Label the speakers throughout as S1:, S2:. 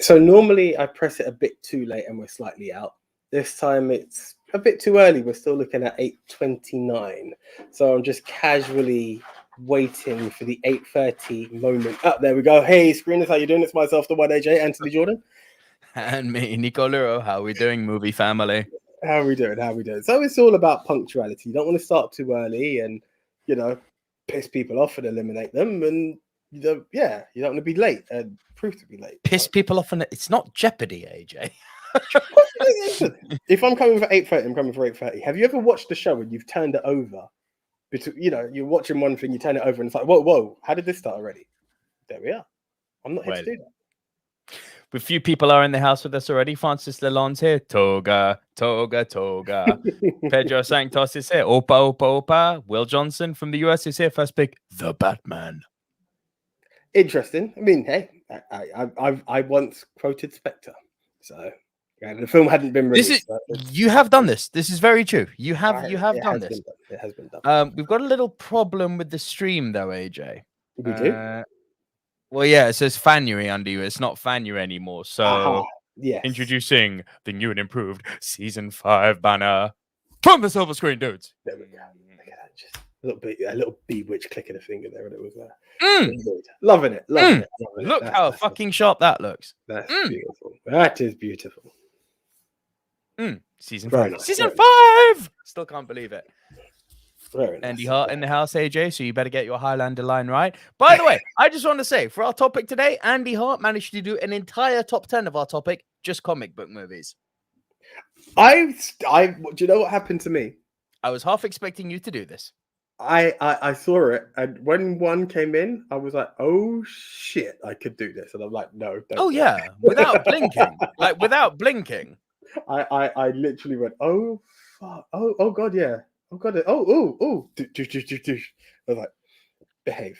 S1: So normally I press it a bit too late and we're slightly out. This time it's a bit too early. We're still looking at 8:29. So I'm just casually waiting for the 8:30 moment. Oh, there we go. Hey, screeners, how you doing? It's myself, the one AJ, Anthony Jordan.
S2: And me, Nico Lurot. How are we doing, movie family?
S1: How are we doing? So it's all about punctuality. You don't want to start too early and, piss people off and eliminate them. And, you don't want to be late and prove to be late.
S2: Piss people off, and it's not Jeopardy, AJ.
S1: If I'm coming for 8:30, I'm coming for 8:30. Have you ever watched the show and you've turned it over? You're watching one thing, you turn it over, and it's like, whoa, how did this start already? There we are. I'm not here to do that.
S2: A few people are in the house with us already. Francis Lalonde's here. Toga. Pedro Sanctos is here. Opa. Will Johnson from the US is here. First pick, the Batman.
S1: Interesting. I mean, hey, I once quoted Spectre, so the film hadn't been released.
S2: You have done this. This is very true. You have done this.
S1: It has been done.
S2: We've got a little problem with the stream, though, AJ.
S1: We do.
S2: Well, yeah, it says Fanuary under you. It's not Fanuary anymore. So,
S1: yes.
S2: Introducing the new and improved Season 5 banner from the silver screen, dudes.
S1: There we go. Look at that. Just a little bewitch clicking a finger there, and it was loving it.
S2: Look how fucking sharp that looks.
S1: That's beautiful. That is beautiful.
S2: Season
S1: Very
S2: 5.
S1: nice.
S2: Season 5! Still can't believe it.
S1: Very nice.
S2: Andy Hart in the house, AJ, so you better get your Highlander line right. By the way, I just want to say, for our topic today, Andy Hart managed to do an entire top 10 of our topic, just comic book movies.
S1: Do you know what happened to me?
S2: I was half expecting you to do this.
S1: I saw it, and when one came in, I was like, oh shit, I could do this. And I'm like, no, don't.
S2: Oh, yeah, without blinking. Without blinking.
S1: I literally went, oh, fuck. Oh, God, yeah. Oh, God. Oh. I was like, behave.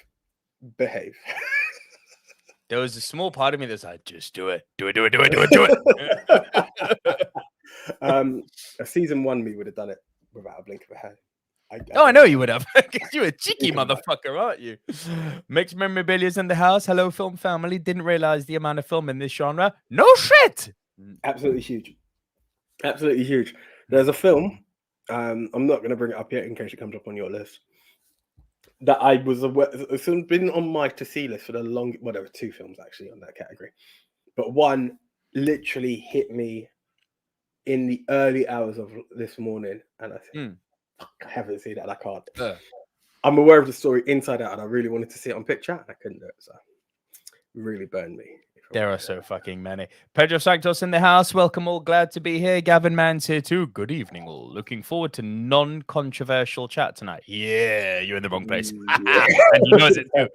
S2: There was a small part of me that's like, just do it. Do it.
S1: Season 1 me would have done it without a blink of a eye.
S2: I know you would have. You're a cheeky motherfucker, aren't you? Mixed Memorabilia's in the house. Hello, film family. Didn't realize the amount of film in this genre. No shit.
S1: Absolutely huge. There's a film. I'm not going to bring it up yet in case it comes up on your list. That I was aware. It's been on my to see list for the long. Well, there were 2 films actually on that category, but one literally hit me in the early hours of this morning, and I said, I haven't seen that. I can't. I'm aware of the story inside out, and I really wanted to see it on picture, and I couldn't do it. So, it really burned me.
S2: There are so fucking many. Pedro Sanctos in the house. Welcome all. Glad to be here. Gavin Mann's here too. Good evening all. Looking forward to non-controversial chat tonight. Yeah, you're in the wrong place. And he knows it too.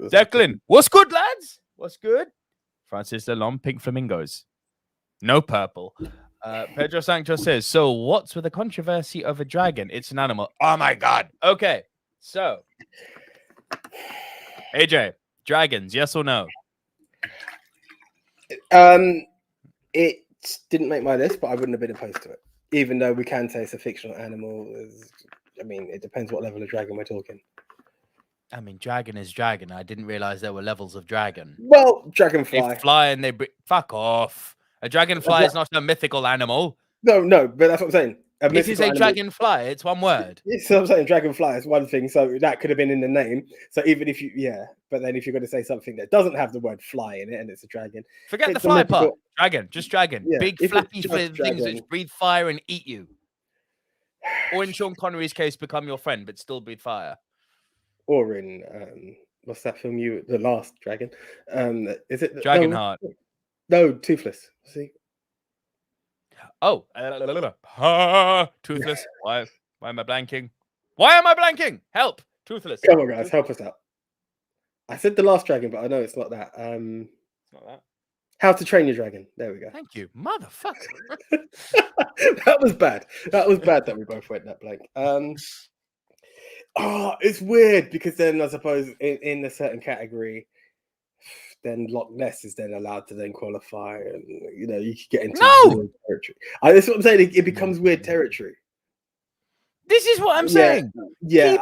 S2: Declan, what's good, lads? What's good? Francis Lalonde, pink flamingos. No purple. Pedro Sanctos says, so what's with the controversy of a dragon? It's an animal. Oh my God. Okay. So, AJ, dragons, yes or no?
S1: It didn't make my list, but I wouldn't have been opposed to it. Even though we can say it's a fictional animal. It depends what level of dragon we're talking.
S2: I mean, dragon is dragon. I didn't realize there were levels of dragon.
S1: Well, dragonfly.
S2: They fly and they fuck off. A dragonfly is not a mythical animal.
S1: No, but that's what I'm saying.
S2: If you say dragonfly, it's one word.
S1: So I'm saying dragonfly is one thing, so that could have been in the name. So even if but then if you're going to say something that doesn't have the word fly in it and it's a dragon,
S2: forget the fly part. Dragon, just dragon.
S1: Yeah,
S2: big flappy things that breathe fire and eat you. Or in Sean Connery's case, become your friend but still breathe fire.
S1: Or in what's that film? The Last Dragon. Is it
S2: Dragonheart?
S1: No, Toothless. See.
S2: Oh, Toothless. Why am I blanking? Help, Toothless.
S1: Come on, guys, help us out. I said The Last Dragon, but I know it's not that.
S2: It's not that.
S1: How to Train Your Dragon. There we go.
S2: Thank you, motherfucker.
S1: That was bad. That we both went that blank. It's weird because then I suppose in a certain category, then Loch Ness is then allowed to then qualify, and you could get into weird territory. That's what I'm saying. It becomes weird territory.
S2: This is what I'm saying.
S1: Yeah,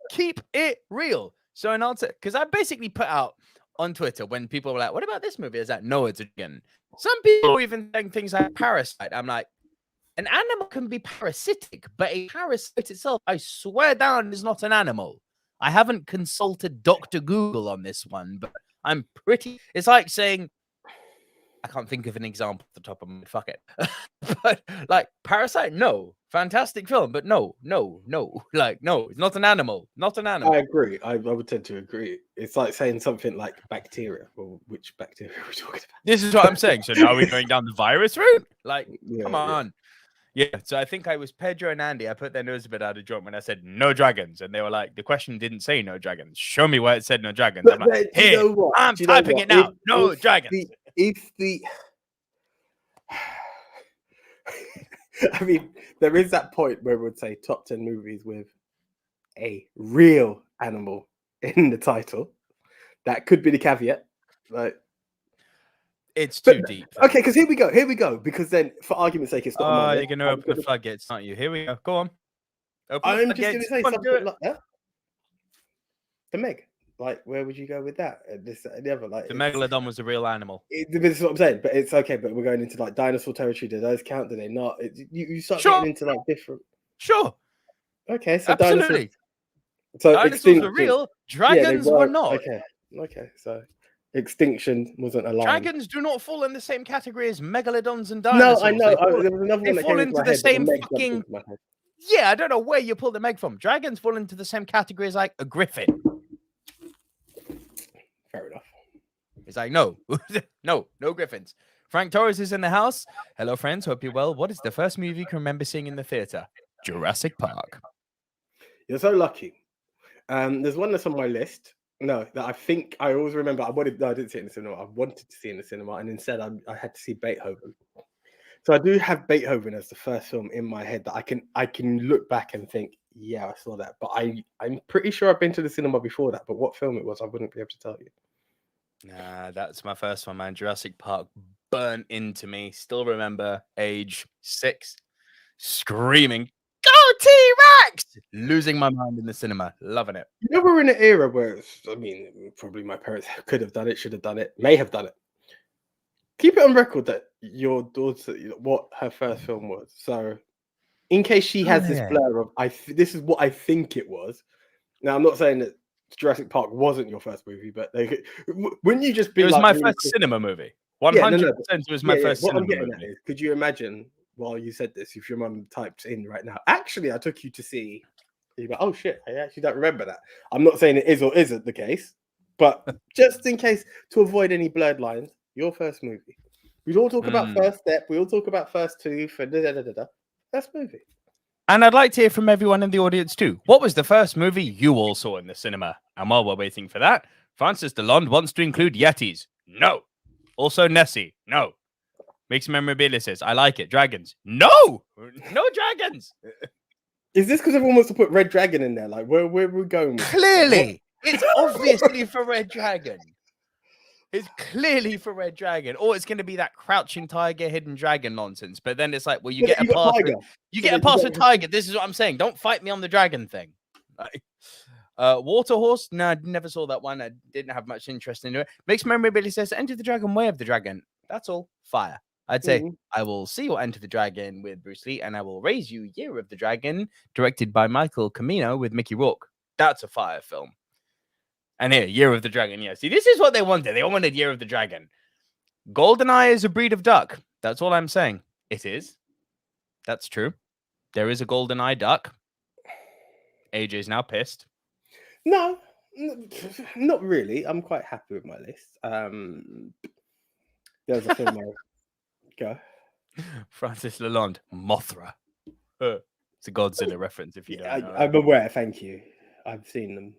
S2: Keep it real. So in answer, because I basically put out on Twitter when people were like, "What about this movie?" I was like, "No, it's a dragon." Some people were even saying things like parasite. I'm like, an animal can be parasitic, but a parasite itself, I swear down, is not an animal. I haven't consulted Dr. Google on this one, but I'm pretty. It's like saying, I can't think of an example at the top of my fuck it. But like Parasite, no. Fantastic film, but no. Like, no, it's not an animal. Not an animal.
S1: I agree. I would tend to agree. It's like saying something like bacteria. Well, which bacteria are we talking about?
S2: This is what I'm saying. So now we're going down the virus route? Like, come on. Yeah, so I think I was Pedro and Andy. I put their nose a bit out of joint when I said no dragons. And they were like, the question didn't say no dragons. Show me where it said no dragons.
S1: But
S2: I'm like, here, I'm typing it now. No dragons.
S1: I mean, there is that point where we would say top 10 movies with a real animal in the title. That could be the caveat. Like,
S2: it's too deep.
S1: Okay, because here we go. Because then, for argument's sake, it's not.
S2: Oh, you're going to open the floodgates, aren't you? Here we go. Go on.
S1: I'm just going to say something like that. The Meg. Like, where would you go with that? The other, like,
S2: the megalodon was a real animal.
S1: This is what I'm saying, but it's okay. But we're going into like dinosaur territory. Do those count? Do they not? You start getting into like different.
S2: Sure.
S1: Okay, so
S2: absolutely.
S1: Dinosaurs
S2: were real. Dragons were not.
S1: Okay. So extinction wasn't a line.
S2: Dragons do not fall in the same category as megalodons and dinosaurs.
S1: No, I know. There was another one that
S2: fall
S1: came
S2: into the same fucking. Yeah, I don't know where you pulled the Meg from. Dragons fall into the same category as like a griffin.
S1: Fair enough.
S2: It's like, no griffins. Frank Torres is in the house. Hello, friends. Hope you're well. What is the first movie you can remember seeing in the theater? Jurassic Park.
S1: You're so lucky. There's one that's on my list. No, that I think I always remember. I didn't see it in the cinema. I wanted to see it in the cinema, and instead I had to see Beethoven. So I do have Beethoven as the first film in my head that I can look back and think, yeah, I saw that. But I'm pretty sure I've been to the cinema before that. But what film it was, I wouldn't be able to tell you.
S2: Nah, that's my first one, man. Jurassic Park burnt into me. Still remember age 6, screaming, "Go T-Rex!" Losing my mind in the cinema, loving it.
S1: You know, we're in an era where, probably my parents could have done it, should have done it, may have done it. Keep it on record that your daughter, what her first film was. So, in case she has this blur of, this is what I think it was. Now, I'm not saying that Jurassic Park wasn't your first movie, but wouldn't you just be?
S2: It was my first cinema movie. 100%. It was my first cinema movie.
S1: Could you imagine while you said this, if your mum typed in right now, actually, I took you to see? You go, oh shit, I actually don't remember that. I'm not saying it is or isn't the case, but just in case, to avoid any blurred lines, your first movie. We all talk about First Step. We all talk about First Tooth and First movie.
S2: And I'd like to hear from everyone in the audience too. What was the first movie you all saw in the cinema? And while we're waiting for that, Francis DeLonde wants to include Yetis. No. Also Nessie. No. Mixed Memorabilia says, I like it. Dragons. No. No dragons.
S1: Is this because everyone wants to put Red Dragon in there? Like, where are we going with
S2: Clearly. It's obviously for Red Dragon. It's clearly for Red Dragon, or it's going to be that crouching tiger, hidden dragon nonsense. But then it's like, well, you get a pass. You get a pass with tiger. This is what I'm saying. Don't fight me on the dragon thing. Like, Water Horse. No, I never saw that one. I didn't have much interest in it. Mixed Memorabilia says, Enter the Dragon, Way of the Dragon. That's all. Fire. I'd say, I will see you Enter the Dragon with Bruce Lee, and I will raise you Year of the Dragon, directed by Michael Cimino with Mickey Rourke. That's a fire film. And here, Year of the Dragon. Yeah, see, this is what they wanted. They all wanted Year of the Dragon. Goldeneye is a breed of duck. That's all I'm saying. It is. That's true. There is a Goldeneye duck. AJ's now pissed.
S1: No, not really. I'm quite happy with my list. There's a film go.
S2: Francis Lalonde, Mothra. It's a Godzilla reference if you don't know.
S1: I'm aware, thank you. I've seen them.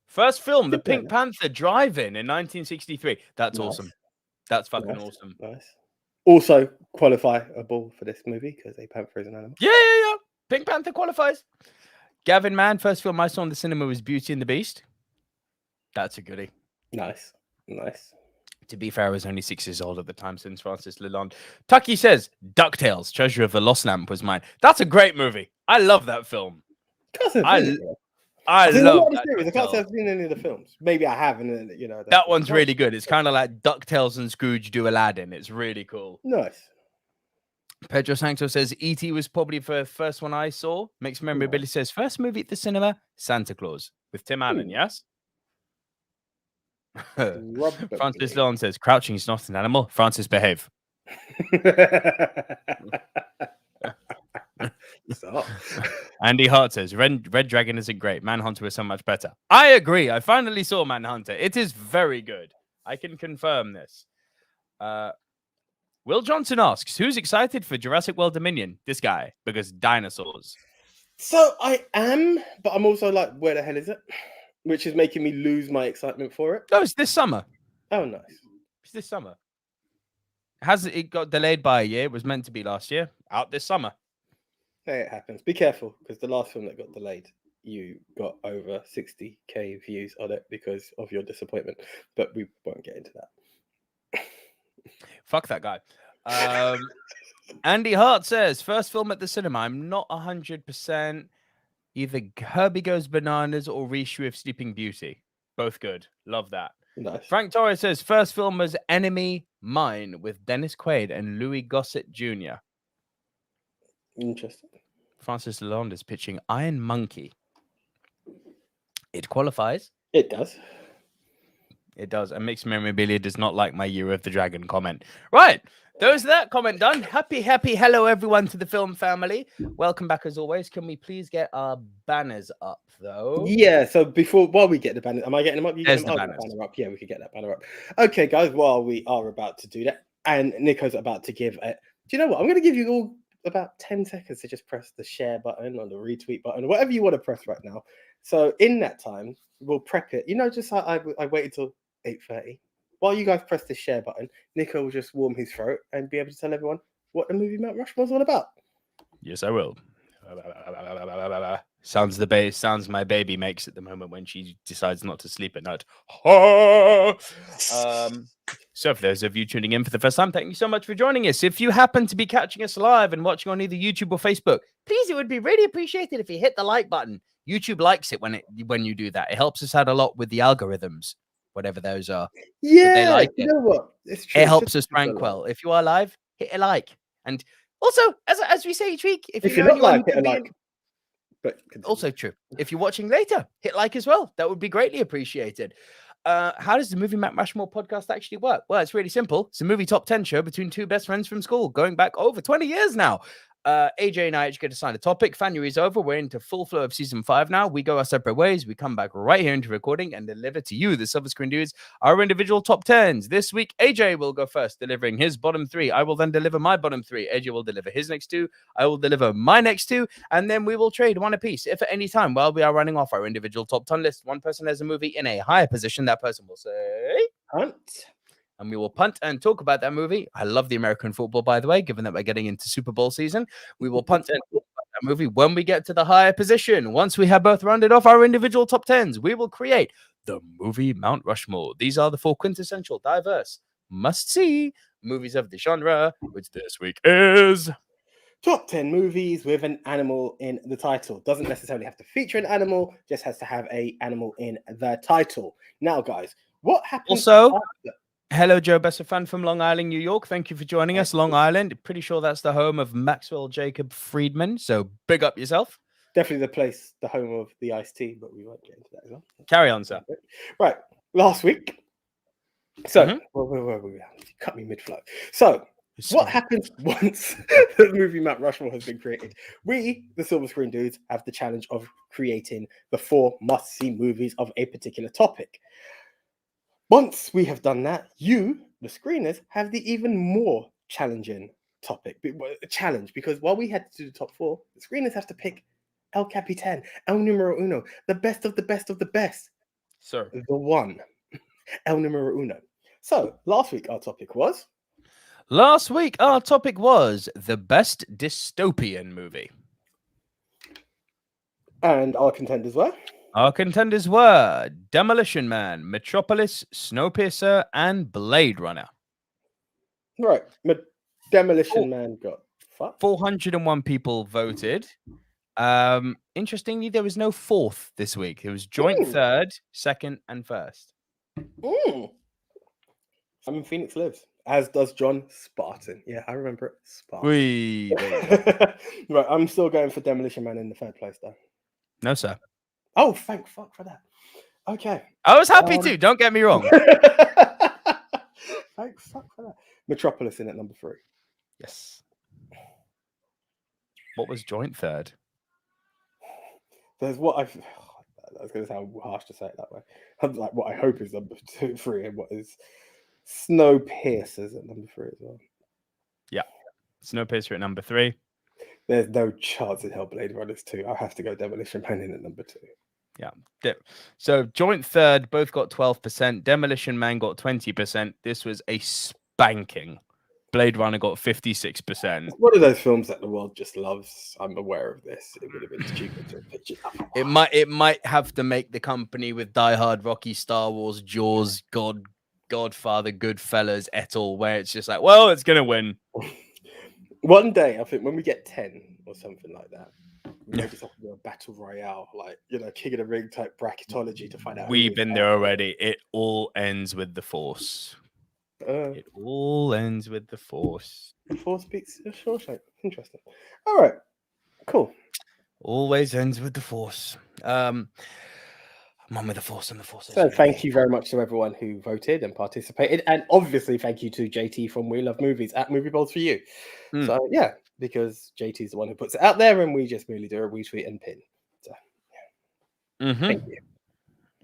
S2: First film, The Pink Panther Drive-In in 1963. That's awesome. That's fucking awesome.
S1: Nice. Also qualifiable for this movie because a panther is an animal.
S2: Yeah. Pink Panther qualifies. Gavin Mann, first film I saw in the cinema was Beauty and the Beast. That's a goodie.
S1: Nice.
S2: To be fair, I was only 6 years old at the time since Francis Lalonde. Tucky says, DuckTales, Treasure of the Lost Lamp was mine. That's a great movie. I love that film. I
S1: seen a
S2: love
S1: lot of the
S2: that.
S1: series. I can't say
S2: DuckTales.
S1: I've seen any of the films. Maybe I have, and then,
S2: That one's really good. It's kind of like DuckTales and Scrooge do Aladdin. It's really cool.
S1: nice.
S2: Pedro Sancto says E.T. was probably the first one I saw. Mixed Memory Billy says first movie at the cinema, Santa Claus with Tim Allen. Yes. Francis Lawn says crouching is not an animal. Francis, behave.
S1: Stop.
S2: Andy Hart says Red Dragon isn't great. Manhunter is so much better. I agree. I finally saw Manhunter. It is very good. I can confirm this. Will Johnson asks, who's excited for Jurassic World Dominion? This guy, because dinosaurs.
S1: So I am, but I'm also like, where the hell is it? Which is making me lose my excitement for it.
S2: No, it's this summer.
S1: Oh, nice.
S2: It's this summer. It got delayed by a year? It was meant to be last year. Out this summer.
S1: Hey, it happens. Be careful, because the last film that got delayed, you got over 60k views on it because of your disappointment. But we won't get into that.
S2: Fuck that guy. Andy Hart says, first film at the cinema. I'm not 100%. Either Herbie Goes Bananas or Reissue of Sleeping Beauty. Both good. Love that.
S1: Nice.
S2: Frank Torres says, first film was Enemy Mine with Dennis Quaid and Louis Gossett Jr.
S1: Interesting.
S2: Francis Lalonde is pitching Iron Monkey. It qualifies.
S1: It does.
S2: It does. And Mixed Memorabilia does not like my Year of the Dragon comment. Right. There's that comment done. Happy hello, everyone, to the film family. Welcome back as always. Can we please get our banners up, though?
S1: Yeah, so while we get the banner, am I getting them up?
S2: There's the banners.
S1: Banner up. Yeah, we could get that banner up. Okay, guys, while we are about to do that, and Nico's about to give it. Do you know what? I'm going to give you all about 10 seconds to just press the share button or the retweet button, whatever you want to press right now. So in that time, we'll prep it. Just like I waited till 8:30. While you guys press the share button, Nico will just warm his throat and be able to tell everyone what the movie Mount Rushmore is all about.
S2: Yes, I will. Sounds my baby makes at the moment when she decides not to sleep at night. So for those of you tuning in for the first time, thank you so much for joining us. If you happen to be catching us live and watching on either YouTube or Facebook, please, it would be really appreciated if you hit the like button. YouTube likes it when you do that. It helps us out a lot with the algorithms, whatever those are.
S1: Yeah,
S2: they like
S1: you know what?
S2: It's true. It helps us rank well. If you are live, hit a like. And also, as we say each week, if you're not live, hit a like. But also true. If you're watching later, hit like as well. That would be greatly appreciated. How does the Movie Mount Rushmore podcast actually work? Well, it's really simple. It's a movie top 10 show between two best friends from school, going back over 20 years now. AJ and I each get assigned a topic. January is over. We're into full flow of season 5 now. We go our separate ways. We come back right here into recording and deliver to you, the Silver Screen Dudes, our individual top 10s. This week, AJ will go first, delivering his bottom 3. I will then deliver my bottom 3. AJ will deliver his next 2. I will deliver my next 2. And then we will trade one apiece. If at any time while we are running off our individual top 10 list, one person has a movie in a higher position, that person will say, hunt. And we will punt and talk about that movie. I love the American football, by the way, given that we're getting into Super Bowl season. We will punt and talk about that movie when we get to the higher position. Once we have both rounded off our individual top 10s, we will create the Movie Mount Rushmore. These are the 4 quintessential, diverse, must-see movies of the genre, which this week is...
S1: Top 10 movies with an animal in the title. Doesn't necessarily have to feature an animal, just has to have an animal in the title. Now, guys, what happens...
S2: Also... Hello, Joe Besser-fan from Long Island, New York. Thank you for joining us. Long Island. Pretty sure that's the home of Maxwell Jacob Friedman. So big up yourself.
S1: Definitely the home of the iced tea, but we won't get into that as well.
S2: Carry on, sir.
S1: Right. Last week. So, you cut me mid-flow. So, what happens once the movie Mount Rushmore has been created? We, the Silver Screen Dudes, have the challenge of creating the 4 must-see movies of a particular topic. Once we have done that, you, the screeners, have the even more challenging topic. Challenge, because while we had to do the top 4, the screeners have to pick El Capitan, El Numero Uno, the best of the best of the best.
S2: Sir.
S1: The one. El Numero Uno. So, last week our topic was
S2: the best dystopian movie.
S1: And our contenders were?
S2: Our contenders were Demolition Man, Metropolis, Snowpiercer, and Blade Runner.
S1: Right. Demolition Man got
S2: 401 people voted. Interestingly, there was no fourth this week. It was joint third, second, and first.
S1: Simon Phoenix lives, as does John Spartan. Yeah, I remember it. Spartan.
S2: Wee, there you go.
S1: Right, I'm still going for Demolition Man in the third place, though.
S2: No, sir.
S1: Oh, thank fuck for that. Okay.
S2: I was happy too. Don't get me wrong.
S1: Thank fuck for that. Metropolis in at number 3.
S2: Yes. What was joint third?
S1: There's what I was going to sound harsh to say it that way. Like what I hope is number 2, 3, and what is Snowpiercer's at number 3 as well.
S2: Yeah. Snowpiercer at number 3.
S1: There's no chance in hell Blade Runners 2. I have to go Demolition Man in at number 2.
S2: Yeah. So joint third, both got 12%. Demolition Man got 20%. This was a spanking. Blade Runner got 56%.
S1: It's one of those films that the world just loves. I'm aware of this. It would have been stupid to pitch it up.
S2: It might have to make the company with Die Hard, Rocky, Star Wars, Jaws, Godfather, Goodfellas, et al., where it's just like, well, it's gonna win.
S1: One day, I think when we get 10 or something like that, we may just have to do a battle royale, like, King of the Ring type bracketology to find out.
S2: We've been there already. It all ends with the Force. It all ends with the Force.
S1: The Force beats Shawshank. Interesting. All right. Cool.
S2: Always ends with the Force. I'm on with the Force and the Force.
S1: So thank you very much to everyone who voted and participated. And obviously thank you to JT from We Love Movies at Movie Bowls for You. So yeah, because JT is the one who puts it out there and we just merely do a retweet and pin. So yeah. Thank you.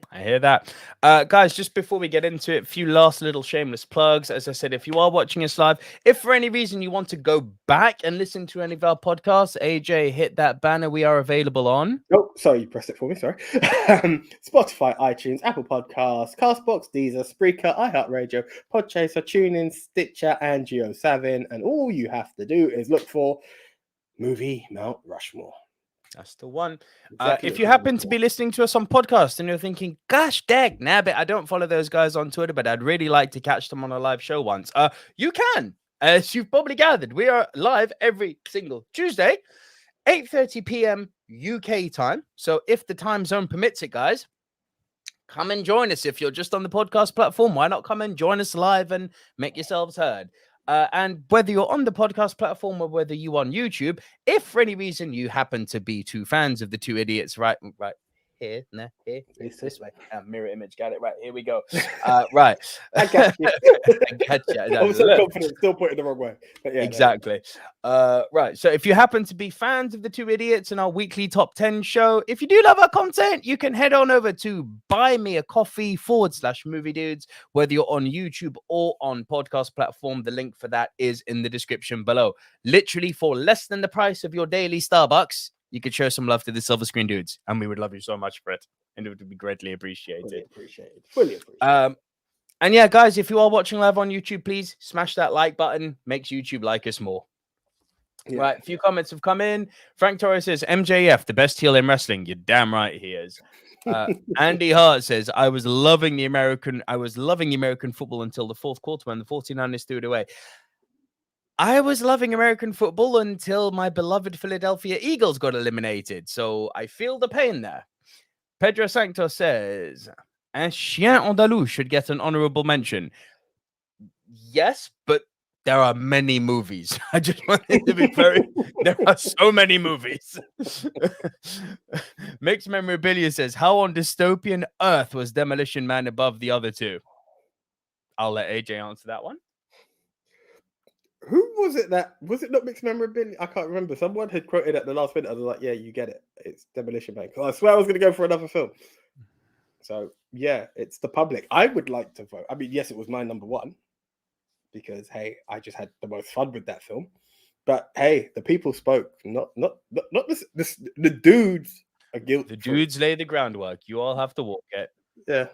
S2: I hear that. Guys, just before we get into it, a few last little shameless plugs. As I said, if you are watching us live, if for any reason you want to go back and listen to any of our podcasts, AJ, hit that banner. We are available on.
S1: Oh, sorry, you pressed it for me. Sorry. Spotify, iTunes, Apple Podcasts, Castbox, Deezer, Spreaker, iHeartRadio, Podchaser, TuneIn, Stitcher, and Geo7. And all you have to do is look for Movie Mount Rushmore.
S2: That's the one.
S1: Exactly
S2: if you happen to be listening to us on podcast and you're thinking, gosh, dang, nabbit, I don't follow those guys on Twitter, but I'd really like to catch them on a live show once. You can, as you've probably gathered. We are live every single Tuesday, 8:30 p.m. UK time. So if the time zone permits it, guys, come and join us. If you're just on the podcast platform, why not come and join us live and make yourselves heard? And whether you're on the podcast platform or whether you're on YouTube, if for any reason you happen to be two fans of the two idiots, right here, here, this way, mirror image, got it right. Here we go. Right,
S1: I got you.
S2: I got you.
S1: I'm so confident, still pointing the wrong way. But yeah,
S2: exactly. Right. So if you happen to be fans of the two idiots and our weekly top 10 show, if you do love our content, you can head on over to buymeacoffee.com/movie dudes, whether you're on YouTube or on podcast platform. The link for that is in the description below. Literally for less than the price of your daily Starbucks, you could show some love to the Silver Screen dudes, and we would love you so much for it, and it would be greatly appreciated.
S1: Fully appreciated.
S2: And yeah, guys, if you are watching live on YouTube, please smash that like button. Makes YouTube like us more. Yeah. Right, a few comments have come in. Frank Torres says, MJF, the best heel in wrestling. You're damn right he is. Andy Hart says, I was loving the American football until the fourth quarter when the 49ers threw it away. I was loving American football until my beloved Philadelphia Eagles got eliminated. So I feel the pain there. Pedro Santos says, Un Chien Andalou should get an honorable mention. Yes, but there are many movies. I just wanted to be very... There are so many movies. Mixed Memorabilia says, how on dystopian Earth was Demolition Man above the other two? I'll let AJ answer that one.
S1: Who was it not Mixed Memorabilia? I can't remember. Someone had quoted at the last minute. I was like, yeah, you get it. It's Demolition Man. I swear I was going to go for another film. So, yeah, it's the public. I would like to vote. I mean, yes, it was my number one because, hey, I just had the most fun with that film. But, hey, the people spoke. Not the dudes are guilty.
S2: The dudes lay the groundwork. You all have to walk it.
S1: Yeah.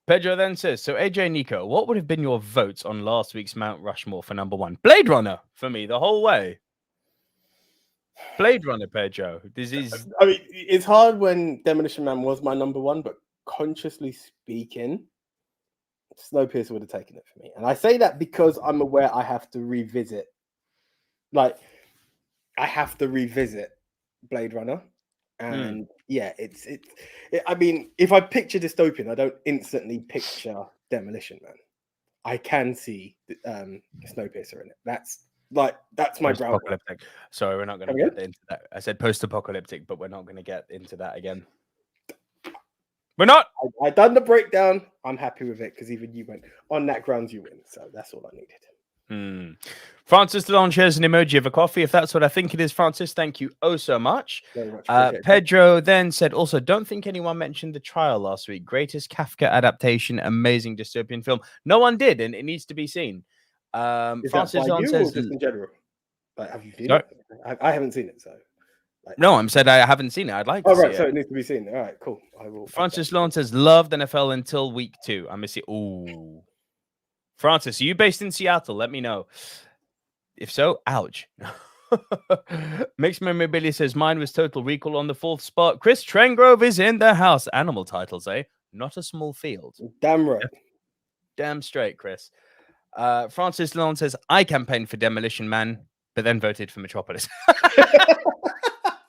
S2: Pedro then says, so AJ, Nico, what would have been your votes on last week's Mount Rushmore for number one? Blade Runner for me the whole way. Blade Runner, Pedro. This is...
S1: I mean, it's hard when Demolition Man was my number one, but consciously speaking, Snowpiercer would have taken it for me. And I say that because I'm aware I have to revisit. Like, I have to revisit Blade Runner. And I mean, if I picture dystopian, I don't instantly picture Demolition Man. I can see Snowpiercer in it. That's my ground.
S2: Post-apocalyptic. Sorry, we're not going to get into that. I said post-apocalyptic, but we're not going to get into that again. We're not.
S1: I done the breakdown. I'm happy with it because even you went on that grounds, you win. So that's all I needed.
S2: Francis DeLon shares an emoji of a coffee. If that's what I think it is, Francis, thank you so much.
S1: Very much.
S2: Pedro then said, also, don't think anyone mentioned The Trial last week. Greatest Kafka adaptation, amazing dystopian film. No one did, and it needs to be seen. Francis DeLon says,
S1: just in general. Like, have you seen it? I haven't seen it, so.
S2: No, I'm said I haven't seen it. I'd like to see it.
S1: So it needs to be seen. All right, cool. I will.
S2: Francis Lawn says, loved NFL until week 2. I miss it. Ooh. Francis, are you based in Seattle? Let me know. If so, ouch. Mixed Memorabilia says, mine was Total Recall on the 4th spot. Chris Trengrove is in the house. Animal titles, eh? Not a small field.
S1: Damn right.
S2: Damn straight, Chris. Francis Lawn says, I campaigned for Demolition Man, but then voted for Metropolis.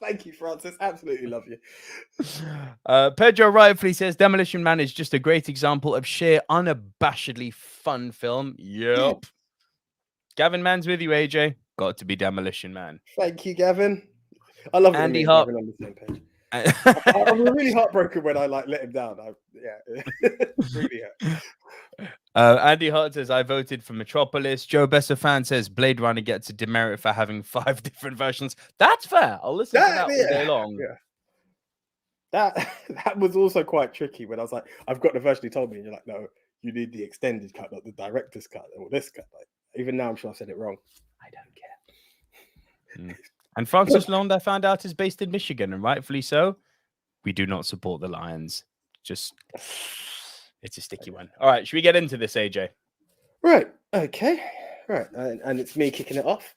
S1: Thank you, Francis. Absolutely love you.
S2: Pedro rightfully says Demolition Man is just a great example of sheer, unabashedly fun film. Yep. Gavin Man's with you, AJ. Got to be Demolition Man.
S1: Thank you, Gavin. I love
S2: Andy Hart
S1: on the same page. I'm really heartbroken when I let him down. Really hurt.
S2: Andy Hart says, I voted for Metropolis. Joe Besser-fan says, Blade Runner gets a demerit for having 5 different versions. That's fair. I'll listen to that all day long.
S1: Yeah. That was also quite tricky when I was like, I've got the version he told me. And you're like, no, you need the extended cut, not the director's cut, or this cut. Like, even now, I'm sure I said it wrong. I don't care.
S2: And Francis Lond, I found out, is based in Michigan, and rightfully so. We do not support the Lions. Just... It's a sticky one. All right, should we get into this, AJ?
S1: Right. Okay. Right. And it's me kicking it off.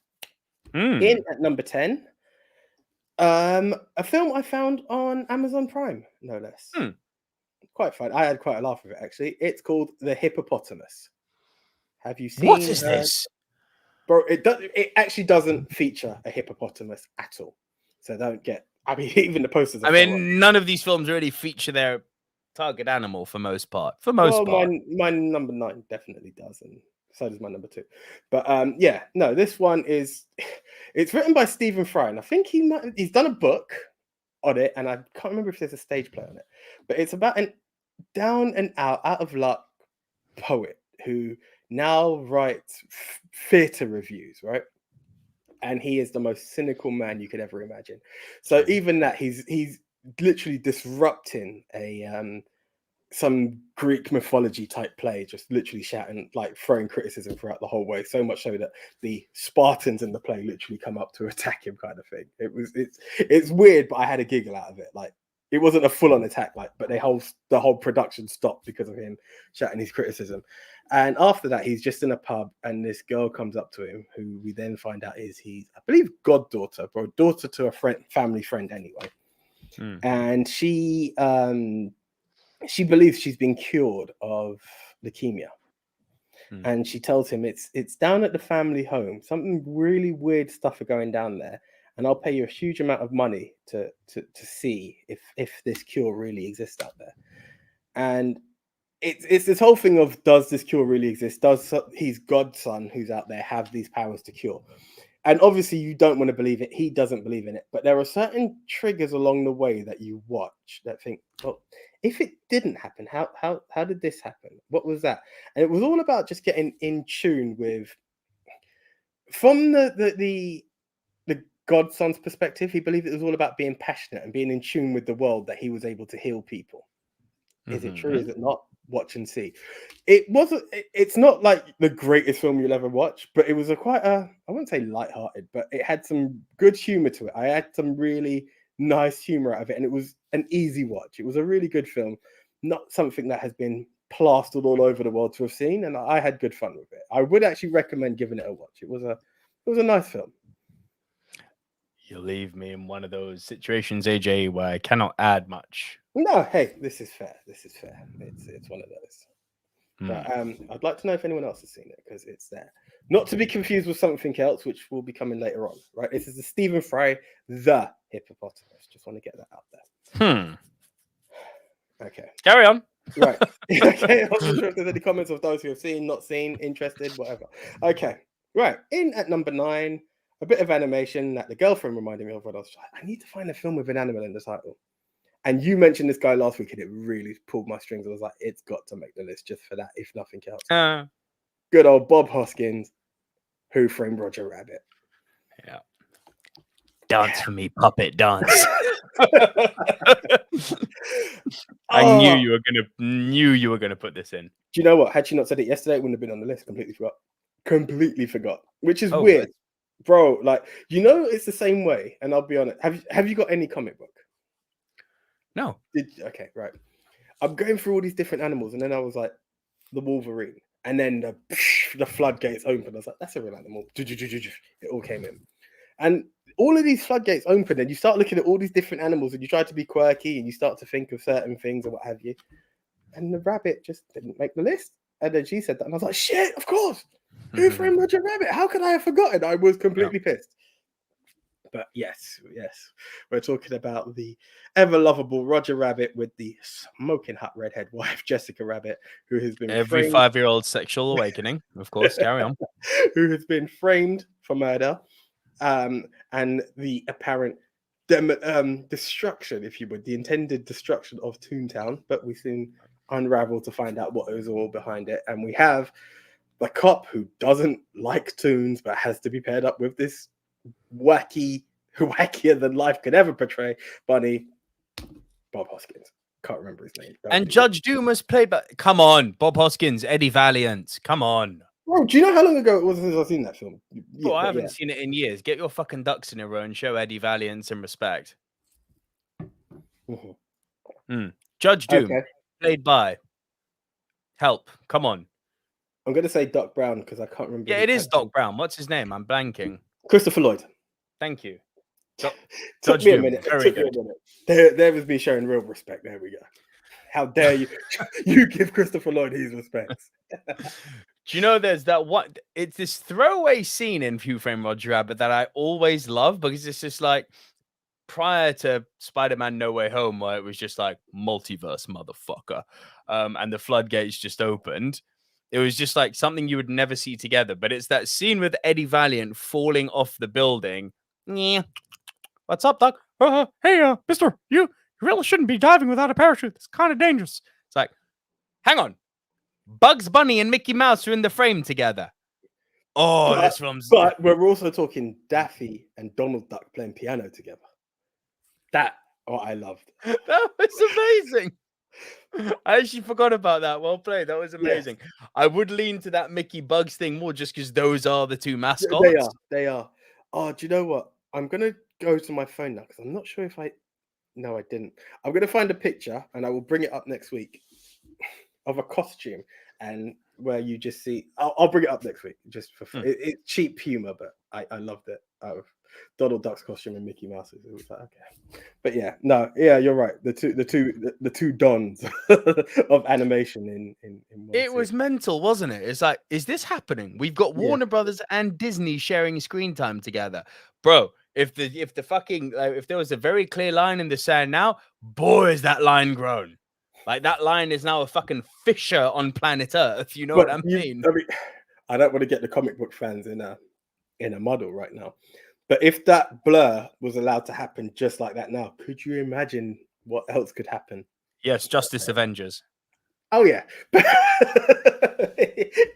S1: In at number 10, a film I found on Amazon Prime, no less. Quite fun. I had quite a laugh with it, actually. It's called The Hippopotamus. Have you seen...
S2: What is this?
S1: Bro, it actually doesn't feature a hippopotamus at all. So don't get... I mean, even the posters...
S2: none of these films really feature their target animal for most part. My
S1: number 9 definitely does, and so does my number 2. But this one is... It's written by Stephen Fry, and I think he's done a book on it, and I can't remember if there's a stage play on it. But it's about an down and out of luck poet who now writes theatre reviews, right? And he is the most cynical man you could ever imagine. So even that, he's literally disrupting some Greek mythology type play, just literally shouting, like throwing criticism throughout the whole way. So much so that the Spartans in the play literally come up to attack him, kind of thing. It's weird, but I had a giggle out of it. Like, it wasn't a full-on attack, but the whole production stopped because of him shouting his criticism. And after that, he's just in a pub, and this girl comes up to him, who we then find out is I believe, goddaughter, daughter to a family friend anyway. And she believes she's been cured of leukemia. And she tells him it's down at the family home. Something really weird stuff are going down there. And I'll pay you a huge amount of money to see if this cure really exists out there. And it's this whole thing of, does this cure really exist? Does his godson who's out there have these powers to cure? And obviously you don't want to believe it. He doesn't believe in it. But there are certain triggers along the way that you watch that think, well, if it didn't happen, how did this happen? What was that? And it was all about just getting in tune with, from the godson's perspective, he believed it was all about being passionate and being in tune with the world, that he was able to heal people. Is it true? Is it not? Watch and see. It's not like the greatest film you'll ever watch, but it was I wouldn't say lighthearted, but it had some good humor to it. I had some really nice humor out of it, and it was an easy watch. It was a really good film, not something that has been plastered all over the world to have seen, and I had good fun with it. I would actually recommend giving it a watch. It was a nice film.
S2: You leave me in one of those situations, AJ, where I cannot add much.
S1: No, hey, this is fair. It's one of those. But I'd like to know if anyone else has seen it, because it's there. Not to be confused with something else, which will be coming later on, right? This is the Stephen Fry, the Hippopotamus. Just want to get that out there. Okay.
S2: Carry on.
S1: Right. Okay. I'm not sure if there's any comments of those who have seen, not seen, interested, whatever. Okay. Right. In at number 9, a bit of animation that the girlfriend reminded me of when I was like, I need to find a film with an animal in the title. And you mentioned this guy last week and it really pulled my strings. I was like, it's got to make the list just for that, if nothing else. Good old Bob Hoskins, Who Framed Roger Rabbit.
S2: Yeah. Dance for me, puppet, dance. I knew you were gonna put this in.
S1: Do you know what? Had she not said it yesterday, it wouldn't have been on the list. Completely forgot. Which is weird. Good. Bro, like, it's the same way. And I'll be honest. Have you got any comic book?
S2: No.
S1: Okay, right. I'm going through all these different animals, and then I was like, the Wolverine. And then the floodgates opened. I was like, that's a real animal. It all came in. And all of these floodgates open, and you start looking at all these different animals, and you try to be quirky, and you start to think of certain things and what have you. And the rabbit just didn't make the list. And then she said that, and I was like, shit, of course. Who Framed Roger Rabbit? How could I have forgotten? I was completely pissed. But yes, we're talking about the ever lovable Roger Rabbit with the smoking hot redhead wife, Jessica Rabbit, who has been
S2: every 5-year-old sexual awakening, of course. Carry on.
S1: Who has been framed for murder, and the apparent destruction, if you would, the intended destruction of Toontown. But we soon unravel to find out what is all behind it, and we have the cop who doesn't like Toons but has to be paired up with this wackier than life could ever portray bunny, Bob Hoskins. Can't remember his name.
S2: And Judge Doom was played by, come on, Bob Hoskins, Eddie Valiant, come on.
S1: Bro, do you know how long ago it was since I've seen that film?
S2: Yeah, I haven't seen it in years. Get your fucking ducks in a row and show Eddie Valiant some respect. Judge Doom, played by, help, come on.
S1: I'm going to say Doc Brown because I can't remember.
S2: Yeah, it is Doc Brown. What's his name? I'm blanking.
S1: Christopher Lloyd.
S2: Thank you.
S1: Took me a minute. There was me showing real respect. There we go. How dare you? You give Christopher Lloyd his respects.
S2: Do you know there's that one? It's this throwaway scene in Who Framed Roger Rabbit that I always love because it's just like prior to Spider-Man No Way Home, where it was just like multiverse motherfucker, and the floodgates just opened. It was just like something you would never see together. But it's that scene with Eddie Valiant falling off the building. Yeah. What's up, Doc? Hey, mister, you really shouldn't be diving without a parachute. It's kind of dangerous. It's like, hang on. Bugs Bunny and Mickey Mouse are in the frame together. This film's...
S1: But we're also talking Daffy and Donald Duck playing piano together. I loved.
S2: That was amazing. I actually forgot about that. Well played. That was amazing. Yes. I would lean to that Mickey Bugs thing more just because those are the two mascots.
S1: They are. Oh, do you know what? I'm going to go to my phone now because I'm not sure if No, I didn't. I'm going to find a picture and I will bring it up next week of a costume and where you just see... I'll bring it up next week just for fun. It's cheap humor, but I loved it. Donald Duck's costume and Mickey Mouse's. It was like, okay. But you're right. The two dons of animation in one
S2: it was mental, wasn't it? It's like, is this happening? We've got Warner Brothers and Disney sharing screen time together. Bro, if there was a very clear line in the sand now, boy, is that line grown. Like that line is now a fucking fissure on planet Earth. You know what I mean?
S1: I don't want to get the comic book fans in a muddle right now. But if that blur was allowed to happen just like that now, could you imagine what else could happen?
S2: Yes, Justice Avengers.
S1: Oh, yeah.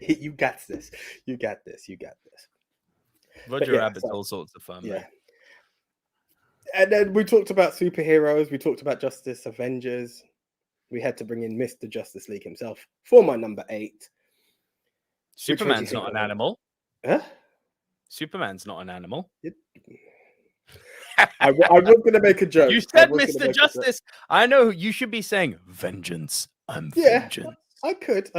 S1: You got this.
S2: Roger Rabbit's all sorts of fun.
S1: Yeah.
S2: Mate.
S1: And then we talked about superheroes. We talked about Justice Avengers. We had to bring in Mr. Justice League himself for my number 8.
S2: Superman's not an animal.
S1: Huh?
S2: Superman's not an animal.
S1: I was going to make a joke.
S2: You said Mr. Justice. I know you should be saying vengeance. I'm vengeance.
S1: I could.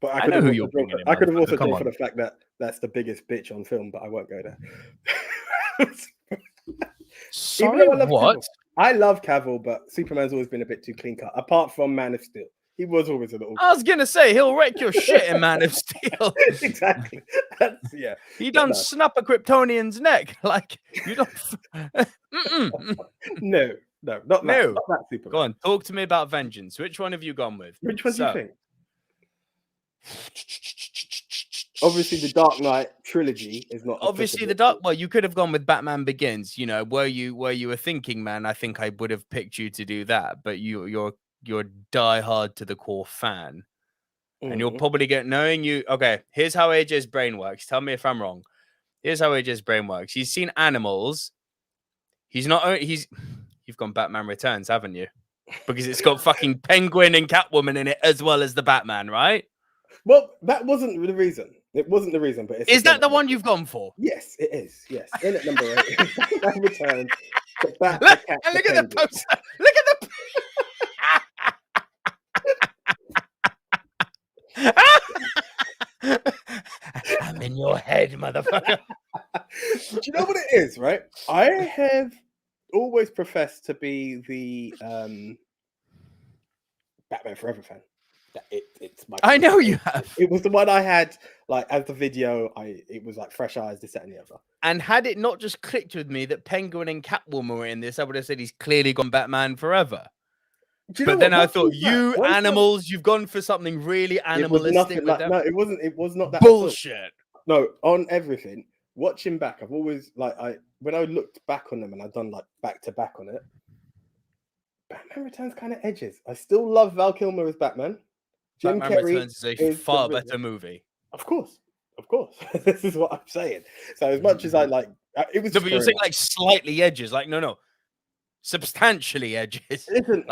S1: But I
S2: know who you're bringing in.
S1: I could have also gone for the fact that that's the biggest bitch on film, but I won't go there.
S2: Sorry, what?
S1: I love Cavill, but Superman's always been a bit too clean cut. Apart from Man of Steel, He was always a little.
S2: I was gonna say he'll wreck your shit in Man of Steel.
S1: Exactly. That's, yeah.
S2: He done snap a Kryptonian's neck. Like you don't.
S1: No, not that.
S2: No.
S1: Not that Superman.
S2: Go on, talk to me about Vengeance. Which one have you gone with?
S1: Which one do you think? Obviously, the Dark Knight trilogy is not.
S2: Obviously, the Dark. Well, you could have gone with Batman Begins. You know, where you were thinking, man. I think I would have picked you to do that, but you're diehard to the core fan, and you'll probably get knowing you. Okay, here's how AJ's brain works. Tell me if I'm wrong. Here's how AJ's brain works. He's seen animals. He's not. You've gone Batman Returns, haven't you? Because it's got fucking Penguin and Catwoman in it as well as the Batman, right?
S1: Well, that wasn't the reason. It wasn't the reason, but
S2: is that the one you've gone for?
S1: Yes, it is. Yes, in at number 8, Batman Returns.
S2: Look at the poster. Look at the. I'm in your head, motherfucker.
S1: Do you know what it is, right? I have always professed to be the Batman Forever fan. It's my.
S2: I know you have.
S1: It was the one I had, like, as the video. It was like fresh eyes, this, that, and the other.
S2: And had it not just clicked with me that Penguin and Catwoman were in this, I would have said he's clearly gone Batman Forever. But then I thought, you animals, you've gone for something really animalistic.
S1: No, it wasn't. It was not that
S2: bullshit.
S1: No, on everything. Watching back, I've always when I looked back on them and I've done like back to back on it. Batman Returns kind of edges. I still love Val Kilmer as Batman.
S2: Batman Returns is a far better movie.
S1: Of course. This is what I'm saying. So as much as I like, it was.
S2: No, but you're saying like slightly edges. Like no, substantially edges.
S1: Listen,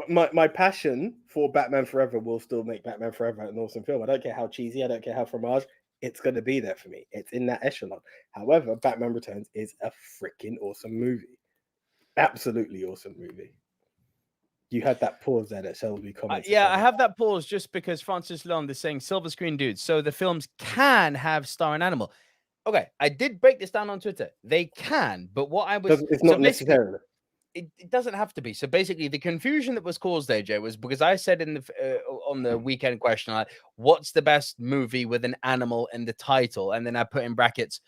S1: my passion for Batman Forever will still make Batman Forever an awesome film. I don't care how cheesy. I don't care how fromage. It's going to be there for me. It's in that echelon. However, Batman Returns is a freaking awesome movie. Absolutely awesome movie. You had that pause there that Selby commented.
S2: Yeah, I have that pause just because Francis Leon is saying silver screen dudes. So the films can have star and animal. Okay, I did break this down on Twitter. They can, but what I was...
S1: It's not necessarily.
S2: It doesn't have to be. So basically, the confusion that was caused, AJ, was because I said in the on the weekend question, like, what's the best movie with an animal in the title? And then I put in brackets,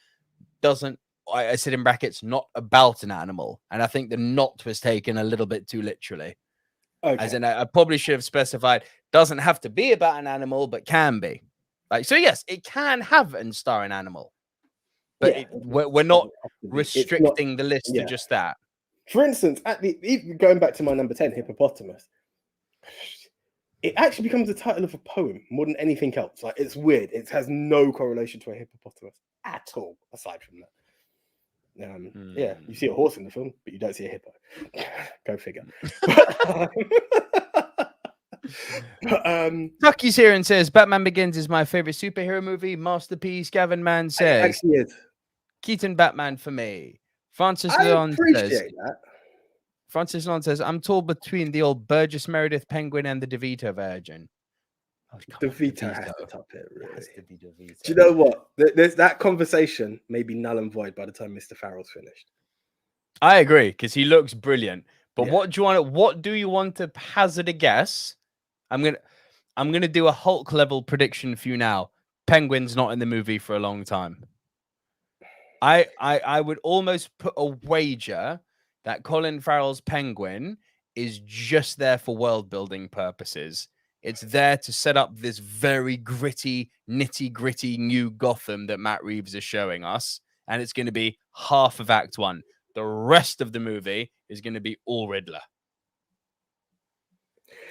S2: I said in brackets, not about an animal. And I think the not was taken a little bit too literally. Okay. As in, I probably should have specified, doesn't have to be about an animal, but can be. Like, so yes, it can have and star an animal. But we're not restricting the list to just that.
S1: For instance, even going back to my number 10, Hippopotamus, it actually becomes the title of a poem more than anything else. Like, it's weird. It has no correlation to a hippopotamus at all, aside from that. Yeah, you see a horse in the film, but you don't see a hippo. Go figure.
S2: Tucky's here and says, Batman Begins is my favorite superhero movie. Masterpiece. Gavin Mann says,
S1: it actually is.
S2: Keaton Batman for me. Francis Leon says, I'm torn between the old Burgess Meredith Penguin and the DeVito Virgin.
S1: Oh, DeVito has to top it, really. Do you know what? There's that conversation may be null and void by the time Mr. Farrell's finished.
S2: I agree, because he looks brilliant. But what do you want to hazard a guess? I'm gonna do a Hulk level prediction for you now. Penguin's not in the movie for a long time. I would almost put a wager that Colin Farrell's Penguin is just there for world building purposes. It's there to set up this very gritty, nitty-gritty new Gotham that Matt Reeves is showing us. And it's going to be half of Act 1. The rest of the movie is going to be all Riddler.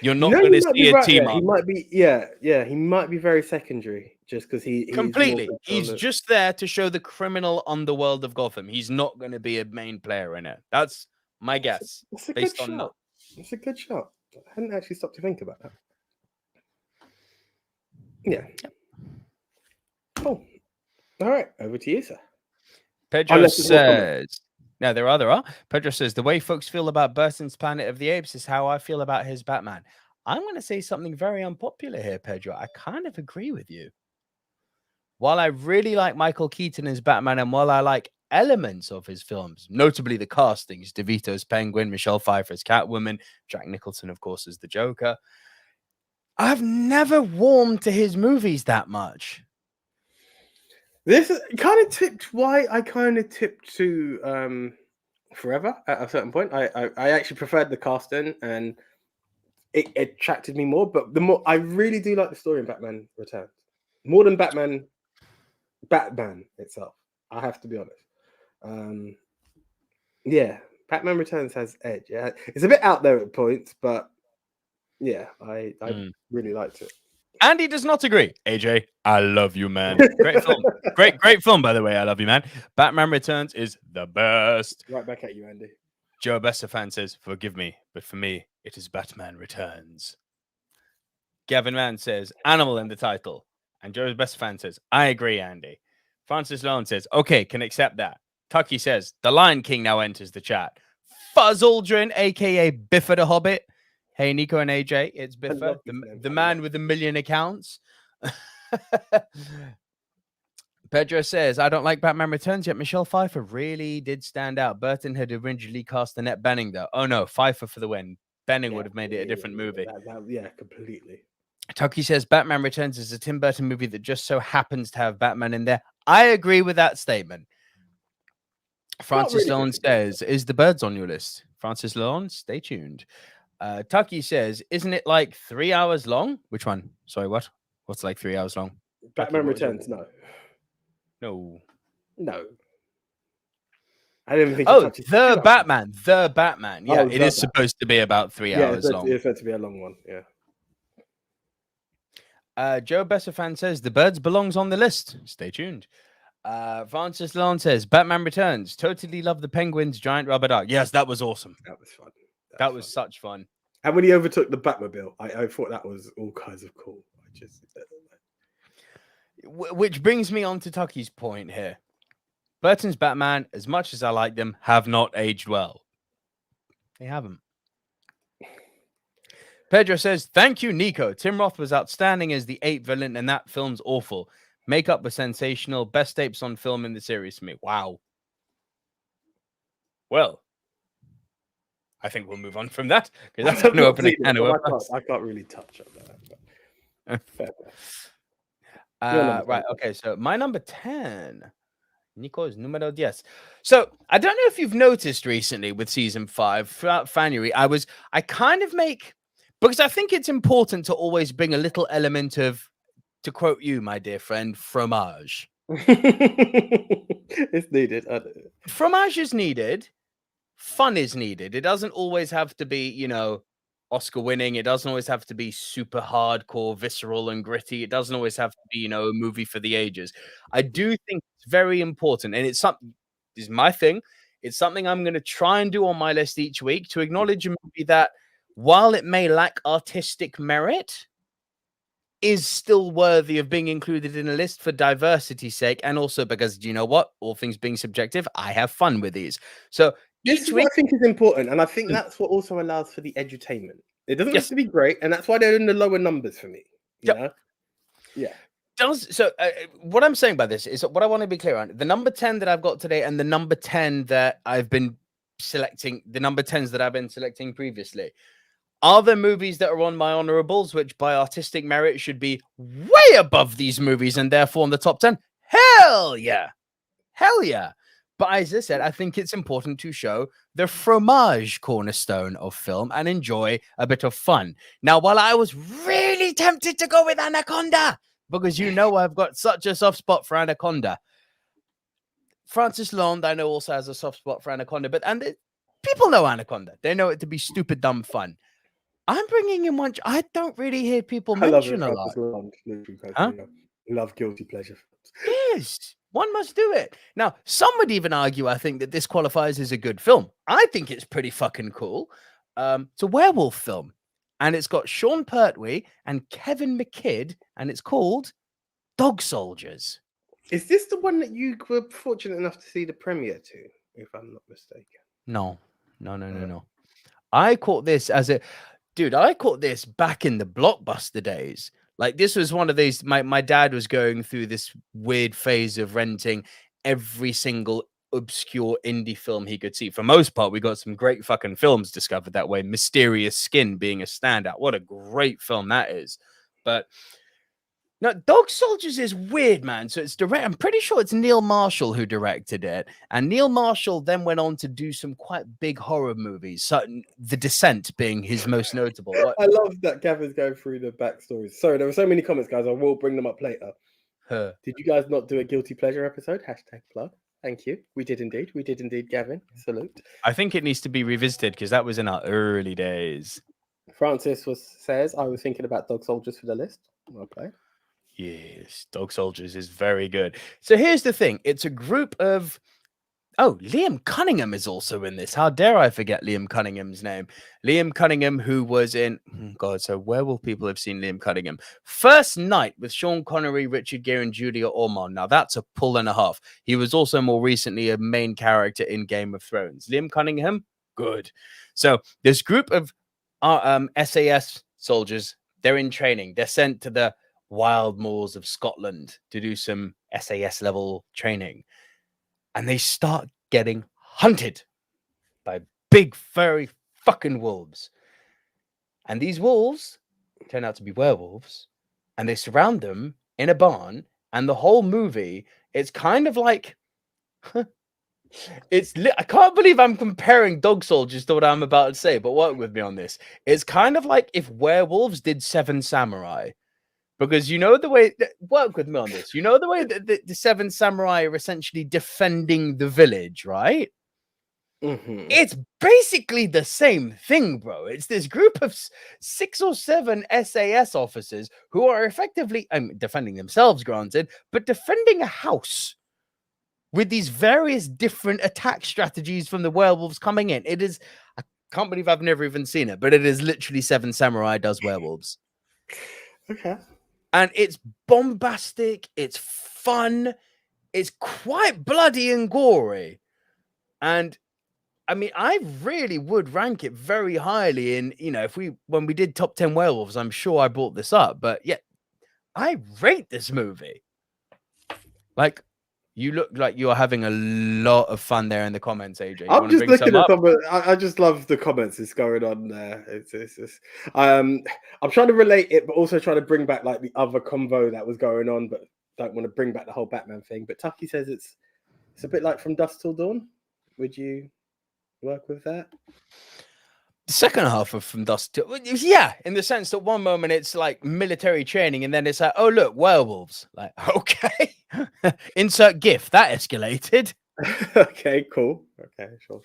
S2: You're not going to see a team up.
S1: He might be, he might be very secondary just because
S2: he's just there to show the criminal underworld of Gotham. He's not going to be a main player in it. That's my guess.
S1: It's a good shot. It's a good shot. I hadn't actually stopped to think about that. Yeah. Cool. All right, over to you, sir.
S2: Pedro says, no, there are. Pedro says, the way folks feel about Burton's Planet of the Apes is how I feel about his Batman. I'm going to say something very unpopular here, Pedro. I kind of agree with you. While I really like Michael Keaton as Batman, and while I like elements of his films, notably the castings, DeVito's Penguin, Michelle Pfeiffer's Catwoman, Jack Nicholson, of course, as the Joker, I've never warmed to his movies that much.
S1: This kind of tipped why I kind of tipped to Forever at a certain point. I actually preferred the casting and it attracted me more. But the more I really do like the story in Batman Returns more than Batman itself. I have to be honest. Yeah, Batman Returns has edge. Yeah, it's a bit out there at points, but yeah, I really liked it.
S2: Andy does not agree. AJ, I love you, man. Great film. Great film, by the way. I love you, man. Batman Returns is the best.
S1: Right back at you, Andy.
S2: Joe Bestafan says, forgive me, but for me, it is Batman Returns. Gavin Mann says, animal in the title. And Joe Bestafan says, I agree, Andy. Francis Lone says, okay, can accept that. Tucky says, the Lion King now enters the chat. Fuzz Aldrin, a.k.a. Biffa the Hobbit. Hey, Nico and AJ, it's Biffa, the man with 1 million accounts. Pedro says, I don't like Batman Returns, yet Michelle Pfeiffer really did stand out. Burton had originally cast Annette Bening, though. Oh, no, Pfeiffer for the win. Bening would have made it a different movie.
S1: Yeah, completely.
S2: Tucky says, Batman Returns is a Tim Burton movie that just so happens to have Batman in there. I agree with that statement. Francis Lone says, is the birds on your list? Francis Lone, stay tuned. Tucky says, isn't it like 3 hours long? Which one? Sorry, what? What's like 3 hours long?
S1: Batman Returns, no. I didn't think.
S2: Oh, the Batman. Yeah, it is supposed to be about 3 hours long.
S1: It's meant to be a long one. Yeah.
S2: Joe Bestafan says the birds belongs on the list. Stay tuned. Francis Lone says Batman Returns. Totally love the penguins, giant rubber duck. Yes, that was awesome.
S1: That was fun.
S2: That was such fun.
S1: And when he overtook the Batmobile, I thought that was all kinds of cool.
S2: Which brings me on to Tucky's point here. Burton's Batman, as much as I like them, have not aged well. They haven't. Pedro says, thank you, Nico. Tim Roth was outstanding as the ape villain, and that film's awful. Makeup was sensational. Best apes on film in the series for me. Wow. Well, I think we'll move on from that because that's going to open a can of worms.
S1: I can't really touch on that.
S2: Right. Okay. So my number 10, Nico's numero 10. So I don't know if you've noticed recently with season 5 throughout January, I kind of make, because I think it's important to always bring a little element of, to quote you, my dear friend, fromage.
S1: It's needed.
S2: Fromage is needed. Fun is needed. It doesn't always have to be, Oscar winning. It doesn't always have to be super hardcore, visceral, and gritty. It doesn't always have to be, a movie for the ages. I do think it's very important, and it's something. This is my thing. It's something I'm going to try and do on my list each week to acknowledge a movie that, while it may lack artistic merit, is still worthy of being included in a list for diversity's sake, and also because, you know what? All things being subjective, I have fun with these. So
S1: this is what I think is important, and I think that's what also allows for the edutainment. It doesn't have to be great, and that's why they're in the lower numbers for me. You know? Yeah.
S2: What I'm saying by this is what I want to be clear on. The number 10 that I've got today and the number 10 that I've been selecting, the number 10s that I've been selecting previously, are there movies that are on my honorables, which by artistic merit should be way above these movies and therefore in the top 10? Hell yeah. Hell yeah. But as I said, I think it's important to show the fromage cornerstone of film and enjoy a bit of fun. Now, while I was really tempted to go with Anaconda, because I've got such a soft spot for Anaconda, Francis Lone, I know, also has a soft spot for Anaconda, people know Anaconda. They know it to be stupid, dumb fun. I'm bringing in one I don't really hear people mention a lot.
S1: Love guilty pleasure.
S2: Yes, one must do it. Now, some would even argue, I think, that this qualifies as a good film. I think it's pretty fucking cool. It's a werewolf film, and it's got Sean Pertwee and Kevin McKidd, and it's called Dog Soldiers.
S1: Is this the one that you were fortunate enough to see the premiere to, if I'm not mistaken?
S2: No. I caught this I caught this back in the Blockbuster days. Like, this was one of these, my dad was going through this weird phase of renting every single obscure indie film he could see. For most part, we got some great fucking films discovered that way. Mysterious Skin being a standout. What a great film that is. But no, Dog Soldiers is weird, man. So it's direct. I'm pretty sure it's Neil Marshall who directed it. And Neil Marshall then went on to do some quite big horror movies. So The Descent being his most notable.
S1: I love that Gavin's going through the backstories. Sorry, there were so many comments, guys. I will bring them up later. Did you guys not do a guilty pleasure episode? Hashtag plug. Thank you. We did indeed. We did indeed, Gavin. Salute.
S2: I think it needs to be revisited because that was in our early days.
S1: Francis says, I was thinking about Dog Soldiers for the list. Okay.
S2: Yes, Dog Soldiers is very good. So here's the thing. It's a group of... Oh, Liam Cunningham is also in this. How dare I forget Liam Cunningham's name? Liam Cunningham, who was in... Oh God, so where will people have seen Liam Cunningham? First Night with Sean Connery, Richard Gere, and Julia Ormond. Now, that's a pull and a half. He was also more recently a main character in Game of Thrones. Liam Cunningham, good. So this group of SAS soldiers, they're in training. They're sent to the wild moors of Scotland to do some SAS level training. And they start getting hunted by big, furry fucking wolves. And these wolves turn out to be werewolves. And they surround them in a barn. And the whole movie, it's kind of like... I can't believe I'm comparing Dog Soldiers to what I'm about to say, but work with me on this. It's kind of like if werewolves did Seven Samurai. Because you know the way... Work with me on this. You know the way that the Seven Samurai are essentially defending the village, right?
S1: Mm-hmm.
S2: It's basically the same thing, bro. It's this group of 6 or 7 SAS officers who are effectively defending themselves, granted, but defending a house with these various different attack strategies from the werewolves coming in. It is... I can't believe I've never even seen it, but it is literally Seven Samurai does werewolves.
S1: Okay.
S2: And it's bombastic, it's fun, it's quite bloody and gory. And I mean, I really would rank it very highly in, when we did top 10 werewolves, I'm sure I brought this up, but yeah, I rate this movie. Like, you look like you're having a lot of fun there in the comments, AJ.
S1: I'm just looking at some. I just love the comments that's going on there. It's I'm trying to relate it, but also trying to bring back like the other convo that was going on, but don't want to bring back the whole Batman thing. But Tucky says it's a bit like From Dusk Till Dawn. Would you work with that?
S2: The second half of From Dusk Till... Yeah, in the sense that one moment it's like military training and then it's like, oh, look, werewolves. Like, okay. Insert GIF. That escalated.
S1: Okay, cool. Okay, sure.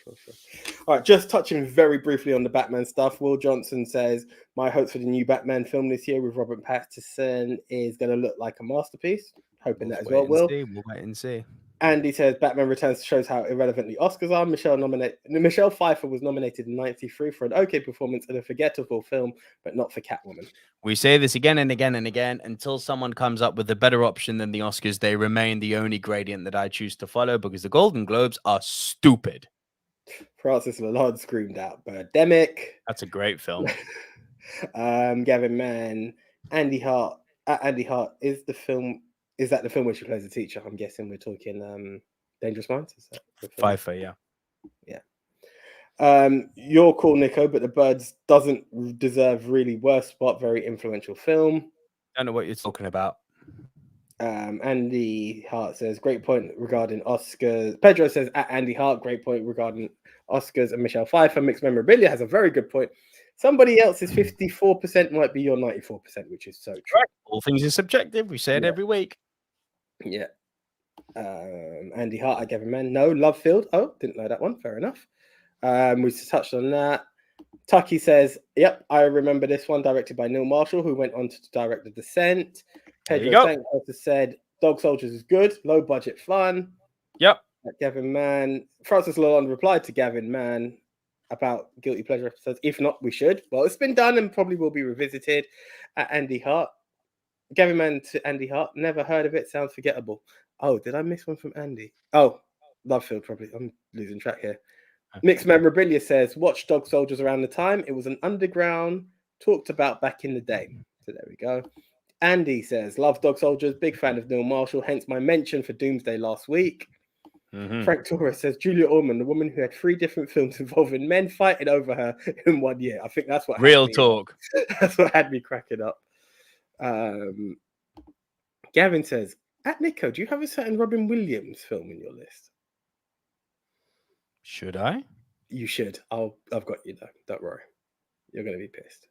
S1: All right, just touching very briefly on the Batman stuff. Will Johnson says, my hopes for the new Batman film this year with Robert Pattinson is going to look like a masterpiece. Hoping that as well, Will.
S2: We'll wait and see.
S1: Andy says Batman Returns shows how irrelevant the Oscars are. Michelle Pfeiffer was nominated in '93 for an okay performance in a forgettable film, but not for Catwoman.
S2: We say this again and again and again until someone comes up with a better option than the Oscars. They remain the only gradient that I choose to follow because the Golden Globes are stupid. Francis
S1: Lalonde screamed out Birdemic.
S2: That's a great film.
S1: Gavin Mann, Andy Hart. Andy Hart is the film. Is that the film where she plays a teacher? I'm guessing we're talking Dangerous Minds. Is that the film?
S2: Pfeiffer, yeah.
S1: Yeah. You're cool, Nico, but The Birds doesn't deserve really worse spot. Very influential film.
S2: I don't know what you're talking about.
S1: Andy Hart says, great point regarding Oscars. Pedro says, at Andy Hart, great point regarding Oscars. And Michelle Pfeiffer, Mixed Memorabilia, has a very good point. Somebody else's 54% might be your 94%, which is so true.
S2: All things are subjective. We say it every week.
S1: Yeah. Andy Hart, I gave a man. No, Love Field. Oh, didn't know that one. Fair enough. We touched on that. Tucky says, yep, I remember this one, directed by Neil Marshall, who went on to direct The Descent. Pedro Sanchez said, Dog Soldiers is good, low budget fun.
S2: Yep.
S1: Gavin Mann. Francis Lalonde replied to Gavin Mann about guilty pleasure episodes. If not, we should. Well, it's been done and probably will be revisited. At Andy Hart. Gavin Mann to Andy Hart. Never heard of it. Sounds forgettable. Oh, did I miss one from Andy? Oh, Lovefield probably. I'm losing track here. Mixed Memorabilia says, watch Dog Soldiers around the time. It was an underground talked about back in the day. So there we go. Andy says, love Dog Soldiers. Big fan of Neil Marshall. Hence my mention for Doomsday last week.
S2: Mhm.
S1: Frank Torres says Julia Ormond, the woman who had 3 different films involving men fighting over her in 1 year. I think that's what
S2: Real
S1: had me,
S2: talk.
S1: that's what had me cracking up. Gavin says, at Nico, do you have a certain Robin Williams film in your list?
S2: Should I?
S1: You should. I've got you though. Don't worry. You're gonna be pissed.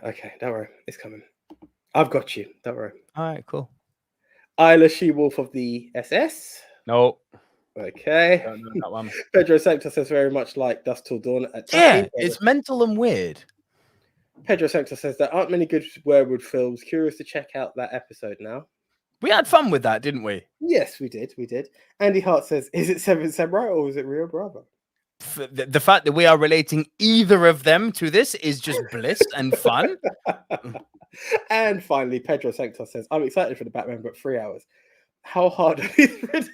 S1: Okay, don't worry. It's coming. I've got you. Don't worry.
S2: All right, cool.
S1: Isla She-Wolf of the SS.
S2: No.
S1: Okay.
S2: Don't know that one.
S1: Pedro Sanctor says very much like Dusk Till Dawn at
S2: Yeah,
S1: Tucky.
S2: it's mental and weird.
S1: Pedro Sanctor says there aren't many good werewolf films. Curious to check out that episode now.
S2: We had fun with that, didn't we?
S1: Yes, we did. We did. Andy Hart says, is it Seven Samurai or is it Rio Bravo?
S2: The fact that we are relating either of them to this is just bliss and fun.
S1: And finally, Pedro Sanctor says, I'm excited for the Batman, but 3 hours. How hard are these riddles?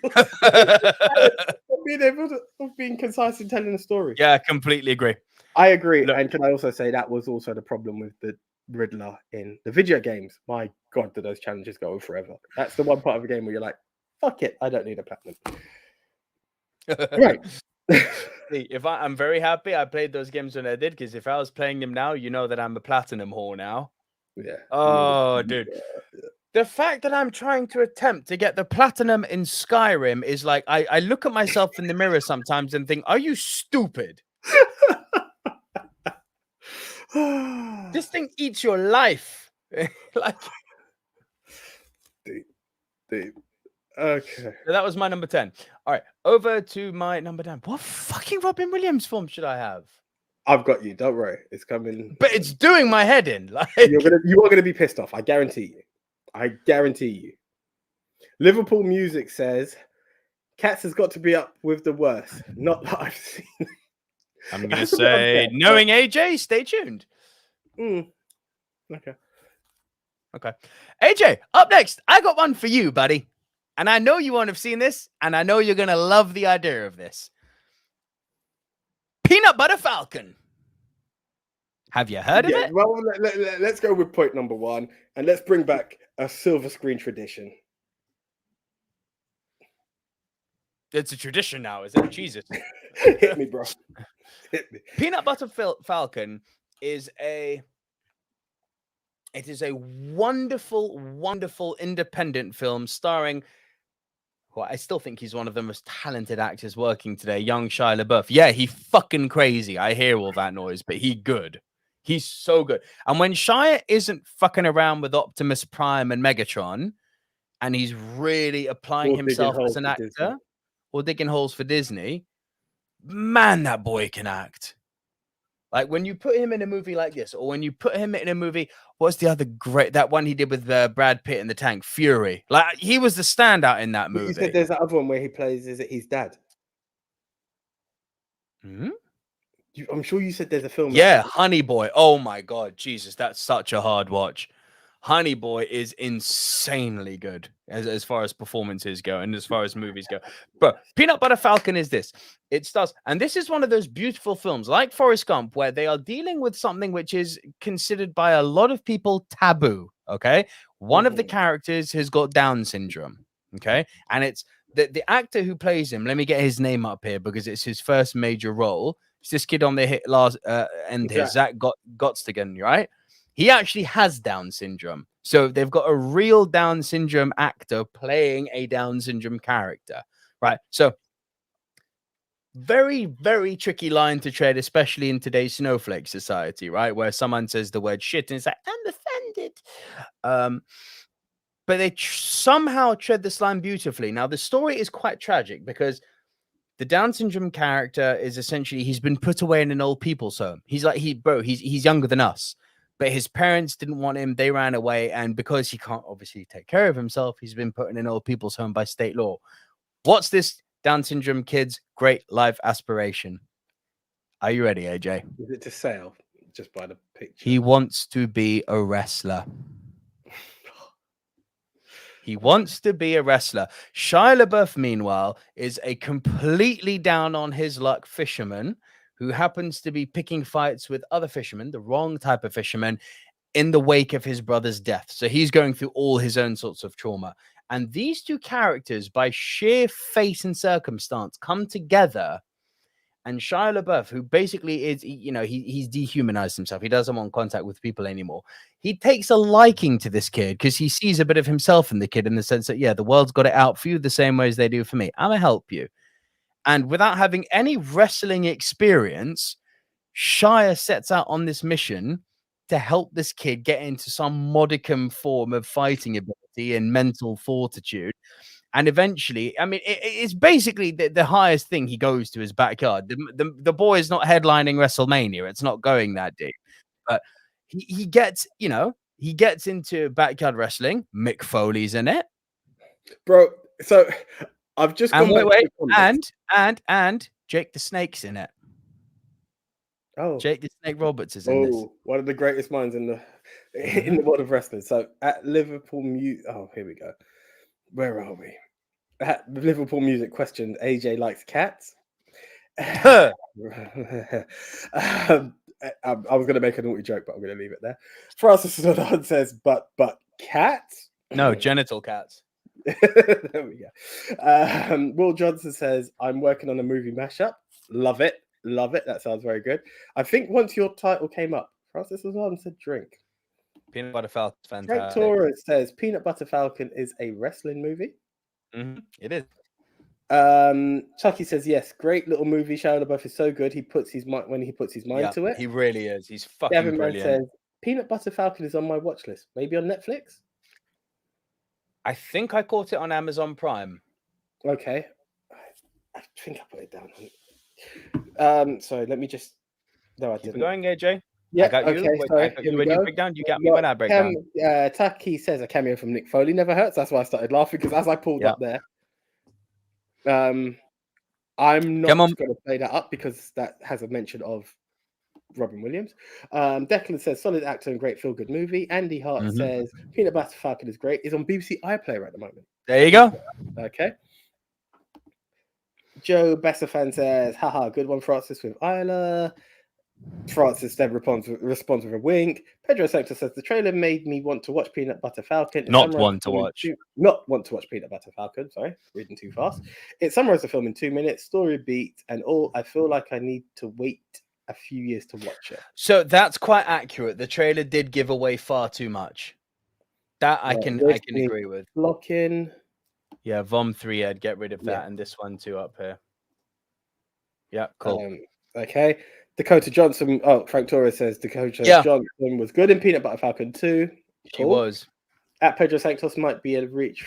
S1: Being concise and telling a story.
S2: Yeah, completely agree.
S1: I agree.
S2: Look,
S1: and can I also say that was also the problem with the Riddler in the video games? My God, do those challenges go on forever? That's the one part of the game where you're like, fuck it, I don't need a platinum. Right.
S2: I'm very happy I played those games when I did, because if I was playing them now, you know that I'm a platinum whore now.
S1: Yeah.
S2: Oh, dude. Yeah. The fact that I'm trying to attempt to get the platinum in Skyrim is like, I look at myself in the mirror sometimes and think, are you stupid? This thing eats your life. Like,
S1: deep. Okay.
S2: So that was my number 10. All right, over to my number 10. What fucking Robin Williams film should I have?
S1: I've got you. Don't worry. It's coming.
S2: But it's doing my head in. Like,
S1: you are gonna be pissed off. I guarantee you. I guarantee you. Liverpool Music says Cats has got to be up with the worst. Not that I've seen.
S2: I'm gonna say, knowing AJ, stay tuned.
S1: Okay.
S2: AJ, up next, I got one for you, buddy. And I know you won't have seen this, and I know you're gonna love the idea of this. Peanut Butter Falcon. Have you heard of it?
S1: Well, let's go with point number 1, and let's bring back a silver screen tradition.
S2: It's a tradition now, is it? Jesus.
S1: Hit me, bro. Hit me.
S2: Peanut Butter Falcon is a wonderful, wonderful independent film starring, well, I still think he's one of the most talented actors working today, young Shia LaBeouf. Yeah, he fucking crazy. I hear all that noise, but he good. He's so good. And when Shia isn't fucking around with Optimus Prime and Megatron, and he's really applying himself as an actor or digging holes for Disney, man, that boy can act. Like when you put him in a movie like this, or when you put him in a movie, what's the other that one he did with Brad Pitt in The Tank, Fury? Like he was the standout in that movie.
S1: You said there's that other one where he plays, is it his dad? I'm sure you said there's a film.
S2: Yeah, Honey Boy. Oh my God, Jesus, that's such a hard watch. Honey Boy is insanely good as far as performances go and as far as movies go. But Peanut Butter Falcon is this. It starts, and this is one of those beautiful films like Forrest Gump, where they are dealing with something which is considered by a lot of people taboo. Okay. One of the characters has got Down syndrome. Okay. And it's the actor who plays him. Let me get his name up here because it's his first major role. It's this kid on the last end here, Zach Gottstigan, right? He actually has Down syndrome. So they've got a real Down syndrome actor playing a Down syndrome character, right? So very, very tricky line to tread, especially in today's snowflake society, right? Where someone says the word shit and it's like, I'm offended. But they somehow tread this line beautifully. Now, the story is quite tragic because the Down syndrome character is essentially, he's been put away in an old people's home. He's like, he's younger than us. But his parents didn't want him. They ran away. And because he can't obviously take care of himself, he's been put in an old people's home by state law. What's this Down syndrome kid's great life aspiration? Are you ready, AJ?
S1: Is it to sail? Just by the picture.
S2: He wants to be a wrestler. He wants to be a wrestler. Shia LaBeouf, meanwhile, is a completely down on his luck fisherman who happens to be picking fights with other fishermen, the wrong type of fishermen, in the wake of his brother's death. So he's going through all his own sorts of trauma. And these two characters, by sheer fate and circumstance, come together. And Shia LaBeouf, who basically is, he's dehumanized himself. He doesn't want contact with people anymore. He takes a liking to this kid because he sees a bit of himself in the kid, in the sense that, the world's got it out for you the same way as they do for me. I'm going to help you. And without having any wrestling experience, Shia sets out on this mission to help this kid get into some modicum form of fighting ability and mental fortitude. And eventually, I mean, it's basically the highest thing he goes to his backyard. The boy is not headlining WrestleMania. It's not going that deep. But he gets, he gets into backyard wrestling. Mick Foley's in it.
S1: Bro, so I've just gone
S2: and Jake the Snake's in it.
S1: Oh,
S2: Jake the Snake Roberts is in this.
S1: One of the greatest minds in the world of wrestling. So at Liverpool here we go. Where are we? At Liverpool Music questioned, AJ likes cats. I was going to make a naughty joke, but I'm going to leave it there. Francis Sodon says, but cats?
S2: No, genital cats.
S1: There we go. Will Johnson says, I'm working on a movie mashup. Love it. That sounds very good. I think once your title came up, Francis Sodon said drink.
S2: Peanut Butter Falcon, fantastic.
S1: Frank Torres says Peanut Butter Falcon is a wrestling movie.
S2: Mm-hmm. It is.
S1: Chucky says yes, great little movie. Shia LaBeouf is so good. He puts his mind to it.
S2: He really is. He's fucking
S1: Gavin
S2: brilliant.
S1: Man says Peanut Butter Falcon is on my watch list. Maybe on Netflix.
S2: I think I caught it on Amazon Prime.
S1: Okay, I think I put it down. Sorry, let me just. No, I didn't.
S2: Keep going, AJ.
S1: Yeah,
S2: I got you.
S1: Okay, sorry,
S2: I got you when you break down. You got me when I break down.
S1: Taki says a cameo from Nick Foley never hurts. That's why I started laughing, because as I pulled up there, I'm not going to play that up because that has a mention of Robin Williams. Declan says solid actor and great feel-good movie. Andy Hart says Peanut Butter Falcon is great. It's on BBC iPlayer at the moment.
S2: There you go.
S1: Okay. Joe Bessafan says, haha, good one, Francis, with Isla. Francis then responds with a wink. Pedro Sanctor says the trailer made me want to watch Peanut Butter Falcon.
S2: Not want to watch
S1: Peanut Butter Falcon. Sorry, reading too fast. It summarized the film in 2 minutes, story beat, and all. I feel like I need to wait a few years to watch it.
S2: So that's quite accurate. The trailer did give away far too much. That I can agree with.
S1: Blocking.
S2: Yeah, Vom 3, I'd get rid of that, and this one too up here. Yeah, cool.
S1: Okay. Dakota Johnson. Oh, Frank Torres says Dakota Johnson was good in Peanut Butter Falcon 2.
S2: She was.
S1: At Pedro Sanctos might be a reach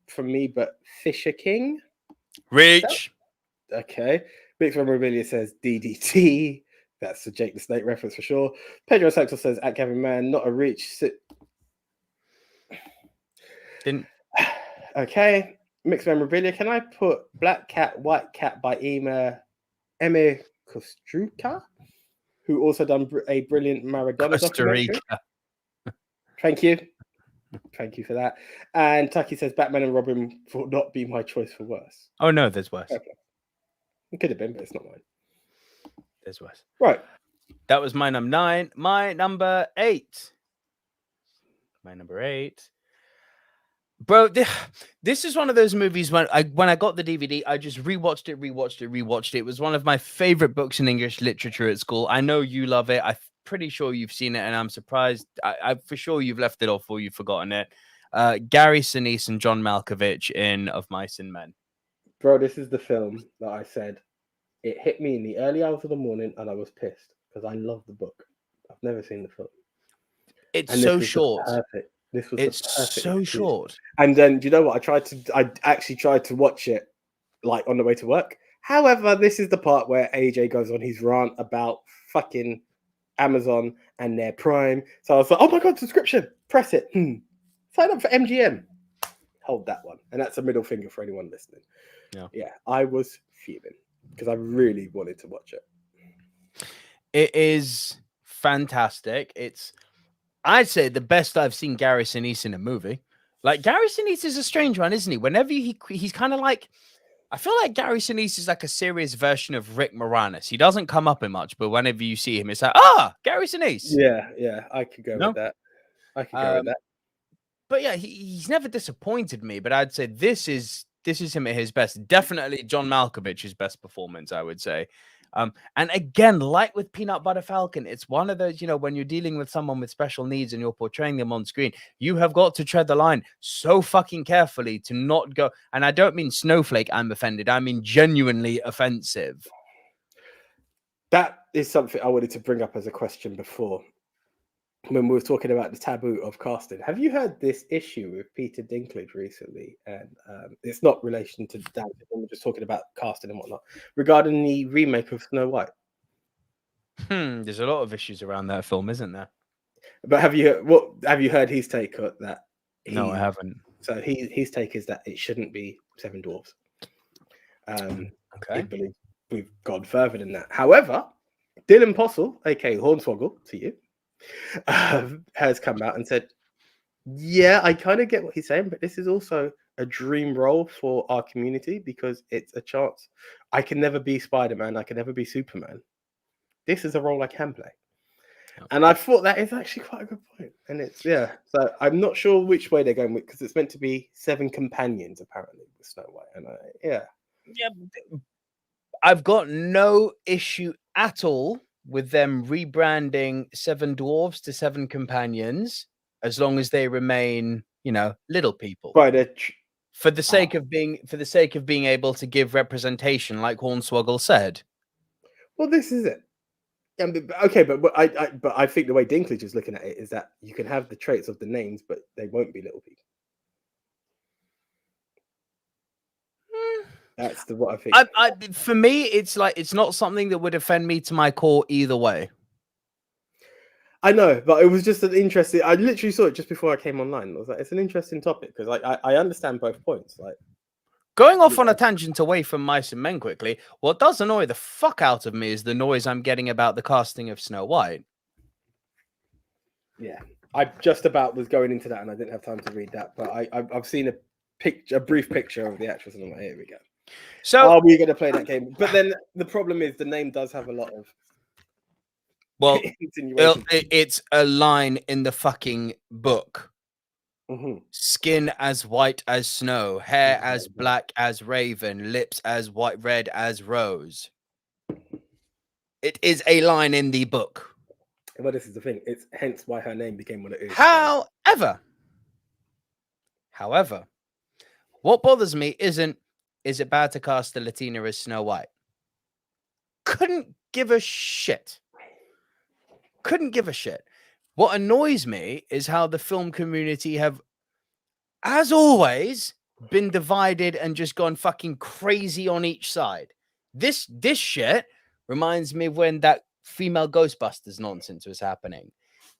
S1: from me, but Fisher King.
S2: Reach.
S1: Okay. Big Memorabilia says DDT. That's a Jake the Snake reference for sure. Pedro Sanctos says at Kevin Mann, not a reach.
S2: Didn't.
S1: Okay. Mixed Memorabilia. Can I put Black Cat, White Cat by Emir Kostruka, who also done a brilliant Maradona documentary? Thank you for that. And Taki says Batman and Robin will not be my choice for worse.
S2: Oh no, there's worse.
S1: Okay. It could have been, but it's not mine.
S2: There's worse.
S1: Right.
S2: That was my number 9. My number 8. My number 8. Bro, this is one of those movies when I got the DVD, I just rewatched it. It was one of my favorite books in English literature at school. I know you love it. I'm pretty sure you've seen it, and I'm surprised. I for sure you've left it off or you've forgotten it. Gary Sinise and John Malkovich in Of Mice and Men.
S1: Bro, this is the film that I said it hit me in the early hours of the morning, and I was pissed because I love the book. I've never seen the film.
S2: It's so short.
S1: Perfect.
S2: It's so short.
S1: And then, you know what? I actually tried to watch it like on the way to work. However, this is the part where AJ goes on his rant about fucking Amazon and their Prime. So I was like, oh my God, subscription. Press it. Sign up for MGM. Hold that one. And that's a middle finger for anyone listening. Yeah, I was fuming because I really wanted to watch it.
S2: It is fantastic. I'd say the best I've seen Gary Sinise in a movie. Like, Gary Sinise is a strange one, isn't he? Whenever he's kind of like, I feel like Gary Sinise is like a serious version of Rick Moranis. He doesn't come up in much, but whenever you see him, it's like, Gary Sinise.
S1: Yeah, I could go with that.
S2: But yeah, he's never disappointed me. But I'd say this is him at his best. Definitely John Malkovich's best performance, I would say. And again, like with Peanut Butter Falcon, it's one of those, when you're dealing with someone with special needs and you're portraying them on screen, you have got to tread the line so fucking carefully to not go. And I don't mean snowflake, I'm offended. I mean genuinely offensive.
S1: That is something I wanted to bring up as a question before. When we were talking about the taboo of casting, have you heard this issue with Peter Dinklage recently? And it's not relation to dancing. We're just talking about casting and whatnot regarding the remake of Snow White.
S2: There's a lot of issues around that film, isn't there?
S1: But have you heard his take on that?
S2: No, I haven't.
S1: So his take is that it shouldn't be Seven Dwarfs. Okay, I believe we've gone further than that. However, Dylan Postle, aka Hornswoggle, to you. Has come out and said, yeah, I kind of get what he's saying, but this is also a dream role for our community because it's a chance. I can never be Spider-Man. I can never be Superman. This is a role I can play. Okay. And I thought that is actually quite a good point. And it's, so I'm not sure which way they're going with, because it's meant to be 7 companions, apparently, with Snow White. And
S2: I've got no issue at all with them rebranding 7 dwarves to 7 companions, as long as they remain, little people.
S1: Right.
S2: For the sake of being able to give representation, like Hornswoggle said.
S1: Well, this is it. Okay, but I think the way Dinklage is looking at it is that you can have the traits of the names, but they won't be little people. That's what I think.
S2: For me, it's like it's not something that would offend me to my core either way.
S1: I know, but it was just an interesting. I literally saw it just before I came online. I was like, it's an interesting topic because I understand both points. Like,
S2: going off on a tangent away from Mice and Men quickly, what does annoy the fuck out of me is the noise I'm getting about the casting of Snow White.
S1: Yeah, I just about was going into that and I didn't have time to read that, but I've seen a brief picture of the actress and I'm like, here we go. So are we going to play that game? But then the problem is the name does have a lot of
S2: it's a line in the fucking book.
S1: Mm-hmm.
S2: Skin as white as snow, hair as black as raven, lips as red as rose. It is a line in the book.
S1: Well, this is the thing. It's hence why her name became what it is.
S2: However, what bothers me isn't, is it bad to cast a Latina as Snow White? Couldn't give a shit. What annoys me is how the film community have, as always, been divided and just gone fucking crazy on each side. This shit reminds me of when that female Ghostbusters nonsense was happening.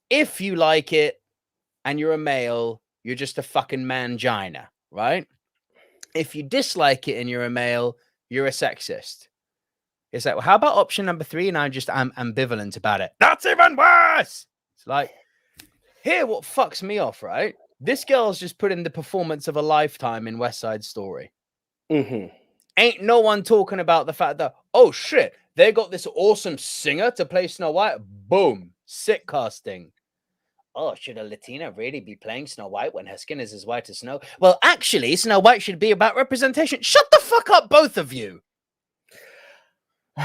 S2: If you like it and you're a male, you're just a fucking mangina, right? If you dislike it and you're a male, you're a sexist. It's like, well, how about option number 3? And I'm ambivalent about it. That's even worse. It's like, here, what fucks me off, right? This girl's just put in the performance of a lifetime in West Side Story.
S1: Mm-hmm.
S2: Ain't no one talking about the fact that, oh shit, they got this awesome singer to play Snow White. Boom. Sick casting. Oh, should a Latina really be playing Snow White when her skin is as white as snow? Well, actually, Snow White should be about representation. Shut the fuck up, both of you.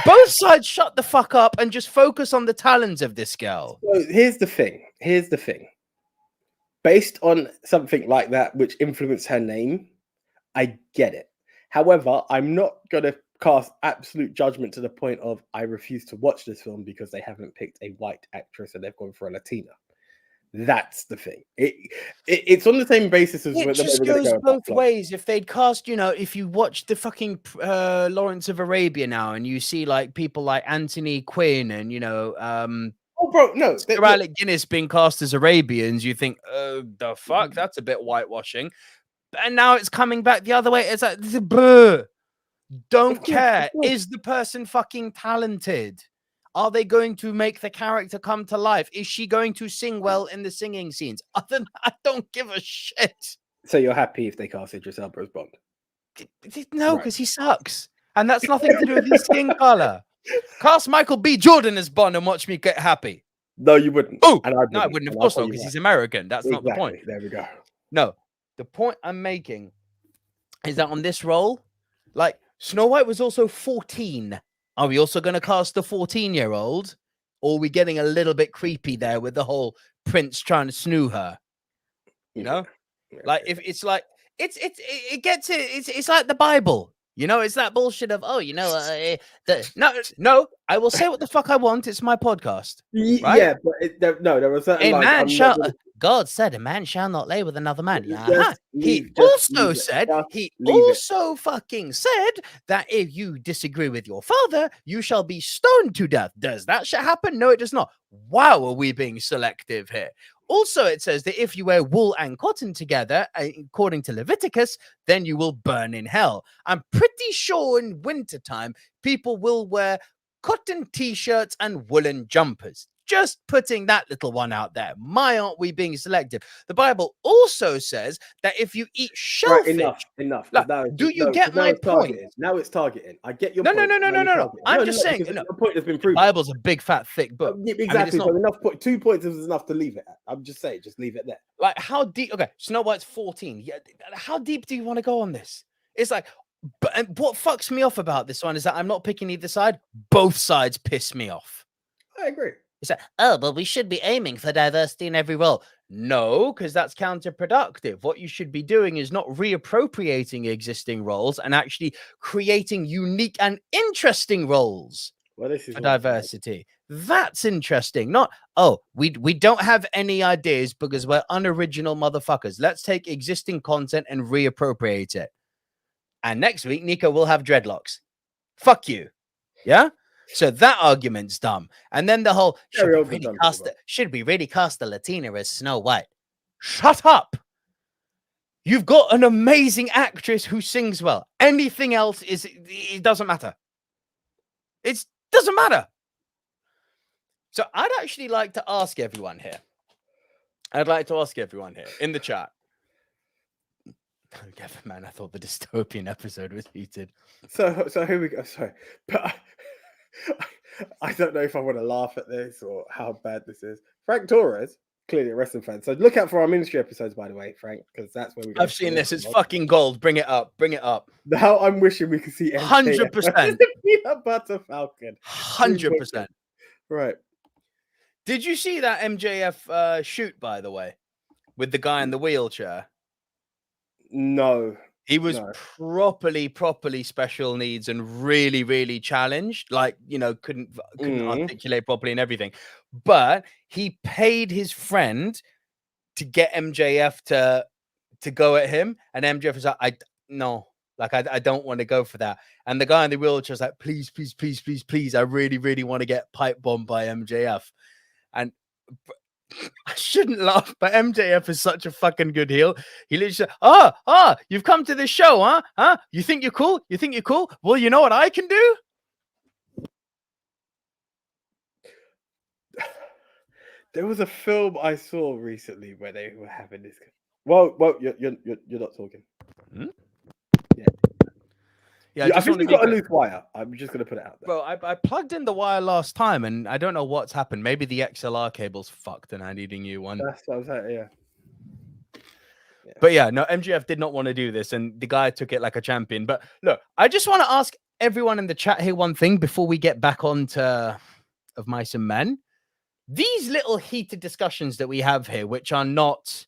S2: Both sides shut the fuck up and just focus on the talents of this girl.
S1: So here's the thing. Based on something like that, which influenced her name, I get it. However, I'm not going to cast absolute judgment to the point of I refuse to watch this film because they haven't picked a white actress and they've gone for a Latina. That's the thing. It's on the same basis as
S2: it just goes both ways. If they'd cast, if you watch the fucking Lawrence of Arabia now, and you see like people like Anthony Quinn and
S1: oh, bro, no,
S2: Alec Guinness being cast as Arabians, you think, oh, the fuck, that's a bit whitewashing. And now it's coming back the other way. It's like, don't care. Is the person fucking talented? Are they going to make the character come to life? Is she going to sing well in the singing scenes? Other than that, I don't give a shit.
S1: So you're happy if they cast Idris Elba as Bond?
S2: No, because he sucks. And that's nothing to do with his skin color. Cast Michael B. Jordan as Bond and watch me get happy.
S1: No, you wouldn't.
S2: Oh, no, I wouldn't. Of course not, because he's American. That's not the point.
S1: There we go.
S2: No, the point I'm making is that on this role, like Snow White was also 14. Are we also going to cast a 14-year-old? Or are we getting a little bit creepy there with the whole prince trying to snoo her? You know? Like if it's like it gets it. It's like the Bible. You know, it's that bullshit of no. I will say what the fuck I want. It's my podcast, right?
S1: Yeah, but there were certain lines.
S2: Man shall. God said, "A man shall not lay with another man." He also fucking said that if you disagree with your father, you shall be stoned to death. Does that shit happen? No, it does not. Wow, are we being selective here? Also, it says that if you wear wool and cotton together, according to Leviticus, then you will burn in hell. I'm pretty sure in wintertime, people will wear cotton t-shirts and woolen jumpers. Just putting that little one out there. My, aren't we being selective? The Bible also says that if you eat shellfish...
S1: Right, enough.
S2: Like, do you get my point?
S1: Now it's targeting. I get your
S2: point.
S1: No.
S2: I'm just saying...
S1: The point has been proven.
S2: The Bible's a big, fat, thick book.
S1: Exactly. So enough 2 points is enough to leave it at. I'm just saying, just leave it there.
S2: Like, how deep... Okay, Snow White's 14. Yeah, how deep do you want to go on this? It's like... But what fucks me off about this one is that I'm not picking either side. Both sides piss me off.
S1: I agree.
S2: It's like, but we should be aiming for diversity in every role. No, because that's counterproductive. What you should be doing is not reappropriating existing roles and actually creating unique and interesting roles for diversity. That's interesting. Not, we don't have any ideas because we're unoriginal motherfuckers. Let's take existing content and reappropriate it. And next week, Nico will have dreadlocks. Fuck you. Yeah? So that argument's dumb. And then the whole, should we really cast the Latina as Snow White? Shut up. You've got an amazing actress who sings well. Anything else it doesn't matter. It doesn't matter. So I'd actually like to ask everyone here. In the chat. Gavin, man, I thought the dystopian episode was heated.
S1: So here we go. Sorry. But I don't know if I want to laugh at this or how bad this is. Frank Torres, clearly a wrestling fan. So look out for our ministry episodes, by the way, Frank, because that's where we go.
S2: I've seen this. It's fucking gold. Bring it up.
S1: Now I'm wishing we could see
S2: 100%.
S1: Peanut butter Falcon.
S2: 100%.
S1: Right.
S2: Did you see that MJF shoot, by the way, with the guy in the wheelchair?
S1: No.
S2: He was properly special needs and really, really challenged. Like, couldn't articulate properly and everything. But he paid his friend to get MJF to go at him. And MJF was like, I don't want to go for that. And the guy in the wheelchair was like, please. I really, really want to get pipe bombed by MJF. And I shouldn't laugh, but MJF is such a fucking good heel. He literally said, you've come to this show, huh? You think you're cool? Well, you know what I can do?
S1: There was a film I saw recently where they were having this. Well, you're not talking. Yeah, I think you got a loose wire. I'm just going to put it out there.
S2: Bro, I plugged in the wire last time, and I don't know what's happened. Maybe the XLR cable's fucked, and I need a new one.
S1: That's what I was saying, yeah.
S2: But yeah, no, MJF did not want to do this, and the guy took it like a champion. But look, I just want to ask everyone in the chat here one thing before we get back on to Of Mice and Men. These little heated discussions that we have here, which are not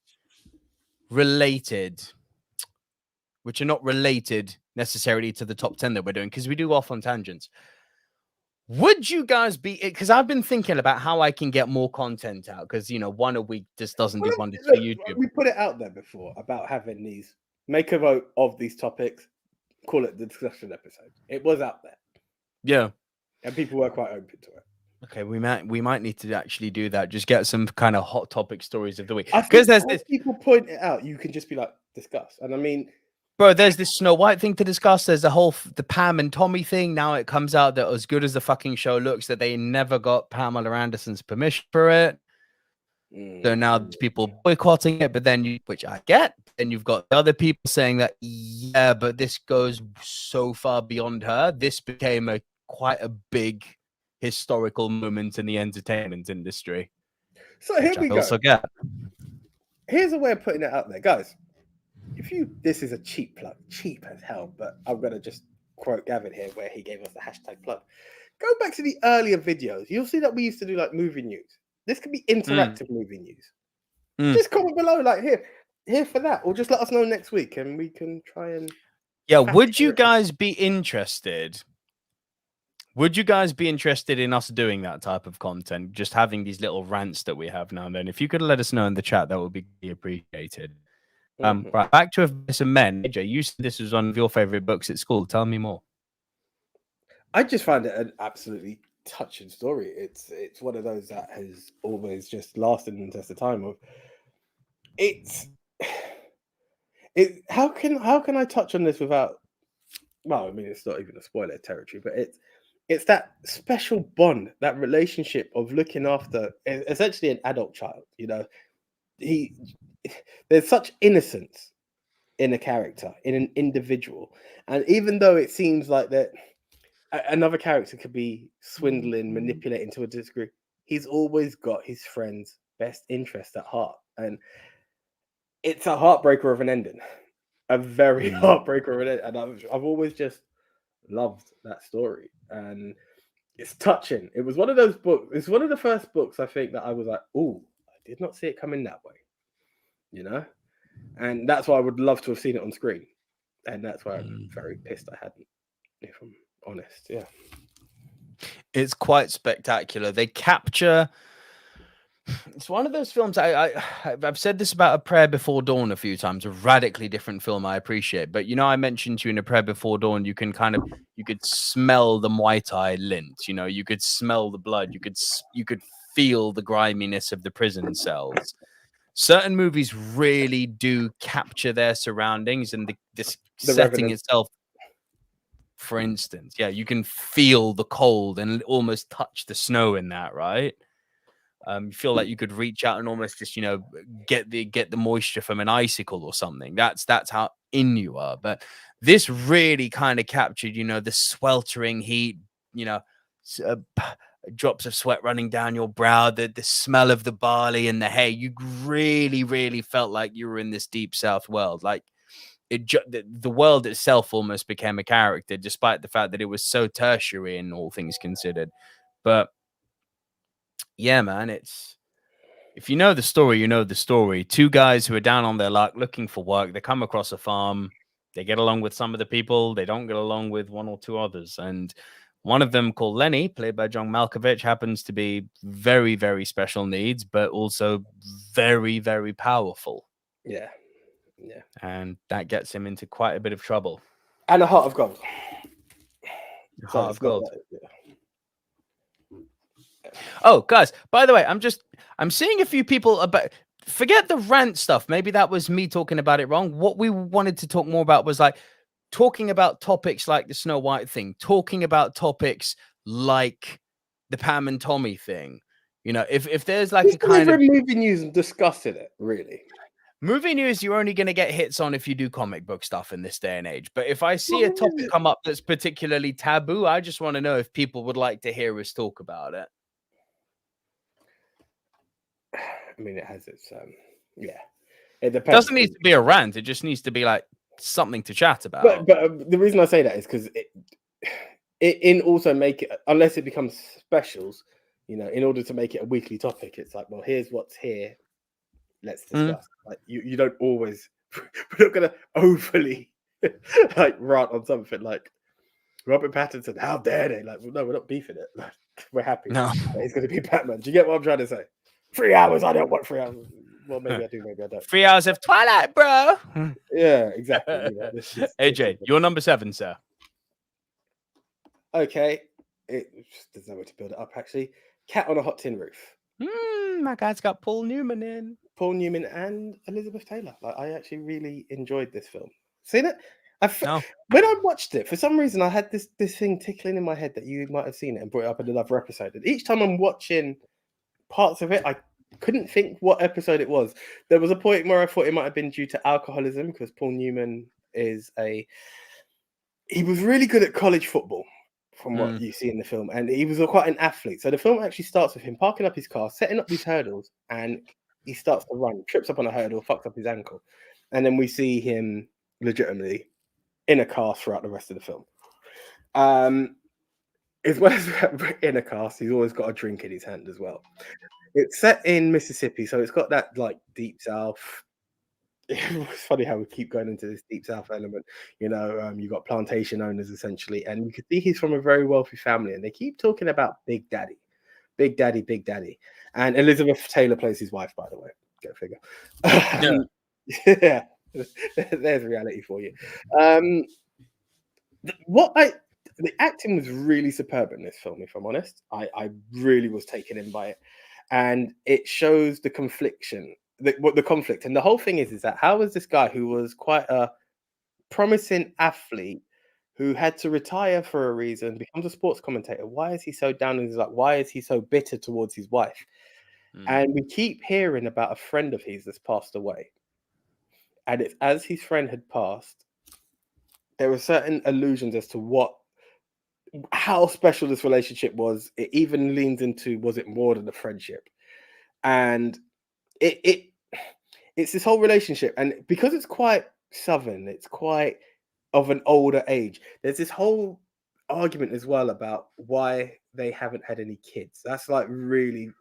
S2: related necessarily to the top 10 that we're doing, because we do off on tangents. Would you guys be, because I've been thinking about how I can get more content out, because one a week just doesn't do wonders for YouTube.
S1: We put it out there before about having these, make a vote of these topics, call it the discussion episode. It was out there.
S2: Yeah.
S1: And people were quite open to it.
S2: Okay, we might need to actually do that. Just get some kind of hot topic stories of the week.
S1: Because there's this, people point it out, you can just be like, discuss. And I mean,
S2: bro, there's this Snow White thing to discuss. There's the Pam and Tommy thing. Now it comes out that as good as the fucking show looks, that they never got Pamela Anderson's permission for it. So now people boycotting it, but then which I get. Then you've got other people saying that, yeah, but this goes so far beyond her. This became quite a big historical moment in the entertainment industry.
S1: So here we go. here's a way of putting it out there, guys. This is a cheap plug, cheap as hell, but I'm gonna just quote Gavin here, where he gave us the hashtag plug. Go back to the earlier videos. You'll see that we used to do like movie news. This could be interactive movie news. Just comment below, like here for that, or just let us know next week, and we can try and.
S2: Yeah, would you guys be interested? Would you guys be interested in us doing that type of content? Just having these little rants that we have now and then. If you could let us know in the chat, that would be appreciated. Right, back to Advice of Men. AJ, you said this was one of your favorite books at school. Tell me more.
S1: I just find it an absolutely touching story. It's one of those that has always just lasted in the test of time. How can I touch on this without? Well, I mean, it's not even a spoiler territory, but it's that special bond, that relationship of looking after essentially an adult child. You know, there's such innocence in a character, in an individual, and even though it seems like that another character could be swindling, manipulating to a degree, he's always got his friend's best interest at heart, and it's a heartbreaker of an ending, a very heartbreaker of an ending, and I've always just loved that story, and it's touching. It was one of those books. It's one of the first books I think that I was like, "Oh, I did not see it coming that way," you know, and that's why I would love to have seen it on screen, and that's why I'm very pissed I hadn't, if I'm honest. Yeah,
S2: it's quite spectacular. They capture. It's one of those films. I've said this about A Prayer Before Dawn a few times. A radically different film I appreciate, but you know, I mentioned to you in A Prayer Before Dawn, you could smell the Muay Thai lint. You know, you could smell the blood. You could feel the griminess of the prison cells. Certain movies really do capture their surroundings and the setting
S1: Revenant
S2: itself. For instance, yeah, you can feel the cold and almost touch the snow in that, right? You feel like you could reach out and almost just, you know, get the moisture from an icicle or something. That's how in you are. But this really kind of captured, you know, the sweltering heat, you know, drops of sweat running down your brow, the smell of the barley and the hay. You really, really felt like you were in this deep South world. Like the world itself almost became a character, despite the fact that it was so tertiary in all things considered. But yeah, man, if you know the story, you know the story. Two guys who are down on their luck looking for work. They come across a farm. They get along with some of the people. They don't get along with one or two others. And one of them, called Lenny, played by John Malkovich, happens to be very, very special needs, but also very, very powerful.
S1: Yeah.
S2: And that gets him into quite a bit of trouble.
S1: And a heart of gold.
S2: Heart of gold. Oh, guys, by the way, I'm seeing a few people forget the rant stuff. Maybe that was me talking about it wrong. What we wanted to talk more about was like talking about topics like the Snow White thing, talking about topics like the Pam and Tommy thing. You know, if there's like a kind of
S1: movie news and discussing it, really.
S2: Movie news, you're only going to get hits on if you do comic book stuff in this day and age. But if I see a topic come up that's particularly taboo, I just want to know if people would like to hear us talk about it.
S1: I mean, it has its, yeah. It depends.
S2: It doesn't need to be a rant. It just needs to be like something to chat about.
S1: But the reason I say that is because it also make it, unless it becomes specials, you know, in order to make it a weekly topic, it's like, well, here's what's here. Let's discuss. Like you don't always. We're not gonna overly like rant on something like Robert Pattinson. How dare they? Like, well, no, we're not beefing it. Like, we're happy.
S2: No,
S1: he's gonna be Batman. Do you get what I'm trying to say? 3 hours. I don't want 3 hours. Well, maybe I do. Maybe I don't.
S2: 3 hours of Twilight, bro.
S1: Yeah, exactly. You know,
S2: AJ, you're number 7, sir.
S1: Okay, there's no way to build it up. Actually, Cat on a Hot Tin Roof.
S2: My guy's got Paul Newman in. Paul
S1: Newman and Elizabeth Taylor. Like, I actually really enjoyed this film. Seen it? When I watched it, for some reason, I had this thing tickling in my head that you might have seen it and brought it up in another episode. And each time I'm watching parts of it, I couldn't think what episode it was. There was a point where I thought it might have been due to alcoholism because Paul Newman he was really good at college football. From what you see in the film, and he was quite an athlete. So the film actually starts with him parking up his car, setting up these hurdles, and he starts to run, trips up on a hurdle, fucks up his ankle, and then we see him legitimately in a cast throughout the rest of the film. As well as in a cast, he's always got a drink in his hand as well. It's set in Mississippi, so it's got that like deep South. It's funny how we keep going into this deep South element. You know, you've got plantation owners essentially, and you can see he's from a very wealthy family, and they keep talking about Big Daddy, Big Daddy, Big Daddy. And Elizabeth Taylor plays his wife, by the way. Go figure. Yeah, there's reality for you. The acting was really superb in this film, if I'm honest. I really was taken in by it. And it shows the conflict. And the whole thing is that how was this guy who was quite a promising athlete who had to retire for a reason, becomes a sports commentator? Why is he so down in his luck? Why is he so bitter towards his wife? And we keep hearing about a friend of his that's passed away. And it's as his friend had passed, there were certain allusions as to how special this relationship was. It even leans into, was it more than a friendship? And it's this whole relationship. And because it's quite Southern, it's quite of an older age, there's this whole argument as well about why they haven't had any kids. That's like really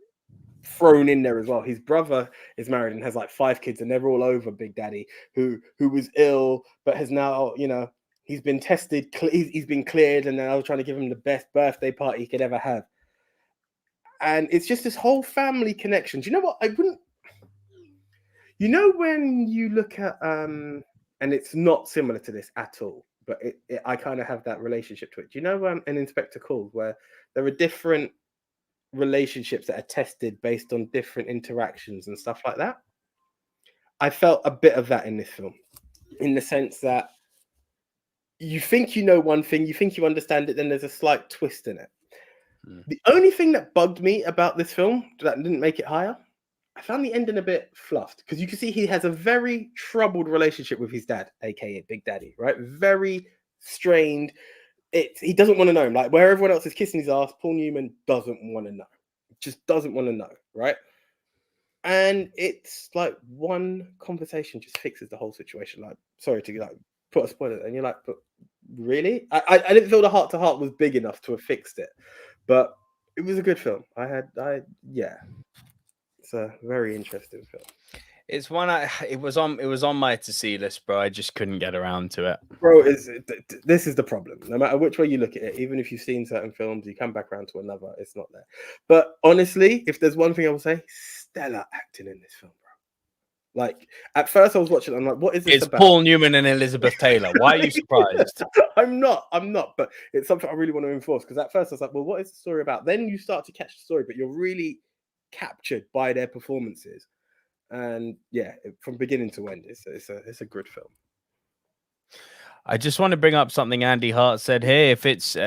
S1: thrown in there as well. His brother is married and has like 5 kids, and they're all over Big Daddy, who was ill but has now, you know, he's been tested, he's been cleared, and then I was trying to give him the best birthday party he could ever have. And it's just this whole family connection. Do you know what? You know, when you look at and it's not similar to this at all, but I kind of have that relationship to it. Do you know an Inspector Called, where there are different relationships that are tested based on different interactions and stuff like that? I felt a bit of that in this film, in the sense that you think you know one thing, you think you understand it, then there's a slight twist in it. The only thing that bugged me about this film that didn't make it higher, I found the ending a bit fluffed, because you can see he has a very troubled relationship with his dad, aka Big Daddy, right? Very strained. He doesn't want to know him. Like, where everyone else is kissing his ass, Paul Newman doesn't want to know. Just doesn't want to know, right? And it's like one conversation just fixes the whole situation. Like, sorry to like put a spoiler, and you're like, but really? I didn't feel the heart to heart was big enough to have fixed it, but it was a good film. Yeah, it's a very interesting film.
S2: It's one it was on my to see list, bro. I just couldn't get around to it.
S1: Bro, this is the problem. No matter which way you look at it, even if you've seen certain films, you come back around to another, it's not there. But honestly, if there's one thing I will say, stellar acting in this film, bro. Like, at first I was watching, I'm like, what is this
S2: it's
S1: about?
S2: Paul Newman and Elizabeth Taylor. Why are you surprised?
S1: I'm not, but it's something I really want to enforce, because at first I was like, well, what is the story about? Then you start to catch the story, but you're really captured by their performances. And yeah, from beginning to end, it's a good film.
S2: I just want to bring up something Andy Hart said here. If it's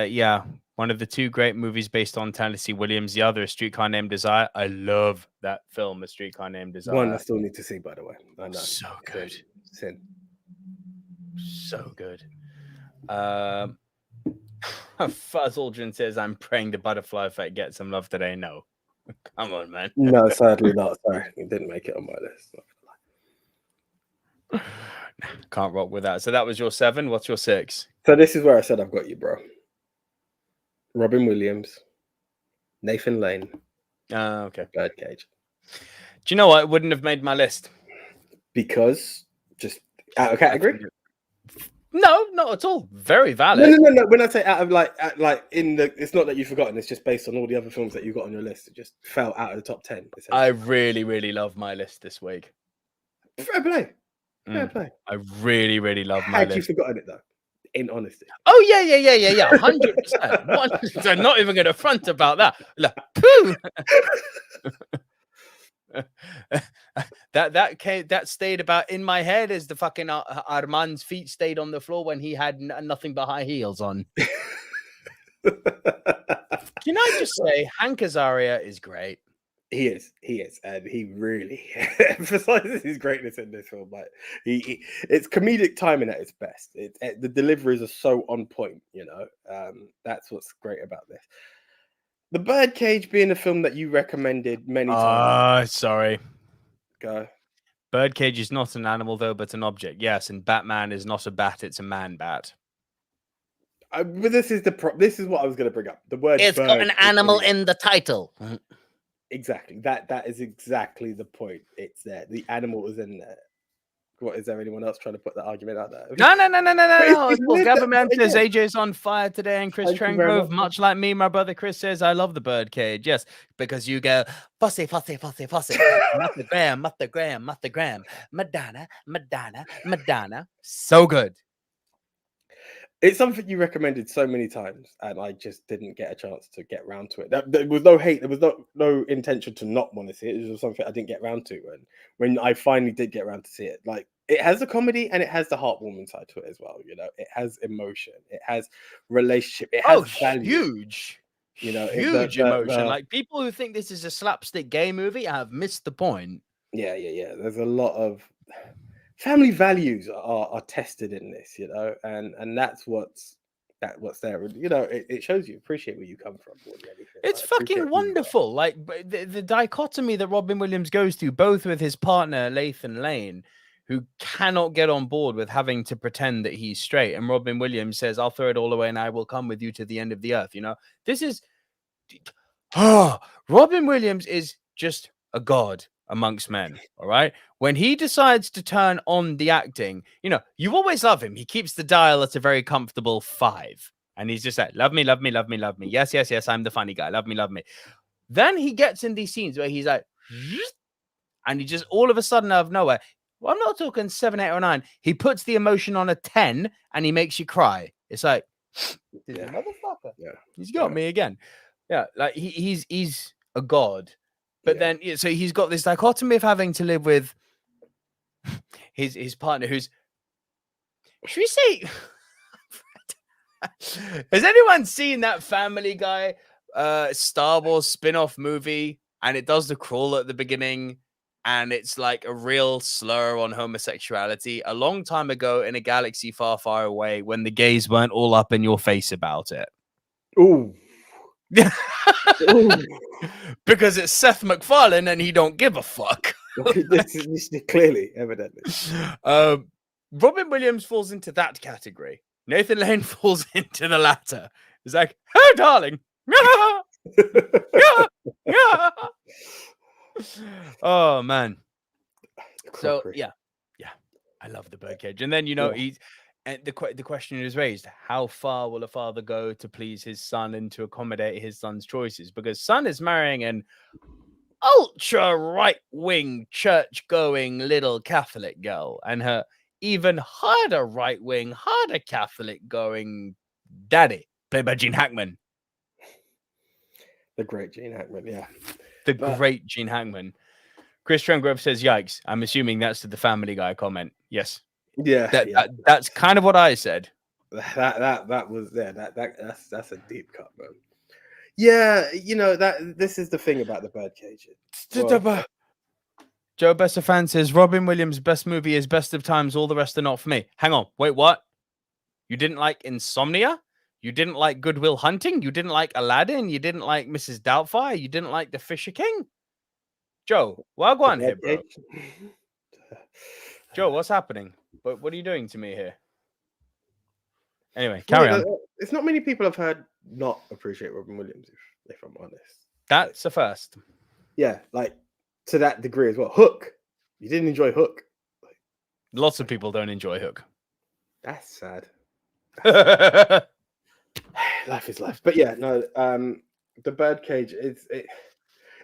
S2: one of the 2 great movies based on Tennessee Williams, the other, A Streetcar Named Desire. I love that film, A Streetcar Named Desire.
S1: One I still need to see, by the way. I know.
S2: So good.
S1: Sin.
S2: So good. Fuzz Aldrin says, I'm praying the butterfly effect gets some love today. No. Come on, man.
S1: No, sadly not. Sorry, it didn't make it on my list.
S2: Can't rock with that. So that was your 7. What's your 6?
S1: So this is where I said I've got you, bro. Robin Williams, Nathan Lane.
S2: Okay.
S1: Birdcage.
S2: Do you know what? It wouldn't have made my list.
S1: Because just out of category?
S2: No, not at all. Very valid.
S1: No. When I say out of it's not that you've forgotten. It's just based on all the other films that you got on your list. It just fell out of the top 10.
S2: I really, really love my list this week.
S1: Fair play. Fair play.
S2: I really, really love my list.
S1: Had you forgotten it though? In honesty.
S2: Oh yeah. 100%. 100%. Not even going to front about that. Look, poo. that stayed about in my head as the fucking Armand's feet stayed on the floor when he had nothing but high heels on. Can I just say, Hank Azaria is great.
S1: He is, and he really emphasizes his greatness in this film. Like, it's comedic timing at its best. The deliveries are so on point. You know, that's what's great about this. The Birdcage being a film that you recommended many times.
S2: Sorry.
S1: Go.
S2: Birdcage is not an animal, though, but an object. Yes, and Batman is not a bat; it's a man bat.
S1: But this is this is what I was going to bring up. The word.
S3: It's got an animal in the title.
S1: Exactly. That is exactly the point. It's there. The animal was in there. What, is there anyone else trying to put that argument out there?
S2: No. Gabberman says AJ's on fire today, and Chris Trangrove, much like me, my brother Chris says, I love the birdcage. Yes, because you go fussy, Muthagram, Madonna. So good.
S1: It's something you recommended so many times, and I just didn't get a chance to get round to it. There was no hate. There was no intention to not want to see it. It was just something I didn't get round to. And when I finally did get around to see it, like, it has the comedy and it has the heartwarming side to it as well. You know, it has emotion, it has relationship, it has value.
S2: Huge.
S1: You know,
S2: huge emotion. Like, people who think this is a slapstick gay movie have missed the point.
S1: Yeah. There's a lot of family values are tested in this, you know, and that's what's there. You know, it shows you appreciate where you come from more than anything.
S2: It's fucking wonderful. Like, the dichotomy that Robin Williams goes through, both with his partner Lathan Lane, who cannot get on board with having to pretend that he's straight, and Robin Williams says, I'll throw it all away and I will come with you to the end of the earth. You know, this is Robin Williams is just a god amongst men. All right. When he decides to turn on the acting, you know, you always love him. He keeps the dial at a very comfortable 5. And he's just like, love me. Yes. I'm the funny guy. Love me. Then he gets in these scenes where he's like, and he just all of a sudden out of nowhere, well, I'm not talking 7, 8, or 9. He puts the emotion on a 10 and he makes you cry. It's like, motherfucker. Yeah. He's got me again. Yeah. Like he's a god. But then, so he's got this dichotomy of having to live with his partner, who's, should we say, has anyone seen that Family Guy Star Wars spin-off movie? And it does the crawl at the beginning, and it's like a real slur on homosexuality a long time ago in a galaxy far, far away when the gays weren't all up in your face about it.
S1: Ooh.
S2: Because it's Seth MacFarlane and he don't give a fuck.
S1: this is clearly, evidently.
S2: Robin Williams falls into that category. Nathan Lane falls into the latter. It's like, oh, darling. Oh, man. So, yeah. I love the birdcage. And then, you know, and the question is raised, how far will a father go to please his son and to accommodate his son's choices? Because son is marrying an ultra right-wing, church-going little Catholic girl, and her even harder right-wing, harder Catholic-going daddy, played by Gene Hackman.
S1: The great Gene Hackman, yeah.
S2: Great Gene Hackman. Chris Trangrove says, yikes. I'm assuming that's to the Family Guy comment. Yes.
S1: Yeah,
S2: that's kind of what I said.
S1: That was there. That's a deep cut, man. Yeah, you know this is the thing about the birdcage.
S2: Well, Joe Bestafan says Robin Williams' best movie is Best of Times. All the rest are not for me. Hang on, wait, what? You didn't like Insomnia? You didn't like Good Will Hunting? You didn't like Aladdin? You didn't like Mrs. Doubtfire? You didn't like The Fisher King? Joe, well, go on here, bro. Joe, what's happening? What are you doing to me here? Anyway, carry on.
S1: It's not many people I've heard not appreciate Robin Williams, if I'm honest.
S2: That's a first.
S1: Yeah, like to that degree as well. Hook. You didn't enjoy Hook.
S2: Lots of people don't enjoy Hook.
S1: That's sad. Life is life. But yeah, no, the birdcage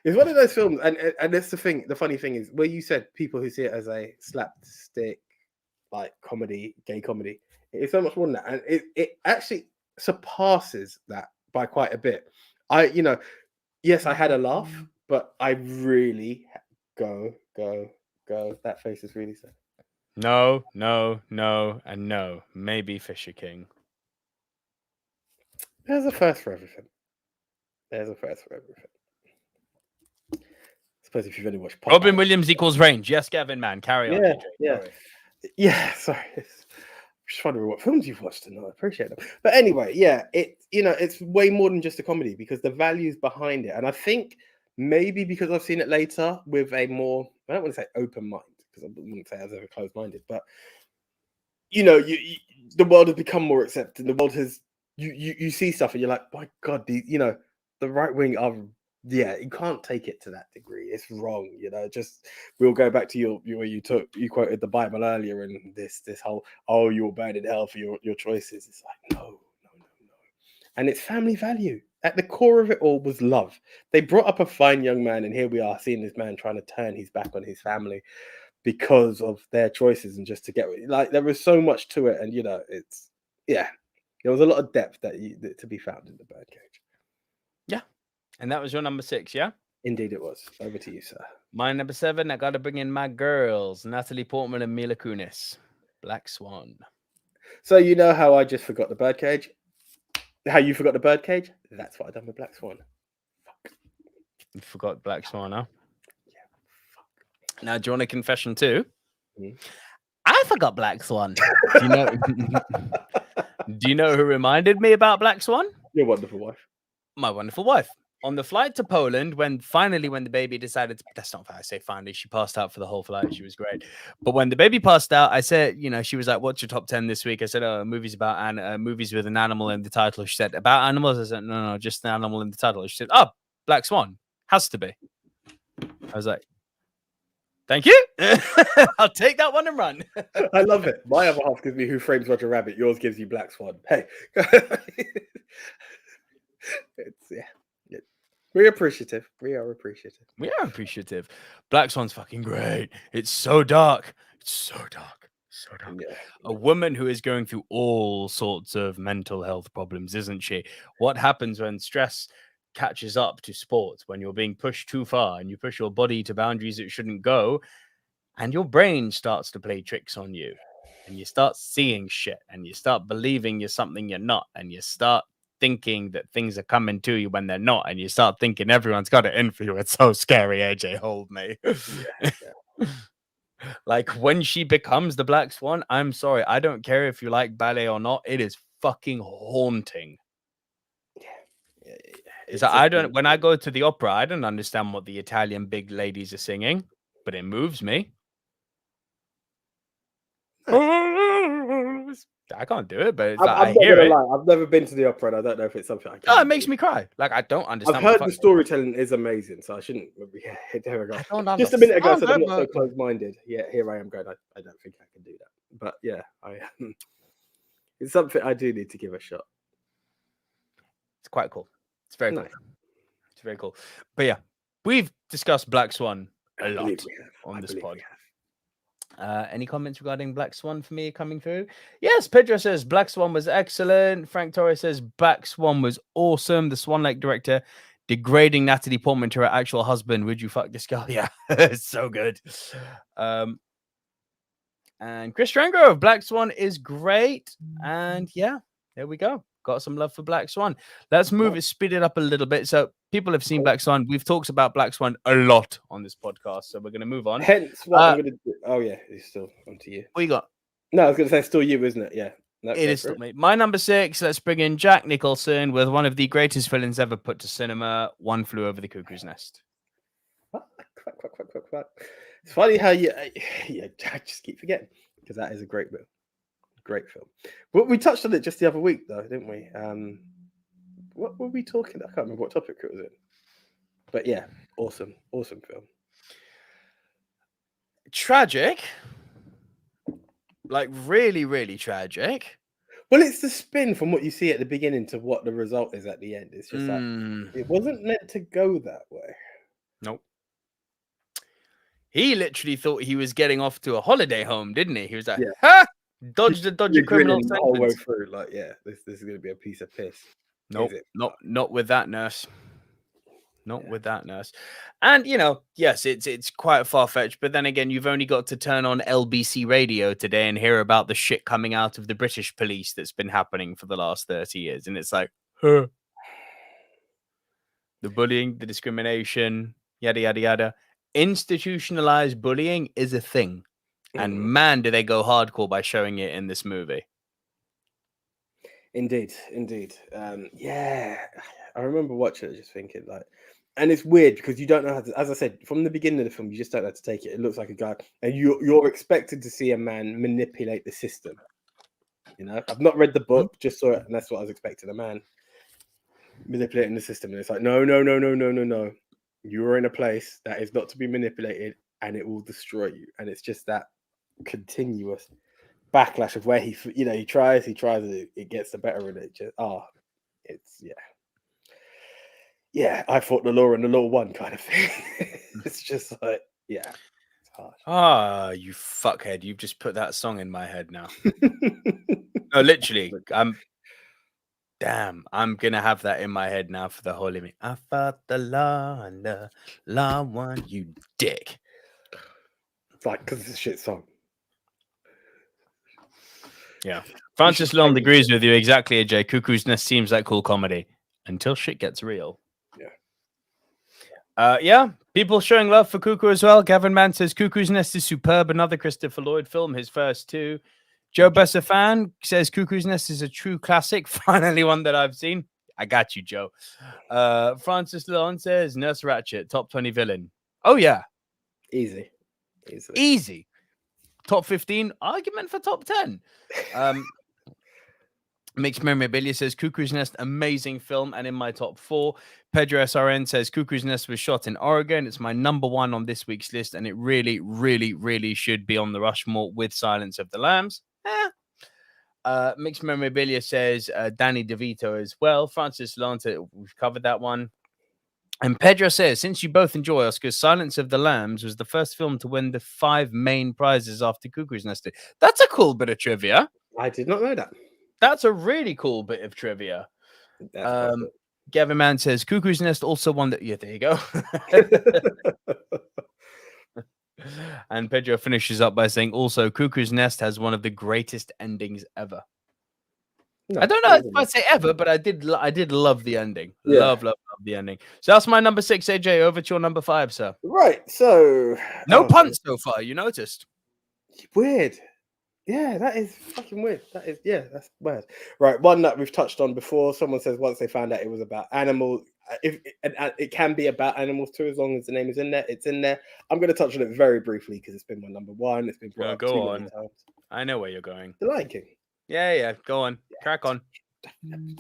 S1: it's one of those films, and that's the thing. The funny thing is, where you said people who see it as a slapstick, like comedy, gay comedy, it's so much more than that, and it actually surpasses that by quite a bit. Yes, I had a laugh, but I really go. That face is really sad.
S2: No, and no. Maybe Fisher King.
S1: There's a first for everything. I suppose if you've only watched
S2: Robin Williams equals range. Yes, Gavin, man. Carry on.
S1: Yeah. Sorry. Just wondering what films you've watched tonight. I appreciate them. But anyway, yeah, it's way more than just a comedy because the values behind it. And I think maybe because I've seen it later with a more, I don't want to say open mind, because I wouldn't say I was ever closed-minded, but the world has become more accepting. The world has, you see stuff and you're like, my God, the right wing are, you can't take it to that degree. It's wrong, just, we'll go back to you quoted the Bible earlier, and this whole, oh, you'll burn in hell for your choices. It's like, no. And it's family value. At the core of it all was love. They brought up a fine young man, and here we are seeing this man trying to turn his back on his family because of their choices, and just to get, like, there was so much to it, and there was a lot of depth that to be found in the Birdcage.
S2: Yeah, and that was your number 6, yeah?
S1: Indeed, it was. Over to you, sir.
S2: My number 7. I got to bring in my girls, Natalie Portman and Mila Kunis. Black Swan.
S1: So you know how I just forgot the Birdcage? How you forgot the Birdcage? That's what I done with Black Swan. Fuck.
S2: You forgot Black Swan, huh? Yeah. Fuck. Now, do you want a confession too? I forgot Black Swan. Do you know? Do you know who reminded me about Black Swan?
S1: Your wonderful wife.
S2: My wonderful wife. On the flight to Poland, when the baby decided to, that's not how I say finally, she passed out for the whole flight. She was great. But when the baby passed out, I said, she was like, what's your top 10 this week? I said, oh, movies with an animal in the title. She said, about animals? I said, no, just an animal in the title. She said, oh, Black Swan. Has to be. I was like, thank you. I'll take that one and run.
S1: I love it. My other half gives me Who Framed Roger Rabbit. Yours gives you Black Swan. Hey. We're appreciative. We are appreciative.
S2: Black Swan's fucking great. It's so dark. Yeah. A woman who is going through all sorts of mental health problems, isn't she? What happens when stress catches up to sports, when you're being pushed too far and you push your body to boundaries it shouldn't go, and your brain starts to play tricks on you, and you start seeing shit, and you start believing you're something you're not, and you start thinking that things are coming to you when they're not, and you start thinking everyone's got it in for you. It's so scary. AJ, hold me. Yeah. Like, when she becomes the Black Swan, I'm sorry, I don't care if you like ballet or not, it is fucking haunting. When I go to the opera, I don't understand what the Italian big ladies are singing, but it moves me. I can't do it, but I hear it.
S1: I've never been to the opera, and I don't know if it's something I can.
S2: Oh, it makes me cry. Like, I don't understand.
S1: I've heard the storytelling is amazing, so I shouldn't. Yeah, there we go. Just a minute ago, I said I'm not so close-minded. Yeah, here I am going. I don't think I can do that. But yeah, it's something I do need to give a shot.
S2: It's quite cool. It's very cool. It's very cool. But yeah, we've discussed Black Swan a lot on this pod. Any comments regarding Black Swan for me coming through? Yes, Pedro says Black Swan was excellent. Frank Torres says Black Swan was awesome. The Swan Lake director degrading Natalie Portman to her actual husband. Would you fuck this girl? Yeah, it's so good. And Chris Strangrove, Black Swan is great. And yeah, there we go. Got some love for Black Swan. Let's move it, speed it up a little bit. So people have seen Black Swan. We've talked about Black Swan a lot on this podcast, so we're going to move on.
S1: Hence what I'm going to do. Oh yeah, it's still on to you.
S2: What you got?
S1: No, I was going to say still you, isn't it? Yeah.
S2: It is still me. My number 6, let's bring in Jack Nicholson with one of the greatest villains ever put to cinema, One Flew Over the Cuckoo's Nest.
S1: Quack. It's funny how I just keep forgetting, because that is a great film. Great film. But we touched on it just the other week, though, didn't we? What were we talking about? I can't remember what topic it was in. But yeah, awesome film.
S2: Tragic. Like, really, really tragic.
S1: Well, it's the spin from what you see at the beginning to what the result is at the end. It's just like, it wasn't meant to go that way.
S2: Nope. He literally thought he was getting off to a holiday home, didn't he? He was like, ha! Dodge the criminal sentence.
S1: All the way through, like, yeah, this is going to be a piece of piss.
S2: Nope, not with that nurse. With that nurse. And, yes, it's quite far-fetched, but then again, you've only got to turn on LBC radio today and hear about the shit coming out of the British police that's been happening for the last 30 years. And it's like, the bullying, the discrimination, yada, yada, yada. Institutionalized bullying is a thing. And man, do they go hardcore by showing it in this movie.
S1: Indeed. Yeah, I remember watching it just thinking, like, And it's weird because you don't know how to, as I said, from the beginning of the film, you just don't know how to take it. It looks like a guy, and you're expected to see a man manipulate the system. You know, I've not read the book, just saw it, and that's what I was expecting, a man manipulating the system. And it's like, no. You are in a place that is not to be manipulated, and it will destroy you. And it's just that continuous backlash of where he tries, and it gets the better of it. Yeah, I fought the law and the law won kind of thing. It's just like, yeah, it's hard.
S2: Ah, you fuckhead. You've just put that song in my head now. No, literally. I'm going to have that in my head now for the whole of me. I fought the law and the law won, you dick.
S1: It's like, because it's a shit song.
S2: Yeah. Francis Long agrees with you exactly, AJ. Cuckoo's Nest seems like cool comedy until shit gets real. Yeah. People showing love for Cuckoo as well. Gavin Mann says Cuckoo's Nest is superb. Another Christopher Lloyd film, his first two. Joe Besser fan says Cuckoo's Nest is a true classic. Finally, one that I've seen. I got you, Joe. Francis Leon says Nurse Ratched, top 20 villain. Oh, yeah. Easy. Top 15, argument for top 10. Mixed Memorabilia says Cuckoo's Nest, amazing film and in my top 4. Pedro SRN says Cuckoo's Nest was shot in Oregon. It's my number 1 on this week's list, and it really, really, really should be on the Rushmore with Silence of the Lambs. Mixed Memorabilia says Danny DeVito as well. Francis Lanta, we've covered that one. And Pedro says, since you both enjoy Oscars, Silence of the Lambs was the first film to win the 5 main prizes after Cuckoo's Nest. That's a cool bit of trivia.
S1: I did not know that.
S2: That's a really cool bit of trivia. Gavin Mann says Cuckoo's Nest also won that. Yeah, there you go. And Pedro finishes up by saying also Cuckoo's Nest has one of the greatest endings ever. No, I don't know if I'd say ever, but I did love the ending. Yeah. Love the ending. So that's my number 6, AJ. Over to your number 5, sir.
S1: Right. So
S2: no puns so far. You noticed?
S1: Weird. Yeah, that is fucking weird. That's weird. Right, one that we've touched on before. Someone says once they found out it was about animals, it can be about animals too, as long as the name is in there. It's in there. I'm going to touch on it very briefly because it's been my number 1. It's been brought up
S2: go on. Times. I know where you're going.
S1: The Lion King.
S2: Yeah. Go on. Yeah. Crack on.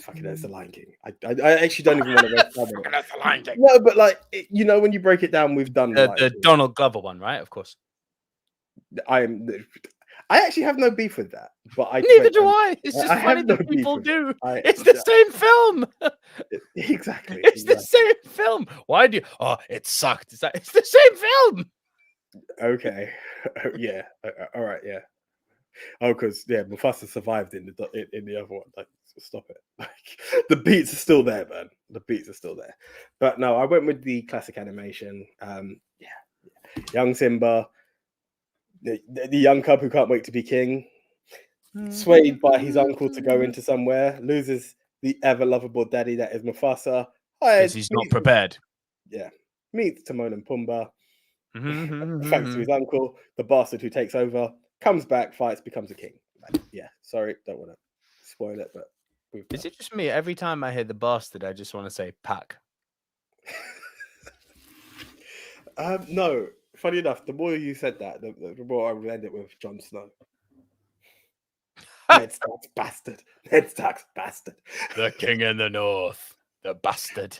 S1: Fucking that's the Lion King. I actually don't even want to waste time on it.
S2: That's the Lion King.
S1: No, but like when you break it down, we've done
S2: the Donald Glover one, right? Of course.
S1: I actually have no beef with that, but
S2: neither do I. It's just funny that people do. It's the same film.
S1: Exactly.
S2: It's the same film. Why do you? Oh, it sucked. It's the same film.
S1: Okay. Yeah. All right. Yeah. Oh, because Mufasa survived in the other one. Like, stop it. Like, the beats are still there, man. The beats are still there. But no, I went with the classic animation. Young Simba. The young cub who can't wait to be king, swayed by his uncle to go into somewhere, loses the ever lovable daddy that is Mufasa.
S2: Because he's not prepared.
S1: Yeah. Meets Timon and Pumbaa. Thanks to his uncle, the bastard who takes over, comes back, fights, becomes a king. Yeah. Sorry, don't want to spoil it, but
S2: is it just me? Every time I hear the bastard, I just want to say pack.
S1: No. Funny enough, the more you said that, the more I would end it with Jon Snow. Ned Stark's bastard. Ned Stark's bastard.
S2: The king in the north. The bastard.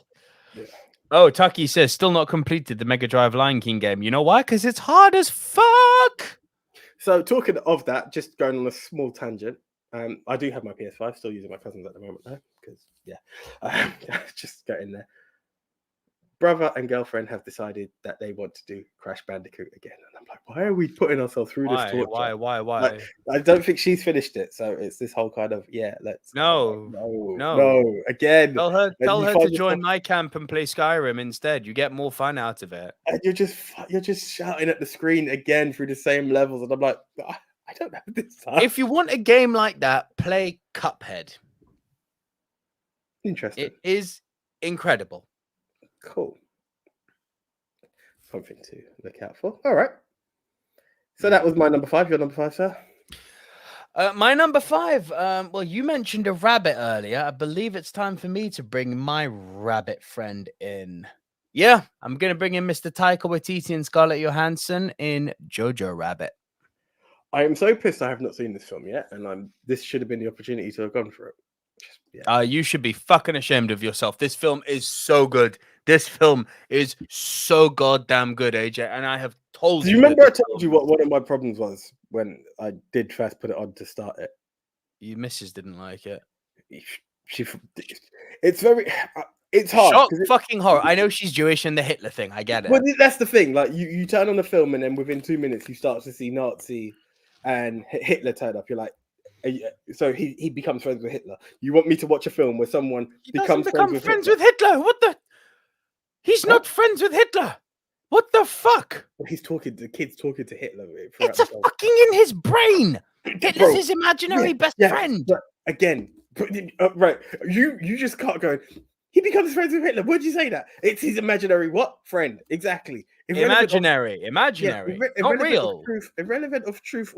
S2: Yeah. Oh, Taki says, still not completed the Mega Drive Lion King game. You know why? Because it's hard as fuck.
S1: So talking of that, just going on a small tangent, I do have my PS5, still using my cousin's at the moment though, because just get in there. Brother and girlfriend have decided that they want to do Crash Bandicoot again. And I'm like, why are we putting ourselves through this torture?
S2: Why?
S1: Like, I don't think she's finished it. So it's this whole kind of, let's...
S2: No.
S1: Again.
S2: Tell her to join my camp and play Skyrim instead. You get more fun out of it.
S1: And you're just shouting at the screen again through the same levels. And I'm like, I don't have this time.
S2: If you want a game like that, play Cuphead.
S1: Interesting.
S2: It is incredible.
S1: Cool. Something to look out for. All right. So that was my number 5. Your number 5, sir?
S2: My number 5. Well, you mentioned a rabbit earlier. I believe it's time for me to bring my rabbit friend in. Yeah, I'm going to bring in Mr. Taika Waititi and Scarlett Johansson in Jojo Rabbit.
S1: I am so pissed I have not seen this film yet, and this should have been the opportunity to have gone for it.
S2: You should be fucking ashamed of yourself. This film is so good. This film is so goddamn good, AJ. And I have told you.
S1: Do you remember I told you what one of my problems was when I did first put it on to start it?
S2: Your missus didn't like it.
S1: It's very. It's hard.
S2: Shock fucking horror. I know she's Jewish and the Hitler thing. I get it.
S1: Well, that's the thing. Like you turn on a film and then within 2 minutes you start to see Nazi and Hitler turn up. You're like, so he becomes friends with Hitler. You want me to watch a film where someone becomes friends with
S2: Hitler? What the? He's not friends with Hitler. What the fuck?
S1: He's talking. The kid's talking to Hitler.
S2: It's a fucking in his brain. Hitler's his imaginary best friend.
S1: But again, right? You just can't go. He becomes friends with Hitler. Why'd you say that? It's his imaginary what friend? Exactly.
S2: Imaginary. Not real.
S1: Irrelevant of truth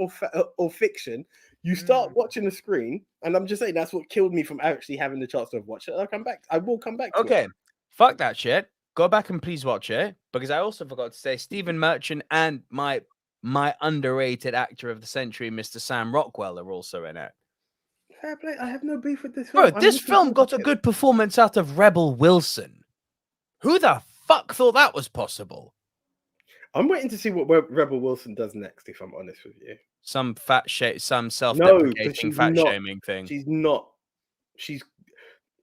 S1: or fiction. You start watching the screen, and I'm just saying that's what killed me from actually having the chance to watch it. I'll come back. I will come back.
S2: Okay, fuck that shit. Go back and please watch it, because I also forgot to say Stephen Merchant and my underrated actor of the century, Mr. Sam Rockwell, are also in it.
S1: Fair play. I have no beef with this film.
S2: Bro, this film got a good performance out of Rebel Wilson. Who the fuck thought that was possible?
S1: I'm waiting to see what Rebel Wilson does next, if I'm honest with you.
S2: Some self-deprecating fat-shaming thing.
S1: She's not.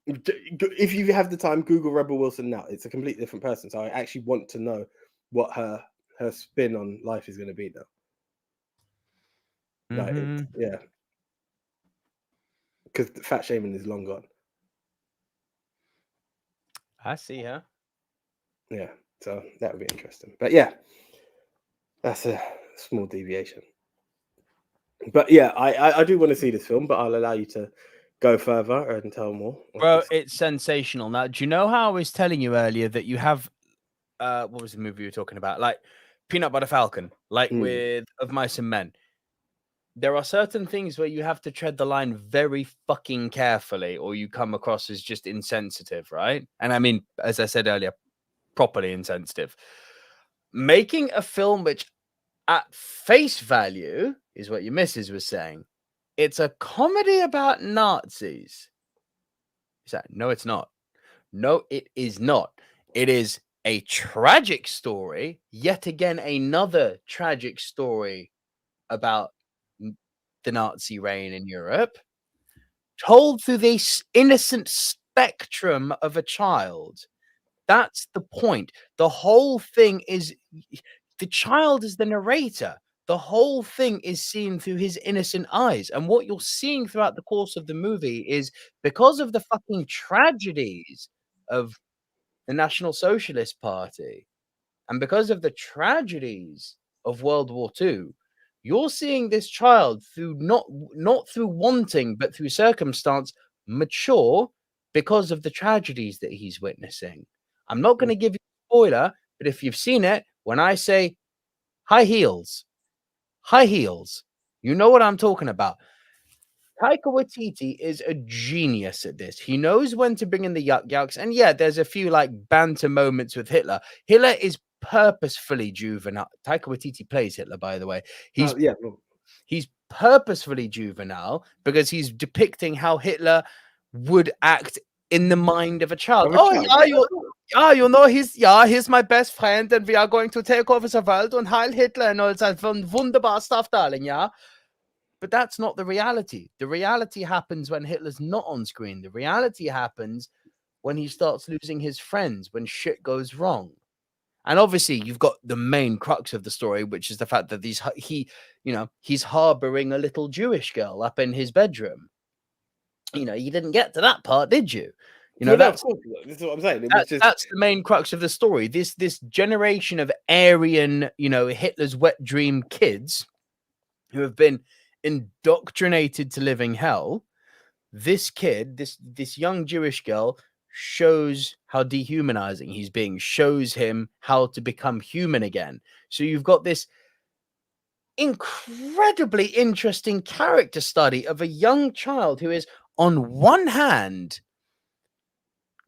S1: If you have the time, Google Rebel Wilson now. It's a completely different person. So I actually want to know what her spin on life is going to be now. Yeah. Because fat shaming is long gone.
S2: I see her.
S1: Yeah, so that would be interesting. But yeah, that's a small deviation. But yeah, I do want to see this film, but I'll allow you to go further and tell more.
S2: Bro, it's sensational. Now, do you know how I was telling you earlier that you have what was the movie you were talking about? Like Peanut Butter Falcon, like with Of Mice and Men. There are certain things where you have to tread the line very fucking carefully, or you come across as just insensitive, right? And I mean, as I said earlier, properly insensitive. Making a film which, at face value, is what your missus was saying. It's a comedy about Nazis. Is that? No, it's not. No, it is not. It is a tragic story. Yet again, another tragic story about the Nazi reign in Europe, told through the innocent spectrum of a child. That's the point. The whole thing is the child is the narrator. The whole thing is seen through his innocent eyes. And what you're seeing throughout the course of the movie is because of the fucking tragedies of the National Socialist Party and because of the tragedies of World War II, you're seeing this child through not through wanting, but through circumstance, mature because of the tragedies that he's witnessing. I'm not going to give you a spoiler, but if you've seen it, when I say high heels, you know what I'm talking about. Taika Waititi is a genius at this. He knows when to bring in the yucks. And yeah, there's a few like banter moments with Hitler. Hitler is purposefully juvenile. Taika Waititi plays Hitler, by the way. He's purposefully juvenile because he's depicting how Hitler would act in the mind of a child. You know, he's my best friend and we are going to take over the world and Heil Hitler and all that wunderbar stuff, darling, yeah? But that's not the reality. The reality happens when Hitler's not on screen. The reality happens when he starts losing his friends, when shit goes wrong. And obviously, you've got the main crux of the story, which is the fact that he's harboring a little Jewish girl up in his bedroom. You know, you didn't get to that part, did you? You know, that's what I'm saying. That's the main crux of the story. This generation of Aryan, Hitler's wet dream kids who have been indoctrinated to living hell. This kid, this young Jewish girl, shows how dehumanizing he's being, shows him how to become human again. So you've got this incredibly interesting character study of a young child who is, on one hand,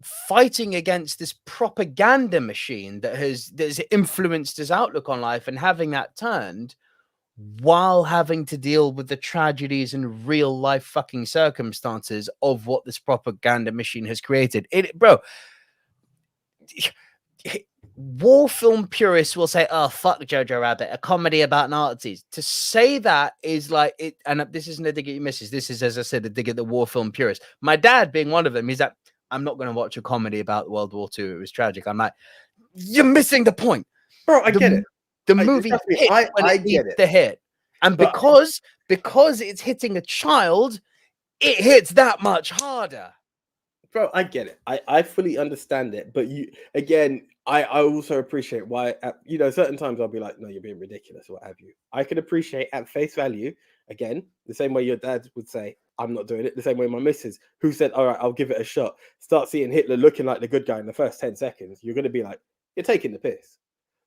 S2: fighting against this propaganda machine that's influenced his outlook on life, and having that turned while having to deal with the tragedies and real life fucking circumstances of what this propaganda machine has created. Bro, war film purists will say, "Oh, fuck Jojo Rabbit, a comedy about Nazis." To say that is like it, and this isn't a dig at your missus. This is, as I said, a dig at the war film purists. My dad being one of them, he's like, "I'm not going to watch a comedy about World War II. It was tragic." I'm like, "You're missing the point,
S1: bro. I get it.
S2: The movie hit when it needs to hit, and because it's hitting a child, it hits that much harder."
S1: Bro, I get it. I fully understand it. But I also appreciate why, certain times I'll be like, no, you're being ridiculous or what have you. I can appreciate at face value, again, the same way your dad would say, I'm not doing it. The same way my missus, who said, all right, I'll give it a shot, start seeing Hitler looking like the good guy in the first 10 seconds. You're going to be like, you're taking the piss.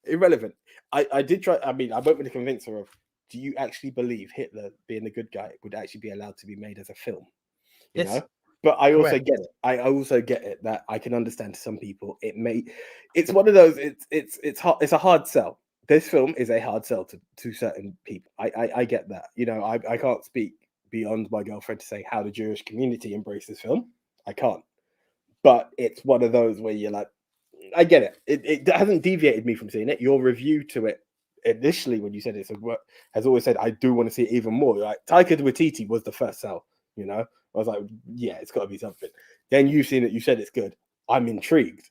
S1: Irrelevant. I did try. I mean, I won't really convince her of, do you actually believe Hitler being the good guy would actually be allowed to be made as a film? You know? But I also get it. I also get it that I can understand to some people it's one of those, it's hard, it's a hard sell. This film is a hard sell to certain people. I get that. I can't speak beyond my girlfriend to say how the Jewish community embrace this film. I can't. But it's one of those where you're like, I get it. It hasn't deviated me from seeing it. Your review to it initially when you said it has always said I do want to see it even more. Like Taika Waititi was the first sell, I was like, yeah, it's got to be something. Then you've seen it, you said it's good. I'm intrigued.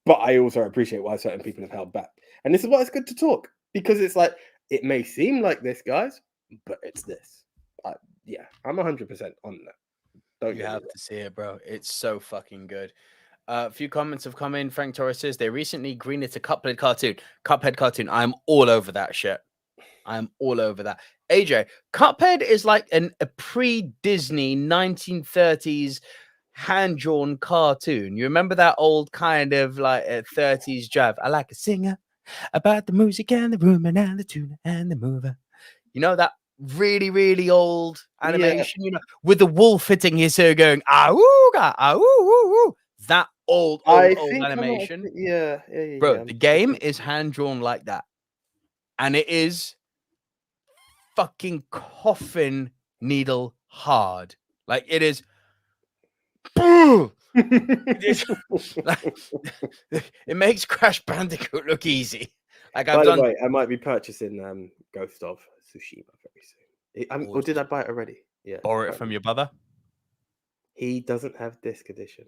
S1: But I also appreciate why certain people have held back. And this is why it's good to talk. Because it's like, it may seem like this, guys, but it's this. Yeah, I'm 100% on that.
S2: You have to see it, bro. It's so fucking good. A few comments have come in. Frank Torres says they recently greenlit a Cuphead cartoon. I'm all over that shit. I'm all over that. AJ, Cuphead is like a pre-Disney 1930s hand-drawn cartoon. You remember that old kind of like 30s jazz? I like a singer about the music and the room and the tune and the mover. That really, really old animation, with the wolf hitting his hair going, "Auga, auga." That old animation.
S1: Yeah.
S2: Bro, the game is hand-drawn like that. And it is fucking coffin needle hard. Like it is. It makes Crash Bandicoot look easy.
S1: By the way, I might be purchasing Ghost of Tsushima very soon. Or did I buy it already? Yeah.
S2: Borrow it from your brother.
S1: He doesn't have disc edition.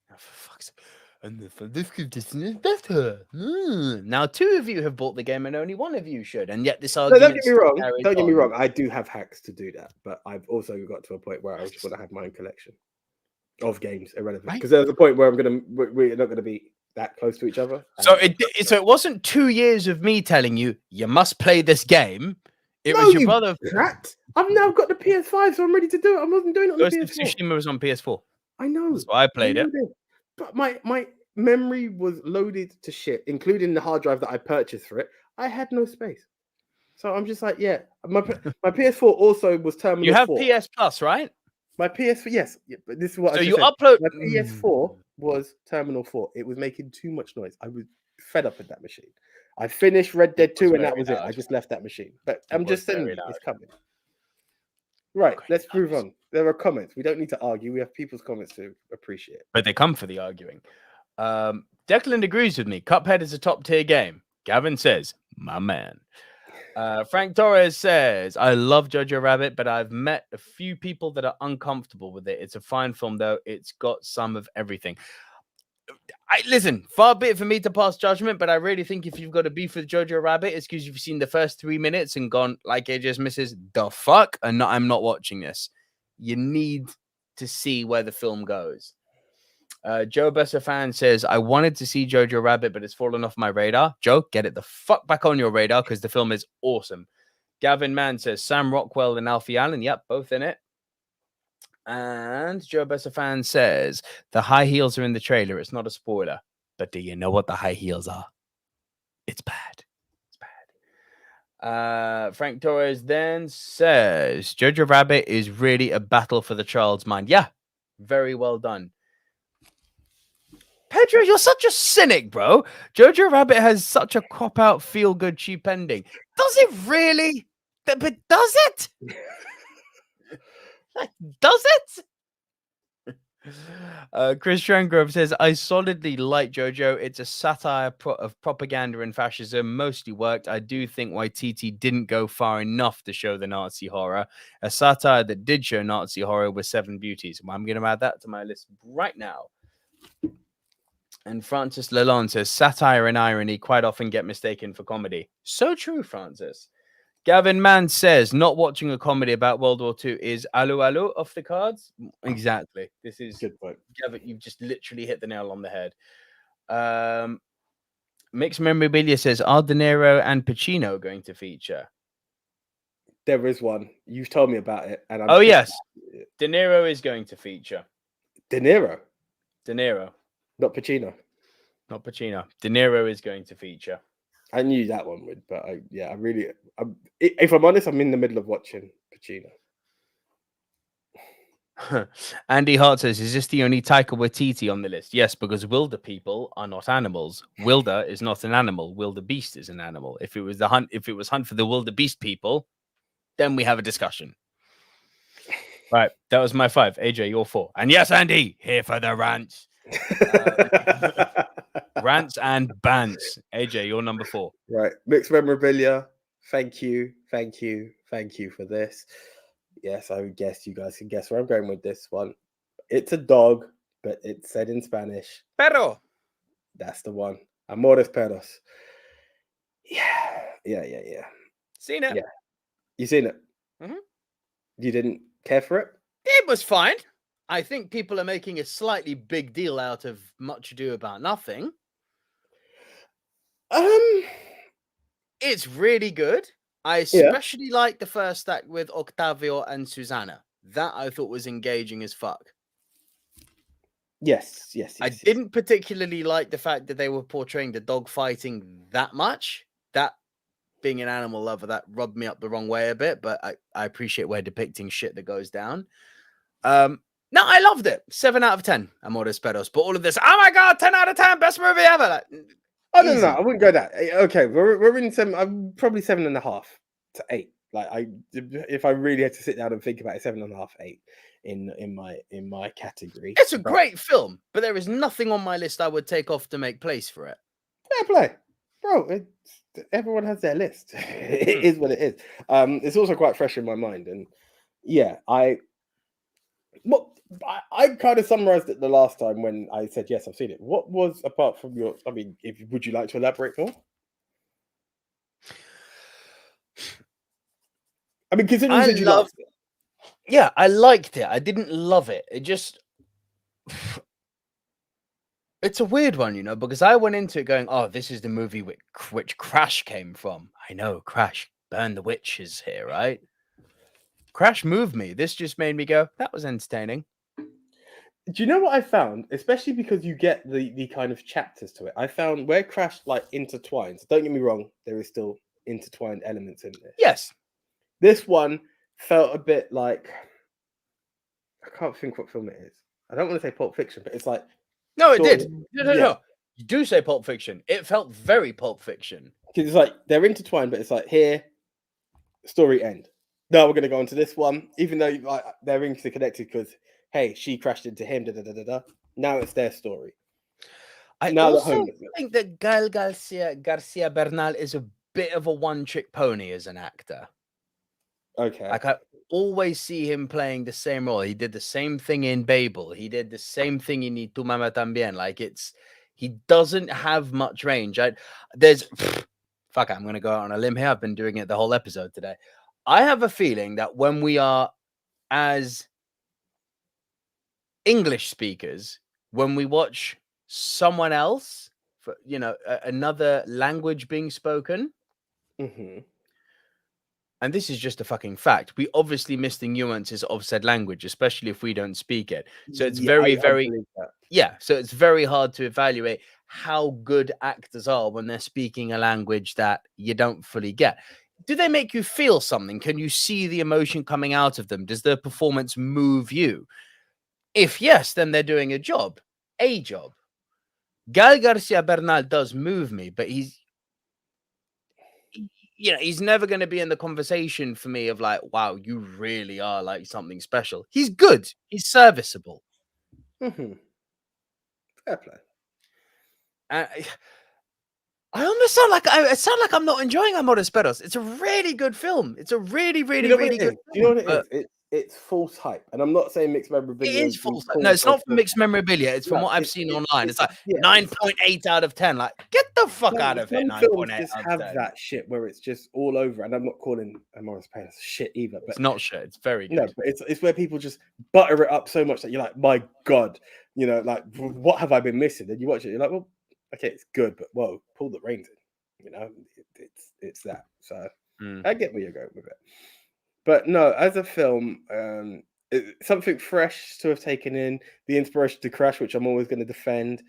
S2: Oh, for fuck's sake. And the disc edition is better. Now, 2 of you have bought the game, and only 1 of you should. And yet, this argument.
S1: Don't get me wrong. I do have hacks to do that, but I've also got to a point where I just want to have my own collection of games, irrelevant. Because there's a point where we're not going to be that close to each other.
S2: So it wasn't 2 years of me telling you must play this game. It was your brother.
S1: I've now got the PS5, so I'm ready to do it. I wasn't doing it on the PS4.
S2: Tsushima was on PS4.
S1: I know.
S2: So I played it.
S1: But my memory was loaded to shit, including the hard drive that I purchased for it. I had no space. So I'm just like, yeah. My PS4 also was Terminal 4.
S2: You have PS Plus, right?
S1: My PS4, yes. Yeah, but this is what
S2: I upload.
S1: My PS4 was Terminal 4. It was making too much noise. I was fed up with that machine. I finished Red Dead 2 and that was it. I just left that machine. But I'm just saying it's coming. Right, let's move on. There are comments. We don't need to argue. We have people's comments to appreciate.
S2: But they come for the arguing. Declan agrees with me. Cuphead is a top tier game. Gavin says, my man. Frank Torres says, I love Jojo Rabbit, but I've met a few people that are uncomfortable with it. It's a fine film, though. It's got some of everything. Listen, far be it for me to pass judgment, but I really think if you've got a beef with Jojo Rabbit, it's because you've seen the first 3 minutes and gone, like AJ misses, the fuck? And I'm not watching this. You need to see where the film goes. Joe Bessafan says, I wanted to see Jojo Rabbit, but it's fallen off my radar. Joe, get it the fuck back on your radar because the film is awesome. Gavin Mann says, Sam Rockwell and Alfie Allen. Yep, both in it. And Joe Bessafan says, the high heels are in the trailer. It's not a spoiler. But do you know what the high heels are? It's bad. It's bad. Frank Torres then says, Jojo Rabbit is really a battle for the child's mind. Yeah, very well done. Pedro, you're such a cynic, bro. Jojo Rabbit has such a cop out, feel good, cheap ending. Does it really? But does it? Does it? Chris Trangrove says, I solidly like Jojo. It's a satire of propaganda and fascism. Mostly worked. I do think Waititi didn't go far enough to show the Nazi horror. A satire that did show Nazi horror was Seven Beauties. I'm going to add that to my list right now. And Francis Lalonde says, satire and irony quite often get mistaken for comedy. So true, Francis. Gavin Mann says, not watching a comedy about World War II is Alu Alu off the cards. Exactly. This is
S1: Good point.
S2: Gavin, you've just literally hit the nail on the head. Mixed Memorabilia says, are De Niro and Pacino going to feature?
S1: There is one. You've told me about it. And
S2: yes. De Niro is going to feature.
S1: De Niro?
S2: De Niro.
S1: Not Pacino.
S2: Not Pacino. De Niro is going to feature.
S1: I knew that one would, but if I'm honest, I'm in the middle of watching Pacino.
S2: Andy Hart says, is this the only Taika Waititi on the list? Yes, because wilder people are not animals. Wilder is not an animal. Wildebeest is an animal. If it was Hunt for the Wildebeest people, then we have a discussion. Right, that was my 5. AJ, you're 4. And yes, Andy, here for the rants. Rants and bants. AJ, you're number 4.
S1: Right. Mixed Memorabilia. Thank you for this. Yes, I would guess you guys can guess where I'm going with this one. It's a dog, but it's said in Spanish.
S2: Perro.
S1: That's the one. Amores perros. Yeah.
S2: Seen it?
S1: Yeah. You seen it?
S2: Mm-hmm.
S1: You didn't care for it?
S2: It was fine. I think people are making a slightly big deal out of Much Ado About Nothing. It's really good. I especially like the first act with Octavio and Susanna. That I thought was engaging as fuck.
S1: Yes.
S2: I didn't particularly like the fact that they were portraying the dog fighting that much. That, being an animal lover, that rubbed me up the wrong way a bit, but I appreciate we're depicting shit that goes down. No, I loved it. 7 out of 10. Amores Perros. But all of this, oh my God, 10 out of 10, best movie ever. Like,
S1: oh, no, I wouldn't go that. Okay, we're in 7. I'm probably 7.5 to 8. Like, if I really had to sit down and think about it, 7.5, 8 in my category.
S2: It's a great film, but there is nothing on my list I would take off to make place for it.
S1: Fair play, bro. Everyone has their list. It is what it is. It's also quite fresh in my mind, and yeah, I kind of summarized it the last time when I said yes, I've seen it. What was, apart from your? I mean, would you like to elaborate more? I mean, considering you said you loved it.
S2: Yeah, I liked it. I didn't love it. It just, it's a weird one, you know, because I went into it going, oh, this is the movie which Crash came from. I know, Crash, Burn the Witch is here, right? Crash moved me. This just made me go, that was entertaining.
S1: Do you know what I found? Especially because you get the kind of chapters to it. I found where Crash like intertwines. Don't get me wrong, there is still intertwined elements in this.
S2: Yes.
S1: This one felt a bit like, I can't think what film it is. I don't want to say Pulp Fiction, but it's like...
S2: No, it did. No. You do say Pulp Fiction. It felt very Pulp Fiction.
S1: Because it's like, they're intertwined, but it's like, here, story end. No, we're going to go on to this one, even though like, they're interconnected because, hey, she crashed into him, da-da-da-da-da. Now it's their story.
S2: I also think that Gael Garcia Bernal is a bit of a one-trick pony as an actor.
S1: Okay.
S2: Like, I always see him playing the same role. He did the same thing in Babel. He did the same thing in Y Tu Mamá También. Like, he doesn't have much range. I'm going to go out on a limb here. I've been doing it the whole episode today. I have a feeling that when we are, as English speakers, when we watch someone else, for, you know, another language being spoken, and this is just a fucking fact, we obviously miss the nuances of said language, especially if we don't speak it. So it's so it's very hard to evaluate how good actors are when they're speaking a language that you don't fully get. Do they make you feel something? Can you see the emotion coming out of them? Does their performance move you? If yes, then they're doing a job. Gael Garcia Bernal does move me, but he's never going to be in the conversation for me of like, wow, you really are like something special. He's good. He's serviceable.
S1: Mm-hmm. Fair play.
S2: I almost sound like I'm not enjoying Amores Perros. It's a really good film. It's a really, really, really good.
S1: Do you know what it is? It's false hype, and I'm not saying mixed memorabilia.
S2: It is false hype. No, it's not from mixed memorabilia. It's from what I've seen online. It's like 9.8 out of 10. Like, get the fuck out of here. 9.8
S1: just
S2: out
S1: have
S2: of 10.
S1: that shit where it's just all over, and I'm not calling Amores Perros shit either. But
S2: It's not shit. It's very good.
S1: No, but it's where people just butter it up so much that you're like, my God, like what have I been missing? And you watch it, you're like, well, okay, it's good, but whoa, pull the reins in. It's that. So I get where you're going with it. But no, as a film, something fresh to have taken in, the inspiration to Crash, which I'm always going to defend.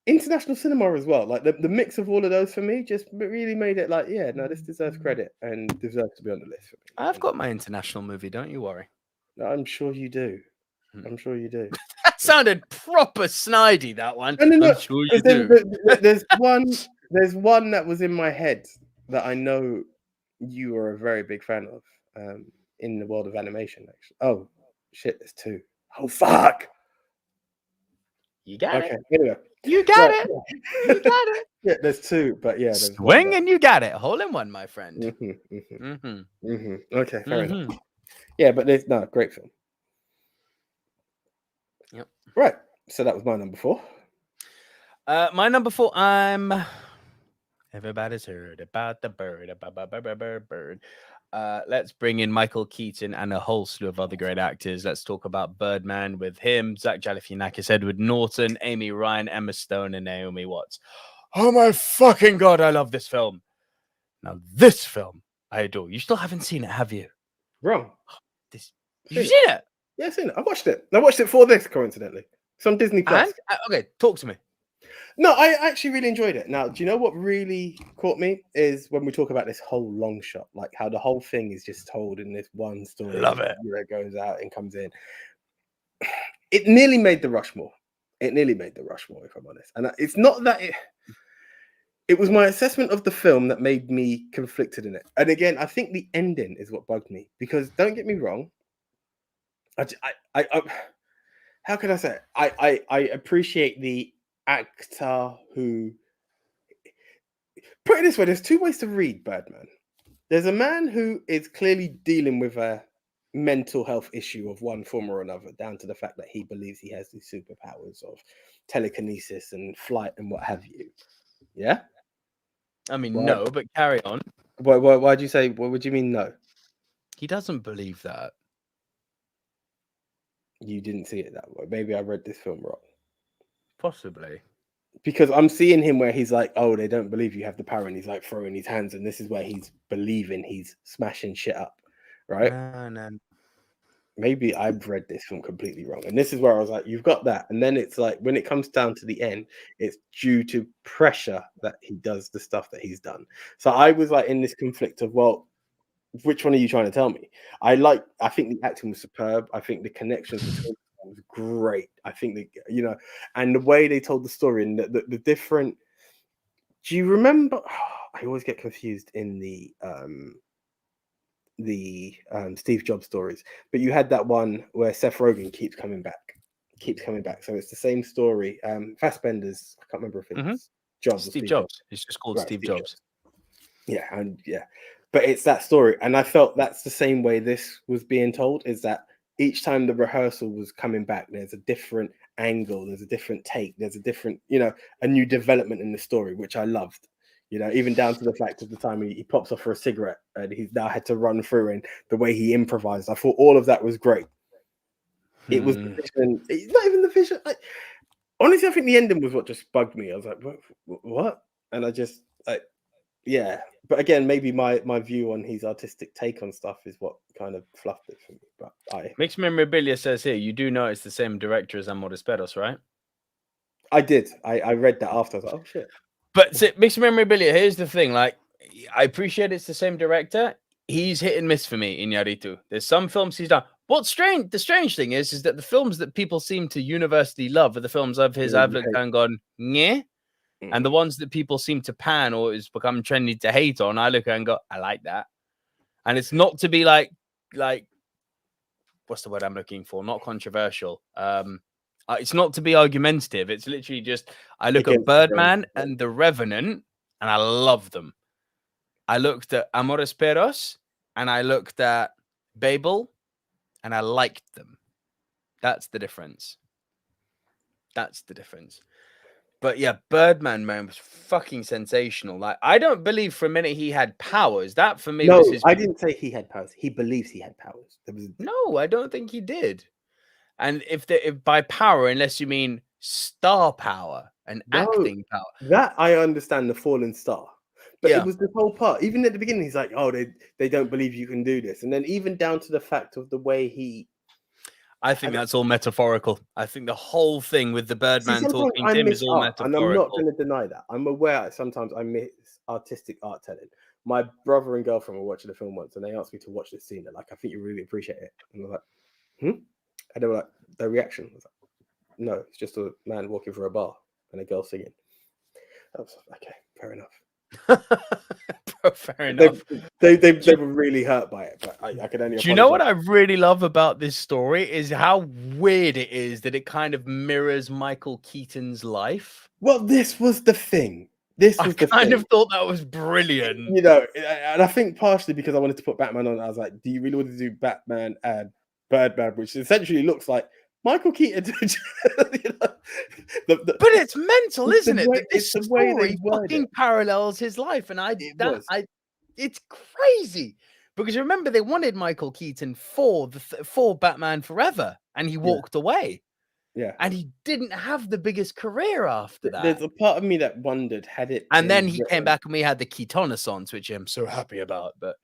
S1: International cinema as well. Like the mix of all of those for me just really made it like, yeah, no, this deserves credit and deserves to be on the list for me.
S2: I've got my international movie, don't you worry.
S1: I'm sure you do. I'm sure you do.
S2: That sounded proper snidey, that one.
S1: No.
S2: I'm sure you do.
S1: There's one that was in my head that I know you are a very big fan of in the world of animation, actually. Oh, shit, there's two. Oh, fuck!
S2: You got it.
S1: Anyway.
S2: You got it. You got it.
S1: Yeah, there's two, but yeah. There's
S2: Swing and you got it. Hole in one, my friend.
S1: Okay, fair enough. Yeah, but there's great film.
S2: Yep.
S1: Right. So that was my number 4.
S2: My number 4, everybody's heard about the bird. Let's bring in Michael Keaton and a whole slew of other great actors. Let's talk about Birdman with him, Zach Galifianakis, Edward Norton, Amy Ryan, Emma Stone, and Naomi Watts. Oh my fucking God, I love this film. Now, this film I adore. You still haven't seen it, have you?
S1: Wrong.
S2: You've seen it?
S1: Yeah, I've seen it. I watched it. I watched it for this, coincidentally. It's on Disney Plus.
S2: Okay, talk to me.
S1: No, I actually really enjoyed it. Now, do you know what really caught me is when we talk about this whole long shot, like how the whole thing is just told in this one story.
S2: Love it.
S1: Where it goes out and comes in. It nearly made the Rushmore. If I'm honest. And it's not that it was my assessment of the film that made me conflicted in it. And again, I think the ending is what bugged me because don't get me wrong. I how can I say it? I appreciate the actor who, put it this way, there's two ways to read Birdman. There's a man who is clearly dealing with a mental health issue of one form or another, down to the fact that he believes he has these superpowers of telekinesis and flight and what have you. Yeah?
S2: I mean, no, but carry on.
S1: Why'd you say, what would you mean no?
S2: He doesn't believe that.
S1: You didn't see it that way. Maybe I read this film wrong.
S2: Possibly.
S1: Because I'm seeing him where he's like, oh, they don't believe you have the power, and he's like throwing his hands, and this is where he's believing he's smashing shit up, right?
S2: No.
S1: Maybe I've read this film completely wrong. And this is where I was like, you've got that. And then it's like, when it comes down to the end, it's due to pressure that he does the stuff that he's done. So I was like in this conflict of, well, which one are you trying to tell me? I think the acting was superb. I think the connections between them was great. I think and the way they told the story and the different. Do you remember? I always get confused in the Steve Jobs stories, but you had that one where Seth Rogen keeps coming back. So it's the same story. Fassbender's, I can't remember if it's Jobs.
S2: Steve Jobs. It's just called Steve Jobs.
S1: Yeah, but it's that story, and I felt that's the same way this was being told. Is that each time the rehearsal was coming back, there's a different angle, there's a different take, there's a different, a new development in the story, which I loved. Even down to the fact of the time he pops off for a cigarette and he's now had to run through, and the way he improvised, I thought all of that was great. It was the vision. It's not even the vision. Honestly, I think the ending was what just bugged me. I was like, what? And I just yeah. But again, maybe my view on his artistic take on stuff is what kind of fluffed it for me. But
S2: Mixed Memorabilia says here, you do know it's the same director as Amores Perros, right?
S1: I did. I read that after. I was like, oh shit.
S2: But Mixed Memorabilia, here's the thing. Like, I appreciate it's the same director. He's hit and miss for me in Iñárritu. There's some films he's done. What's strange? The strange thing is that the films that people seem to universally love are the films of his I've looked at and gone, yeah. And the ones that people seem to pan or is become trendy to hate on, I look at and go, I like that. And it's not to be like what's the word I'm looking for? Not controversial. It's not to be argumentative. It's literally just I look at Birdman and The Revenant, and I love them. I looked at Amores Perros, and I looked at Babel, and I liked them. That's the difference. That's the difference. But yeah, Birdman, man, was fucking sensational. Like, I don't believe for a minute he had powers. That for me was his...
S1: I didn't say he had powers. He believes he had powers.
S2: No, I don't think he did. And if by power, unless you mean star power and acting power,
S1: that I understand, the fallen star. But it was the whole part. Even at the beginning, he's like, "Oh, they don't believe you can do this," and then even down to the fact of the way he.
S2: I think that's all metaphorical. I think the whole thing with the Birdman talking to him is all metaphorical.
S1: And I'm not going to deny that. I'm aware sometimes I miss artistic art telling. My brother and girlfriend were watching the film once, and they asked me to watch this scene. They're like, "I think you really appreciate it," and I was like, And they were like, their reaction was like, "No, it's just a man walking through a bar and a girl singing." I was like, "Okay, fair enough."
S2: Fair enough.
S1: They were really hurt by it, but I could only.
S2: Do you know what I really love about this story is how weird it is that it kind of mirrors Michael Keaton's life.
S1: Well, this was the thing. I
S2: kind of thought that was brilliant.
S1: You know, and I think partially because I wanted to put Batman on, I was like, "Do you really want to do Batman and Birdman?" Which essentially looks like Michael Keaton. But
S2: it's mental, isn't it? This story fucking parallels his life, and it's crazy because remember they wanted Michael Keaton for Batman Forever, and he walked away.
S1: Yeah,
S2: and he didn't have the biggest career after that.
S1: There's a part of me that wondered had it.
S2: And then he came back, and we had the Keatonaissance, which I'm so happy about. But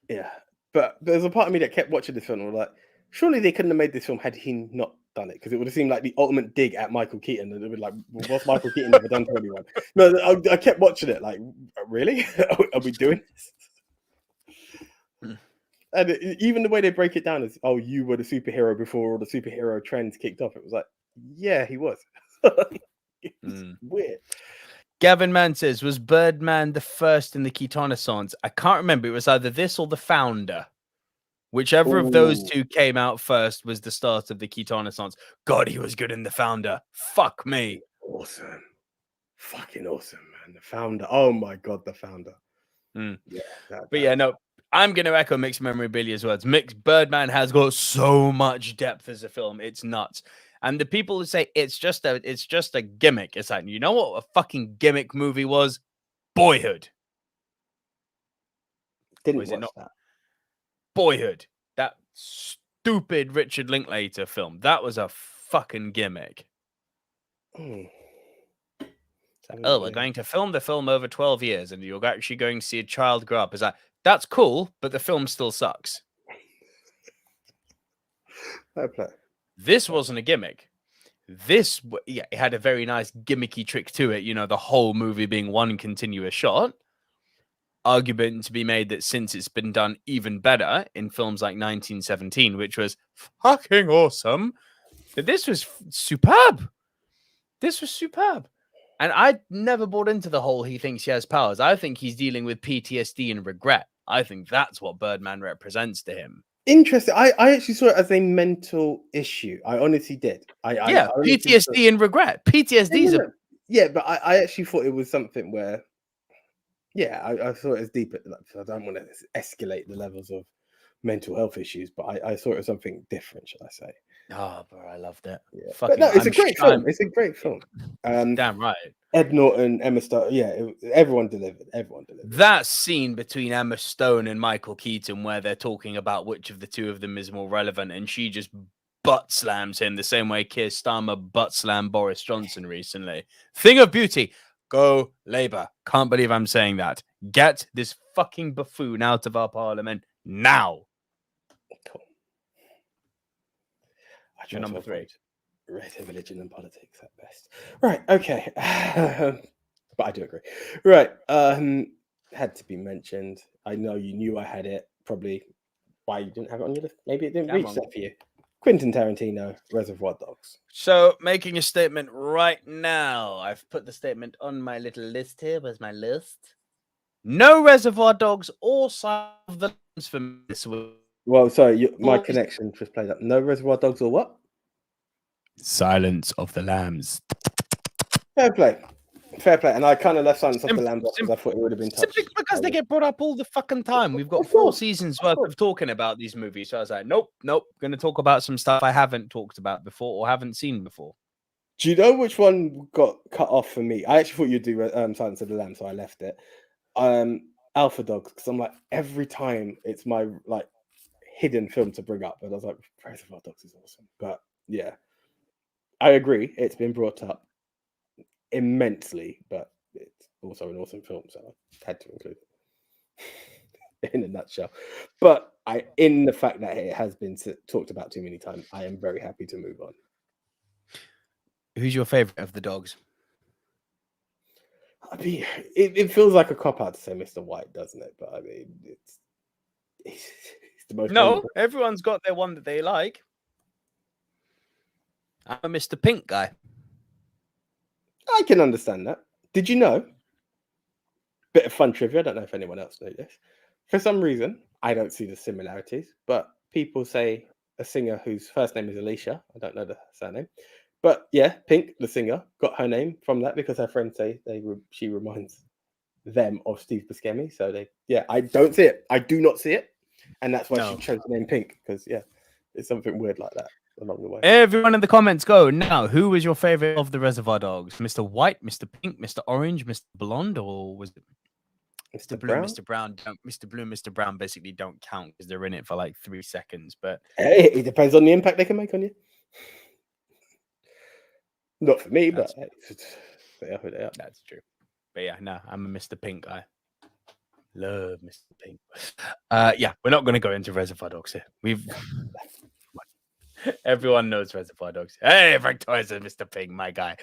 S1: yeah, but there's a part of me that kept watching this film and was like, surely they couldn't have made this film had he not done it, because it would have seemed like the ultimate dig at Michael Keaton, and it would be like, what's Michael Keaton ever done to anyone? No, I kept watching it like, really? Are we doing this? And even the way they break it down is, oh, you were the superhero before all the superhero trends kicked off. It was like, yeah, he was. It's weird.
S2: Gavin Mann says, was Birdman the first in the Keatonaissance? I can't remember. It was either this or The Founder. Whichever of those two came out first was the start of the Keatonaissance. God, he was good in The Founder. Fuck me.
S1: Awesome. Fucking awesome, man. The Founder. Oh my God, The Founder.
S2: Yeah, no, I'm going to echo Mixed Memorabilia's words. Birdman has got so much depth as a film. It's nuts. And the people who say it's just a gimmick, it's like, you know what a fucking gimmick movie was? Boyhood.
S1: Didn't watch that.
S2: Boyhood, that stupid Richard Linklater film. That was a fucking gimmick. Like, we're going to film the film over 12 years, and you're actually going to see a child grow up. Is like, that's cool, but the film still sucks.
S1: Fair play.
S2: This wasn't a gimmick. This, it had a very nice gimmicky trick to it. You know, the whole movie being one continuous shot. Argument to be made that since it's been done even better in films like 1917, which was fucking awesome, that this was superb. This was superb. And I never bought into the whole he thinks he has powers. I think he's dealing with PTSD and regret. I think that's what Birdman represents to him.
S1: Interesting. I actually saw it as a mental issue. I honestly did.
S2: PTSD and regret. PTSD is
S1: but I actually thought it was something where, I saw it as deep. I don't want to escalate the levels of mental health issues, but I saw it as something different, should I say?
S2: Oh, bro, I loved it.
S1: Yeah. But no, it's a great film. It's a great film.
S2: Damn right.
S1: Ed Norton, Emma Stone. Everyone delivered.
S2: That scene between Emma Stone and Michael Keaton, where they're talking about which of the two of them is more relevant, and she just butt slams him the same way Keir Starmer butt slammed Boris Johnson recently. Thing of beauty. Go Labour. Can't believe I'm saying that. Get this fucking buffoon out of our parliament now.
S1: Cool.
S2: You're number 3.
S1: Race, religion, and politics at best. Right. Okay. But I do agree. Right. Had to be mentioned. I know you knew I had it probably why you didn't have it on your list. Maybe it didn't
S2: Come
S1: reach
S2: on.
S1: that for you. Quentin Tarantino, Reservoir Dogs.
S2: So, making a statement right now. I've put the statement on my little list here. Where's my list? No Reservoir Dogs or Silence of the Lambs for me this week.
S1: Well, sorry, my
S2: Boys.
S1: connection just played up. No Reservoir Dogs or what?
S2: Silence of the Lambs.
S1: Fair play. Fair play. And I kind of left Silence of the Lambs off because I thought it would have been touched.
S2: Simply because they get brought up all the fucking time. We've got
S1: Of
S2: 4
S1: course.
S2: seasons worth of talking about these movies. So I was like, nope. Going to talk about some stuff I haven't talked about before or haven't seen before.
S1: Do you know which one got cut off for me? I actually thought you'd do Silence of the Lambs, so I left it. Alpha Dogs, because I'm like, every time it's my like hidden film to bring up, and I was like, Reservoir Dogs is awesome. But yeah, I agree, it's been brought up immensely, but it's also an awesome film, so I had to include it in a nutshell. But in the fact that it has been talked about too many times, I am very happy to move on.
S2: Who's your favorite of the dogs?
S1: I mean, it feels like a cop out to say Mr. White, doesn't it? But I mean, it's the most.
S2: No,
S1: wonderful.
S2: everyone's got their one that they like. I'm a Mr. Pink guy.
S1: I can understand that. Did you know? Bit of fun trivia. I don't know if anyone else knows this. For some reason, I don't see the similarities, but people say a singer whose first name is Alicia. I don't know the surname. But yeah, Pink, the singer, got her name from that because her friends say she reminds them of Steve Buscemi. So I don't see it. I do not see it, and that's why she chose the name Pink because it's something weird like that along the way.
S2: Everyone in the comments go now. Who was your favorite of the Reservoir Dogs? Mr. White, Mr. Pink, Mr. Orange, Mr. Blonde, or was it Mr. Blue,
S1: Brown?
S2: Mr. Brown? Mr. Blue, Mr. Brown basically don't count because they're in it for like 3 seconds. But
S1: it depends on the impact they can make on you. Not for me, but they are who they are.
S2: That's true. But yeah, no, I'm a Mr. Pink guy. Love Mr. Pink. Yeah, we're not going to go into Reservoir Dogs here. Everyone knows Reservoir Dogs. Hey, Frank Torres and Mr. Pink, my guy.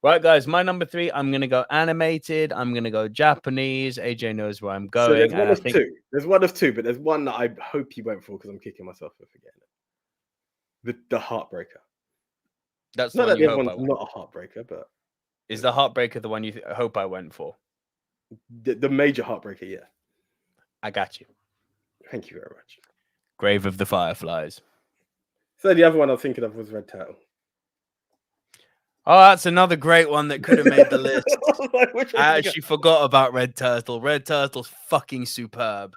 S2: Right, guys, my number 3, I'm going to go animated. I'm going to go Japanese. AJ knows where I'm going.
S1: So there's one of two. There's one of two, but there's one that I hope you went for because I'm kicking myself for forgetting it. The Heartbreaker.
S2: That's
S1: not that
S2: the
S1: the other one's not a heartbreaker, but
S2: is the Heartbreaker the one you hope I went for?
S1: The major Heartbreaker, yeah.
S2: I got you.
S1: Thank you very much.
S2: Grave of the Fireflies.
S1: So the other one I was thinking of was Red Turtle.
S2: Oh, that's another great one that could have made the list. I actually forgot about Red Turtle. Red Turtle's fucking superb.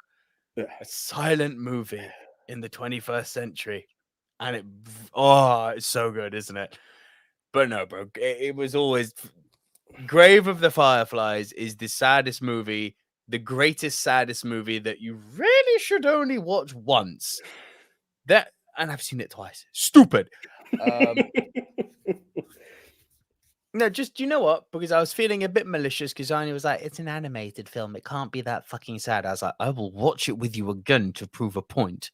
S1: Yeah.
S2: A silent movie in the 21st century. And it's so good, isn't it? But no, bro, it was always Grave of the Fireflies is the saddest movie, the greatest, saddest movie that you really should only watch once. And I've seen it twice. Stupid. No, just, you know what? Because I was feeling a bit malicious because Anya was like, it's an animated film. It can't be that fucking sad. I was like, I will watch it with you again to prove a point.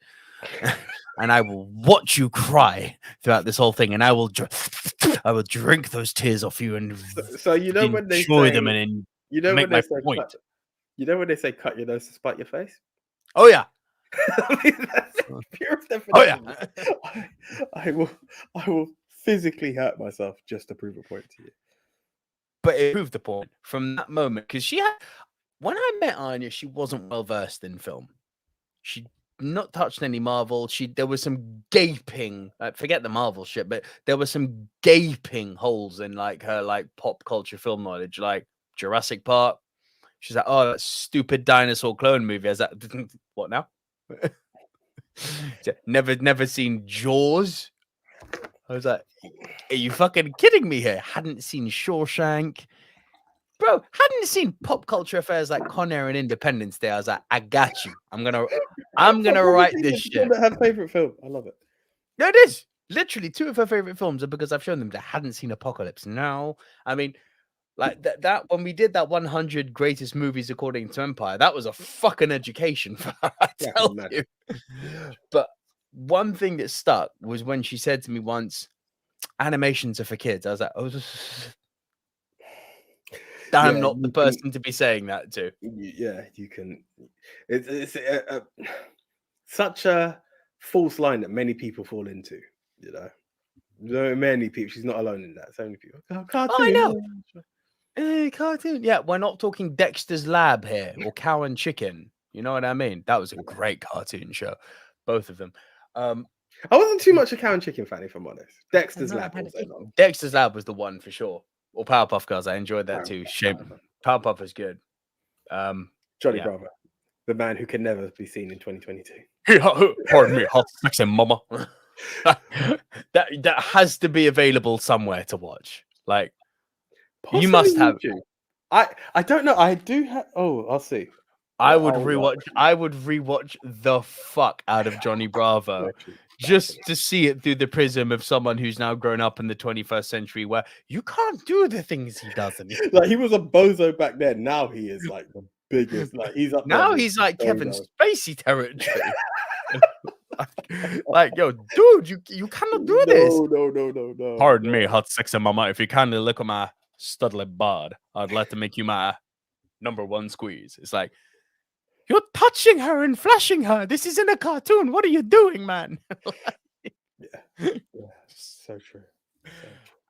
S2: And I will watch you cry throughout this whole thing, and I will drink those tears off you and
S1: so you know when they
S2: enjoy
S1: say,
S2: them and
S1: you know
S2: make
S1: when they
S2: my
S1: say
S2: point.
S1: You know when they say cut your nose to spite your face?
S2: Oh yeah.
S1: I mean, that's purest definition.
S2: Oh yeah.
S1: I will physically hurt myself just to prove a point to you.
S2: But it proved the point from that moment because when I met Anya, she wasn't well versed in film. She not touched any Marvel. There was some gaping, forget the Marvel shit, but there were some gaping holes in like her like pop culture film knowledge, like Jurassic Park. She's like, oh, that stupid dinosaur clone movie. I was like, what now? never seen Jaws. I was like, are you fucking kidding me here? Hadn't seen Shawshank. Bro, hadn't seen pop culture affairs like Con Air and Independence Day. I was like, I got you. I'm gonna write this shit.
S1: Her favorite film. I love it.
S2: No, it is. Literally, 2 of her favorite films are because I've shown them that hadn't seen Apocalypse. No, I mean, like that when we did that 100 greatest movies according to Empire, that was a fucking education for her. I tell you. But one thing that stuck was when she said to me once, "Animations are for kids." I was like, "Oh." I'm not the person to be saying that to.
S1: Yeah, you can. such a false line that many people fall into. You know, so many people. She's not alone in that. So many people. Oh, cartoon.
S2: I know. Cartoon. Yeah, we're not talking Dexter's Lab here or Cow and Chicken. You know what I mean? That was a great cartoon show, both of them.
S1: I wasn't too much a Cow and Chicken fan, if I'm honest. Dexter's Lab also long.
S2: Dexter's Lab was the one for sure. Or Powerpuff Girls. I enjoyed that too. Powerpuff was good.
S1: Johnny Bravo, the man who can never be seen in 2022.
S2: Pardon me, hot sexy mama. that has to be available somewhere to watch. Like,
S1: Possibly
S2: you must have.
S1: YouTube. I don't know. I do have. Oh, I'll see.
S2: I would rewatch the fuck out of Johnny Bravo just to see it through the prism of someone who's now grown up in the 21st century, where you can't do the things he does anymore.
S1: Like, he was a bozo back then. Now he is like the biggest. Like, he's up.
S2: Now he's like Kevin Spacey territory. Like, yo, dude, you cannot do this.
S1: No.
S2: Pardon me, hot sexy mama. If you kindly look at my studly bod, I'd like to make you my number one squeeze. It's like, you're touching her and flashing her. This isn't a cartoon. What are you doing, man?
S1: yeah, so true.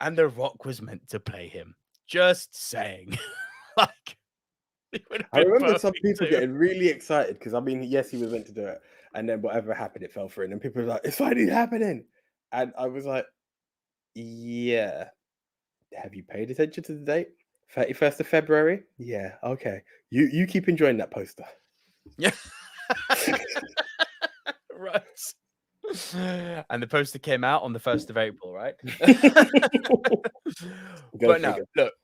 S2: And The Rock was meant to play him. Just saying. Like,
S1: I remember some people getting really excited because, I mean, yes, he was meant to do it, and then whatever happened, it fell through, and then people were like, "It's finally happening," and I was like, "Yeah, have you paid attention to the date? 31st of February? Yeah, okay. You keep enjoying that poster."
S2: Yeah. Right. And the poster came out on the 1st of April, right? But no, look.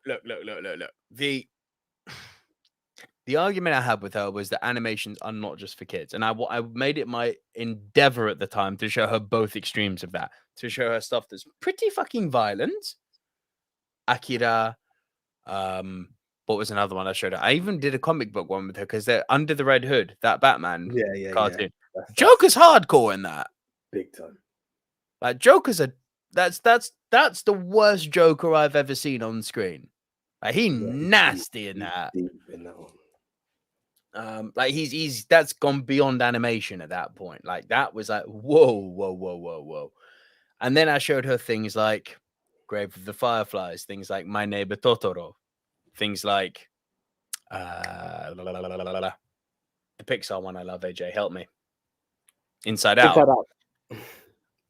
S2: The argument I had with her was that animations are not just for kids. And I made it my endeavor at the time to show her both extremes of that. To show her stuff that's pretty fucking violent. Akira, what was another one I showed her? I even did a comic book one with her because they're Under the Red Hood, that Batman cartoon.
S1: Yeah.
S2: Joker's hardcore in that.
S1: Big time.
S2: Like, Joker's that's the worst Joker I've ever seen on screen. Like, he's nasty in that.
S1: Deep in that one.
S2: Like, he's that's gone beyond animation at that point. Like, that was like, whoa. And then I showed her things like Grave of the Fireflies, things like My Neighbor Totoro, things like the Pixar one I love, AJ, help me. Inside Out.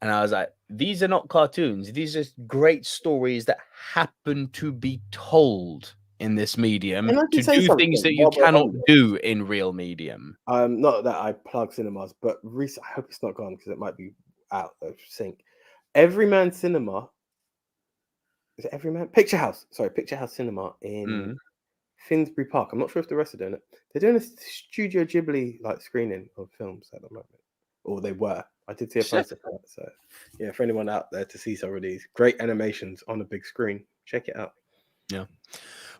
S2: And I was like, these are not cartoons. These are great stories that happen to be told in this medium to do things that you cannot do in real medium.
S1: Not that I plug cinemas, but I hope it's not gone because it might be out of sync. Everyman Cinema. Is it Everyman? Picture House Cinema in Finsbury Park. I'm not sure if the rest are doing it. They're doing a Studio Ghibli like screening of films at the moment. Or they were. I did see a poster for that. So yeah, for anyone out there to see some of these great animations on a big screen, check it out.
S2: Yeah.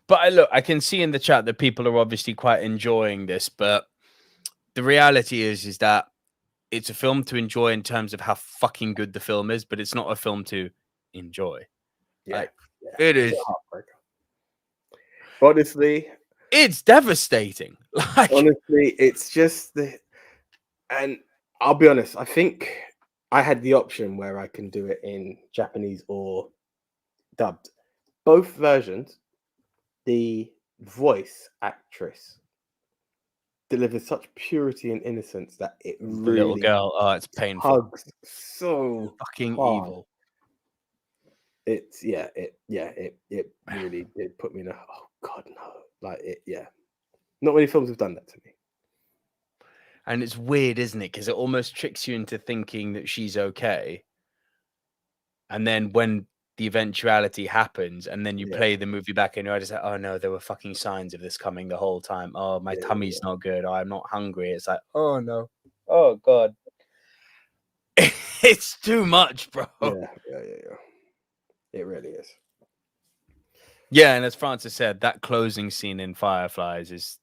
S2: But I can see in the chat that people are obviously quite enjoying this, but the reality is that it's a film to enjoy in terms of how fucking good the film is, but it's not a film to enjoy. It is.
S1: Honestly,
S2: it's devastating. Like,
S1: honestly, it's just and I'll be honest, I think I had the option where I can do it in Japanese or dubbed. Both versions, the voice actress delivers such purity and innocence that it really,
S2: the little girl, it's painful.
S1: Hugs so
S2: fucking
S1: hard.
S2: Evil.
S1: It's it really did put me in oh god no, like it, not many films have done that to me.
S2: And it's weird, isn't it? Because it almost tricks you into thinking that she's okay. And then when the eventuality happens, and then you play the movie back and you're just like, oh no, there were fucking signs of this coming the whole time. Oh, my tummy's not good. Oh, I'm not hungry. It's like, oh no. Oh god. It's too much, bro.
S1: Yeah. It really is.
S2: Yeah, and as Francis said, that closing scene in Fireflies is...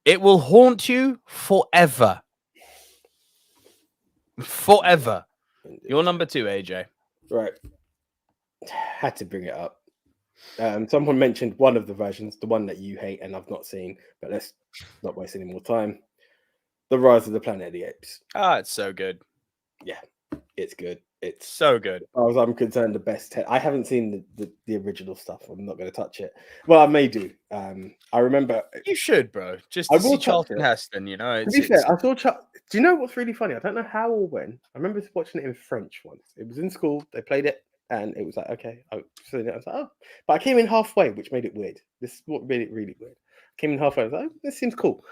S2: It will haunt you forever. Forever. You're number 2, AJ.
S1: Right. Had to bring it up. Someone mentioned one of the versions, the one that you hate and I've not seen, but let's not waste any more time. The Rise of the Planet of the Apes.
S2: Ah, it's so good.
S1: Yeah, it's good. It's
S2: So good.
S1: as far as I'm concerned, the best. I haven't seen the original stuff. I'm not going to touch it. Well, I may do. I remember.
S2: You should, bro. Just
S1: I
S2: to
S1: will
S2: see
S1: touch
S2: Charlton
S1: it.
S2: Heston, you know.
S1: To be fair, I saw. Do you know what's really funny? I don't know how or when. I remember watching it in French once. It was in school. They played it, and it was like, okay. I was like, oh. But I came in halfway, which made it weird. This is what made it really weird. I came in halfway. I was like, oh, this seems cool.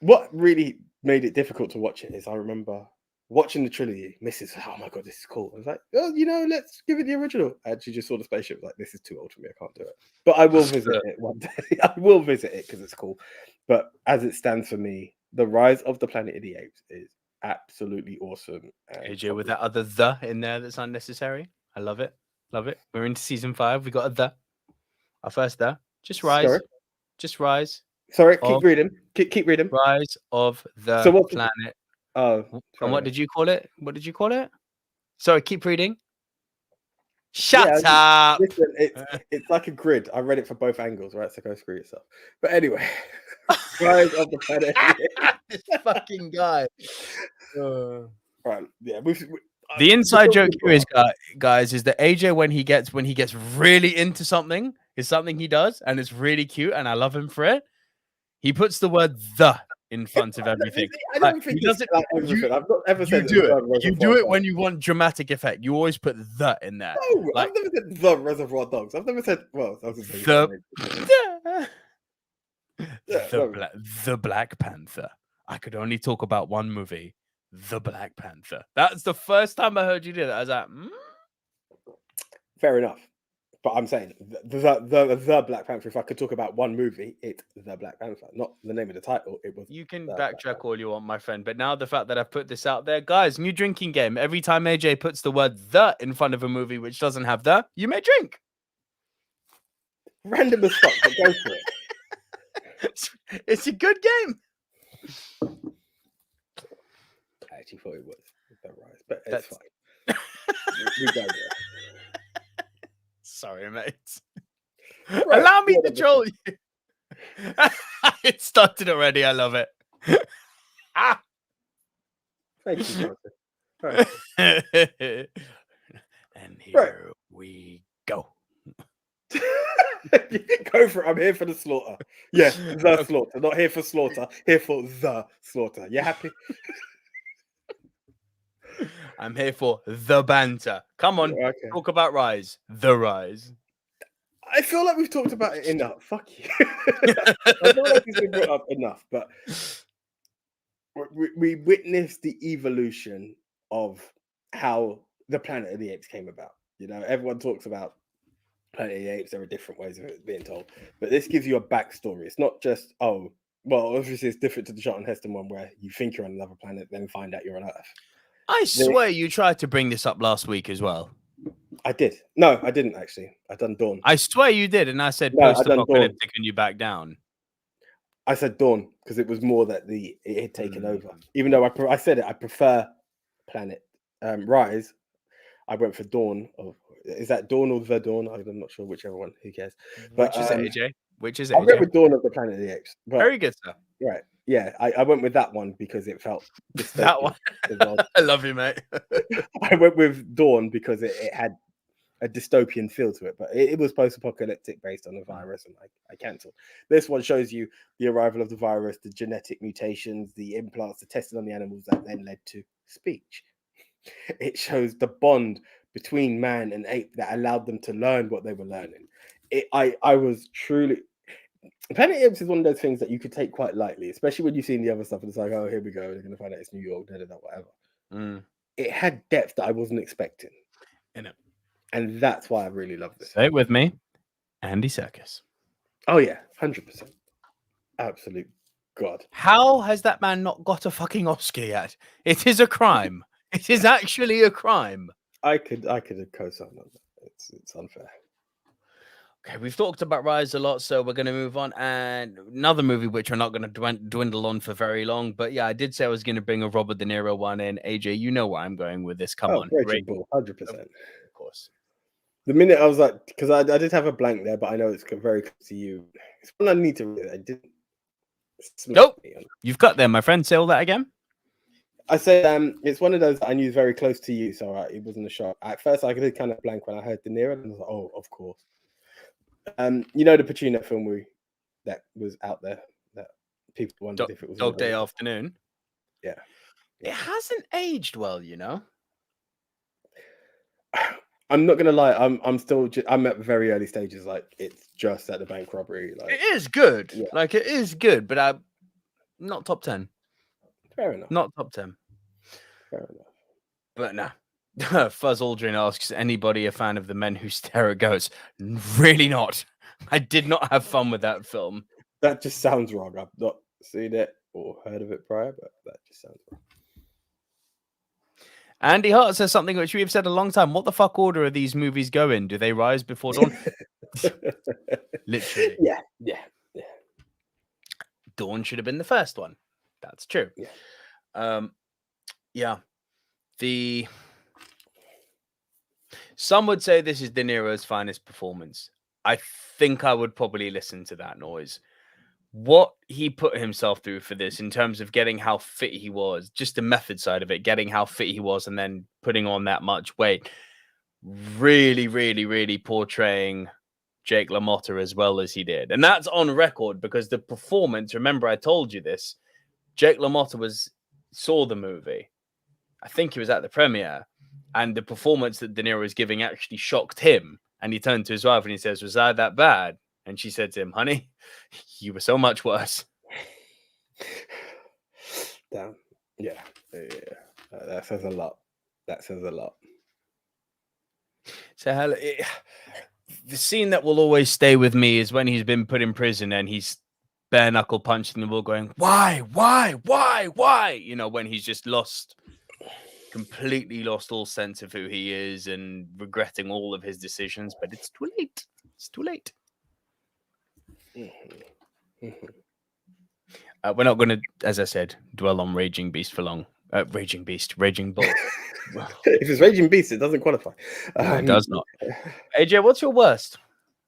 S1: What really made it difficult to watch it is I remember watching the trilogy. Mrs. Oh my god, this is cool. I was like, oh, let's give it the original. I actually just saw the spaceship. Like, this is too old for me. I can't do it. But I will visit it one day. I will visit it because it's cool. But as it stands for me, The Rise of the Planet of the Apes is absolutely awesome.
S2: AJ with that other the in there that's unnecessary. I love it. Love it. We're into season 5. We got a the. Our first the. Just rise.
S1: Sorry?
S2: Just rise.
S1: Sorry, keep reading. Keep reading.
S2: Rise of the planet.
S1: Oh.
S2: And what did you call it? What did you call it? Sorry, keep reading. Shut up.
S1: Listen, it's like a grid. I read it for both angles, right? So go screw yourself. But anyway, Rise of the Planet.
S2: This fucking guy.
S1: Right, yeah.
S2: The inside joke here is, guys, is that AJ when he gets really into something, is something he does, and it's really cute, and I love him for it. He puts the word "the" in front of everything.
S1: I don't think he does it like everything. I've not ever said
S2: do it. You do it when you want dramatic effect. You always put "the" in there.
S1: No, I've never said the Reservoir Dogs. I've never said
S2: the Black Panther. I could only talk about one movie, The Black Panther. That's the first time I heard you do that. I was like,
S1: Fair enough. But I'm saying the Black Panther. If I could talk about one movie, it's The Black Panther, not the name of the title. It was.
S2: You can backtrack all you want, my friend. But now the fact that I've put this out there, guys, new drinking game. Every time AJ puts the word "the" in front of a movie which doesn't have "the," you may drink.
S1: Random as fuck, but go for it.
S2: It's a good game.
S1: I actually thought it was The Rise, but it's fine. We go there.
S2: Sorry, mate.
S1: Right,
S2: allow me to troll you. It started already. I love it.
S1: Thank you, Jonathan. Right.
S2: And here we go.
S1: Go for it. I'm here for the slaughter. Yeah, the slaughter. Not here for slaughter. Here for the slaughter. You happy?
S2: I'm here for the banter. Come on, talk about Rise. The Rise.
S1: I feel like we've talked about it enough. Fuck you. I feel like it's been brought up enough, but we witnessed the evolution of how the Planet of the Apes came about. You know, everyone talks about Planet of the Apes. There are different ways of it being told, but this gives you a backstory. It's not just, well, obviously it's different to the Charlton Heston one where you think you're on another planet, then find out you're on Earth.
S2: I swear you tried to bring this up last week as well.
S1: I did. No, I didn't actually. I done Dawn.
S2: I swear you did, and I said post-apocalyptic and you back down.
S1: I said Dawn because it was more that it had taken over. Even though I said it, I prefer Planet Rise. I went for Dawn. Is that Dawn or The Dawn? I'm not sure whichever one. Who cares? But,
S2: which is it, AJ? Which is it?
S1: I went with Dawn of the Planet of the Apes. But,
S2: very good, sir.
S1: Right. Yeah, I went with that one because it felt
S2: that one. Well. I love you, mate.
S1: I went with Dawn because it had a dystopian feel to it, but it was post-apocalyptic based on a virus, and I cancelled. This one shows you the arrival of the virus, the genetic mutations, the implants, the testing on the animals that then led to speech. It shows the bond between man and ape that allowed them to learn what they were learning. I was truly... Planet Apes is one of those things that you could take quite lightly, especially when you've seen the other stuff and it's like, oh, here we go, they're going to find out it's New York, whatever. It had depth that I wasn't expecting.
S2: In it.
S1: And that's why I really love this.
S2: Say it with me. Andy Serkis.
S1: Oh, yeah, 100%. Absolute God.
S2: How has that man not got a fucking Oscar yet? It is a crime. It is actually a crime.
S1: I could have co-signed on that. It's unfair.
S2: Okay, we've talked about Rise a lot, so we're going to move on. And another movie which we're not going to dwindle on for very long. But yeah, I did say I was going to bring a Robert De Niro one in. AJ, you know where I'm going with this. Come on.
S1: Raging Bull, 100%.
S2: Of course.
S1: The minute I was like, because I did have a blank there, but I know it's very close to you. It's one I need to read. I didn't
S2: Nope. You've got there, my friend. Say all that again.
S1: I said it's one of those that I knew very close to you, so it wasn't a shock. At first, I did kind of blank when I heard De Niro, and I was like, "Oh, of course." You know the Pacino film that was out there that people wondered if it was
S2: Dog Day Afternoon.
S1: Yeah,
S2: it hasn't aged well, you know.
S1: I'm not gonna lie. I'm at very early stages. Like it's just at the bank robbery. Like
S2: it is good.
S1: Yeah.
S2: Like it is good, but I'm not top 10.
S1: Fair enough.
S2: Not top 10.
S1: Fair enough.
S2: But nah. Fuzz Aldrin asks, anybody a fan of The Men Who Stare at Goats? Really not. I did not have fun with that film.
S1: That just sounds wrong. I've not seen it or heard of it prior, but that just sounds wrong.
S2: Andy Hart says something which we've said a long time. What the fuck order are these movies go in? Do they rise before dawn? Literally.
S1: Yeah.
S2: Dawn should have been the first one. That's true.
S1: Yeah.
S2: Some would say this is De Niro's finest performance. I think I would probably listen to that noise. What he put himself through for this in terms of getting how fit he was, just the method side of it, getting how fit he was and then putting on that much weight, really, really, really portraying Jake LaMotta as well as he did. And that's on record because the performance, remember I told you this, Jake LaMotta saw the movie. I think he was at the premiere, and the performance that De Niro was giving actually shocked him. And he turned to his wife and he says, "Was I that bad?" And she said to him, "Honey, you were so much worse."
S1: Damn. Yeah. That says a lot.
S2: So the scene that will always stay with me is when he's been put in prison and he's bare knuckle punching the wall going, why? You know, when he's just completely lost all sense of who he is and regretting all of his decisions, but it's too late. It's too late. We're not going to, as I said, dwell on Raging Beast for long. Raging Bull.
S1: If it's Raging Beast, it doesn't qualify.
S2: No, it does not. AJ, what's your worst?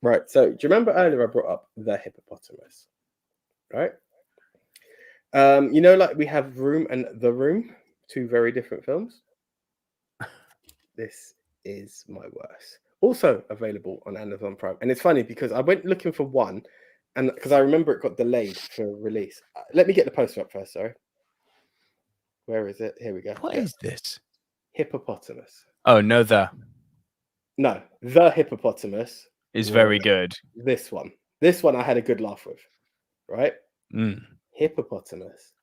S1: Right. So, do you remember earlier I brought up the hippopotamus? Right. You know, like we have Room and The Room, two very different films. This is my worst. Also available on Amazon Prime, and it's funny because I went looking for one, and because I remember it got delayed for release. Let me get the poster up first. Sorry. Where is it? Here we go.
S2: What is this?
S1: Hippopotamus.
S2: Oh, no, The
S1: Hippopotamus
S2: is very good.
S1: This one I had a good laugh with, right? Hippopotamus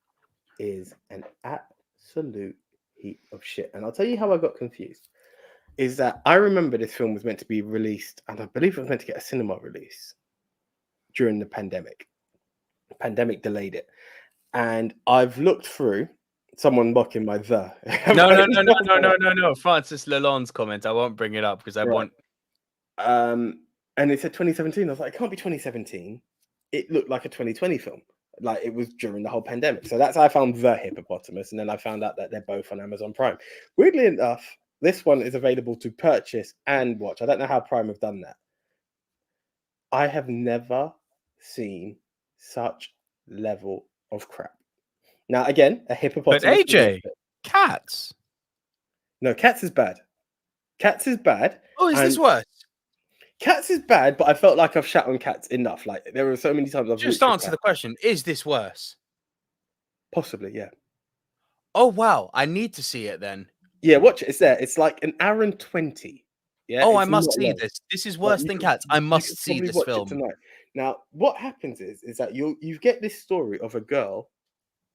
S1: is an absolute heap of shit. And I'll tell you how I got confused. Is that I remember this film was meant to be released, and I believe it was meant to get a cinema release during the pandemic. The pandemic delayed it. And I've looked through someone mocking my the.
S2: No. Francis Lalonde's comment. I won't bring it up because I want.
S1: And it said 2017. I was like, it can't be 2017. It looked like a 2020 film. Like it was during the whole pandemic. So that's how I found The Hippopotamus. And then I found out that they're both on Amazon Prime. Weirdly enough, this one is available to purchase and watch. I don't know how Prime have done that. I have never seen such level of crap. Now, again, a hippopotamus.
S2: But AJ, Cats.
S1: No, Cats is bad. Cats is bad.
S2: Oh, is this worse?
S1: Cats is bad, but I felt like I've shat on Cats enough. Like there were so many times I've
S2: just answer the question. Is this worse?
S1: Possibly, yeah.
S2: Oh wow, I need to see it then.
S1: Yeah, watch it. It's there. It's like an hour and 20. Yeah.
S2: Oh, I must see this. This is worse than Cats. I must see this film
S1: tonight. Now, what happens is that you get this story of a girl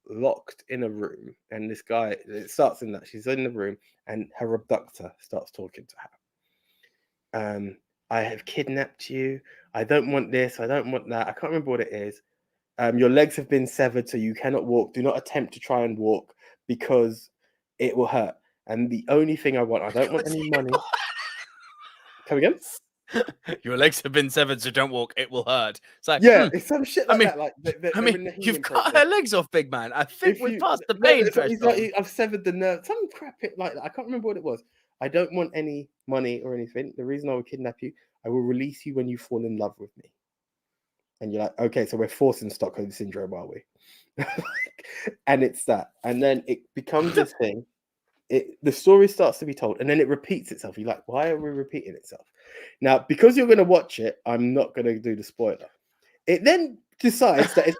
S1: locked in a room, and this guy. It starts in that she's in the room, and her abductor starts talking to her. I have kidnapped you. I don't want this. I don't want that. I can't remember what it is. Your legs have been severed, so you cannot walk. Do not attempt to try and walk because it will hurt. And the only thing I want, I don't want any money. Come again?
S2: Your legs have been severed, so don't walk. It will hurt. It's like,
S1: it's some shit like that. Like,
S2: you've cut her legs off, big man. I think we've passed the pain threshold.
S1: Like, I've severed the nerve. Some crap like that. I can't remember what it was. I don't want any money or anything. The reason I will kidnap you, I will release you when you fall in love with me. And you're like, okay, so we're forcing Stockholm Syndrome, are we? And it's that. And then it becomes this thing. The story starts to be told, and then it repeats itself. You're like, why are we repeating itself? Now, because you're going to watch it, I'm not going to do the spoiler. It then decides that it's...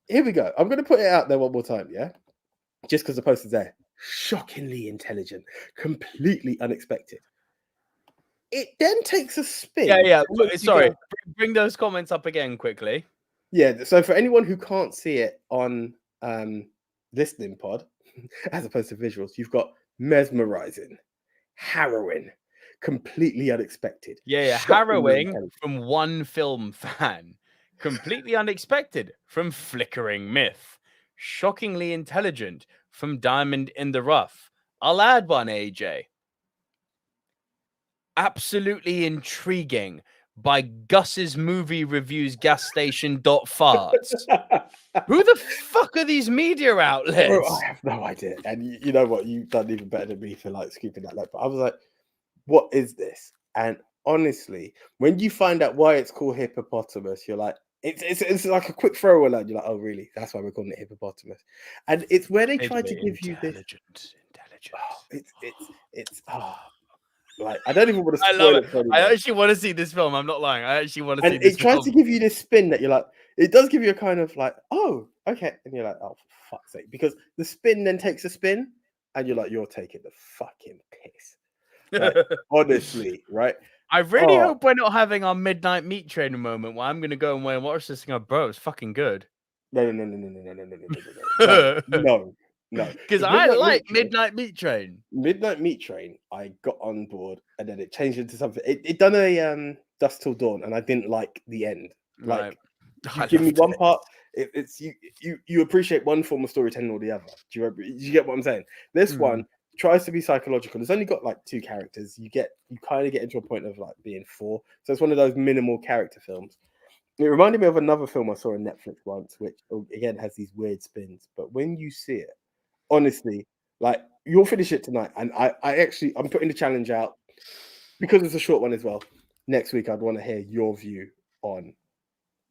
S1: Here we go. I'm going to put it out there one more time, yeah? Just because the poster's there. Shockingly intelligent. Completely unexpected. It then takes a spin.
S2: Yeah. Sorry. Bring those comments up again quickly.
S1: Yeah, so for anyone who can't see it on listening pod, as opposed to visuals, you've got mesmerizing, harrowing, completely unexpected.
S2: Yeah. Harrowing from one film fan. Completely unexpected from Flickering Myth. Shockingly intelligent from Diamond in the Rough. I'll add one, AJ. Absolutely intriguing by Gus's Movie Reviews Gas Station Farts. Who the fuck are these media outlets?
S1: Bro, I have no idea. And you know what? You've done even better than me for like scooping that up. But I was like, what is this? And honestly, when you find out why it's called Hippopotamus, you're like, it's like a quick throwaway line. You're like, oh, really? That's why we're calling it Hippopotamus. And it's where they try to give you this. Like, I don't even want to spoil it for anyone.
S2: I actually want to see this film. I'm not lying. I actually want to see this
S1: film.
S2: And
S1: it tries to give you this spin that you're like, it does give you a kind of like, oh, okay. And you're like, oh, for fuck's sake. Because the spin then takes a spin and you're like, you're taking the fucking piss. Like, honestly, right?
S2: I really hope we're not having our midnight meat train moment where I'm going to go and watch this thing. Bro, it's fucking good.
S1: No. Because
S2: I like Midnight Meat Train.
S1: Midnight Meat Train, I got on board and then it changed into something. It done a Dusk Till Dawn, and I didn't like the end. Like, you give me one part, it's you appreciate one form of storytelling or the other. Do you get what I'm saying? This one tries to be psychological. It's only got like 2 characters. You kind of get into a point of like being 4. So it's one of those minimal character films. It reminded me of another film I saw on Netflix once, which again has these weird spins. But when you see it, honestly, like, you'll finish it tonight. And I'm putting the challenge out because it's a short one as well. Next week, I'd want to hear your view on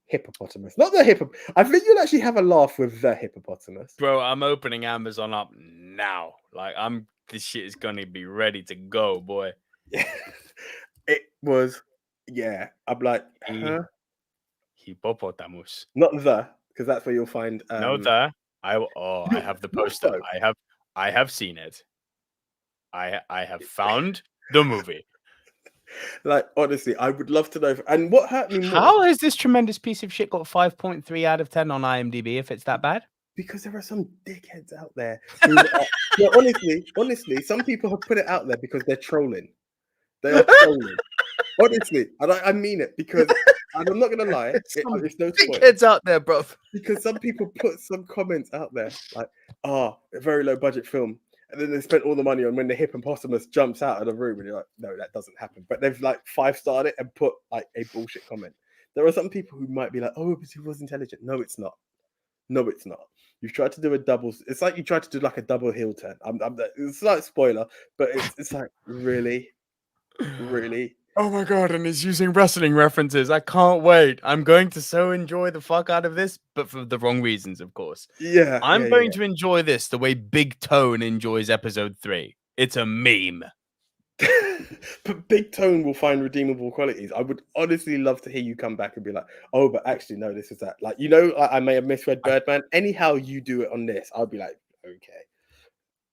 S1: Hippopotamus. Not the hippopotamus. I think you'll actually have a laugh with the hippopotamus.
S2: Bro, I'm opening Amazon up now. Like, this shit is going to be ready to go, boy.
S1: It was, yeah. I'm like,
S2: Hippopotamus.
S1: Not the, because that's where you'll find.
S2: No, the. I have the poster. I have seen it. I have found the movie.
S1: Like, honestly, I would love to know. And what hurt me more?
S2: How has this tremendous piece of shit got 5.3 out of 10 on IMDb if it's that bad?
S1: Because there are some dickheads out there. Who yeah, honestly, some people have put it out there because they're trolling. They are trolling. Honestly, and I mean it, because and I'm not gonna lie, it's no
S2: dickheads out there, bro.
S1: Because some people put some comments out there like, a very low budget film. And then they spent all the money on when the hippopotamus jumps out of the room, and you're like, no, that doesn't happen. But they've like 5-starred it and put like a bullshit comment. There are some people who might be like, oh, but he was intelligent. No, it's not. No, it's not. You've tried to do a double. It's like you tried to do like a double heel turn. It's like spoiler, but it's like, really.
S2: Oh my god, and he's using wrestling references. I can't wait. I'm going to so enjoy the fuck out of this, but for the wrong reasons, of course.
S1: Yeah.
S2: I'm going to enjoy this the way Big Tone enjoys episode 3. It's a meme.
S1: But Big Tone will find redeemable qualities. I would honestly love to hear you come back and be like, oh, but actually, no, this is that. Like, I may have misread Birdman. Anyhow you do it on this, I'll be like, okay.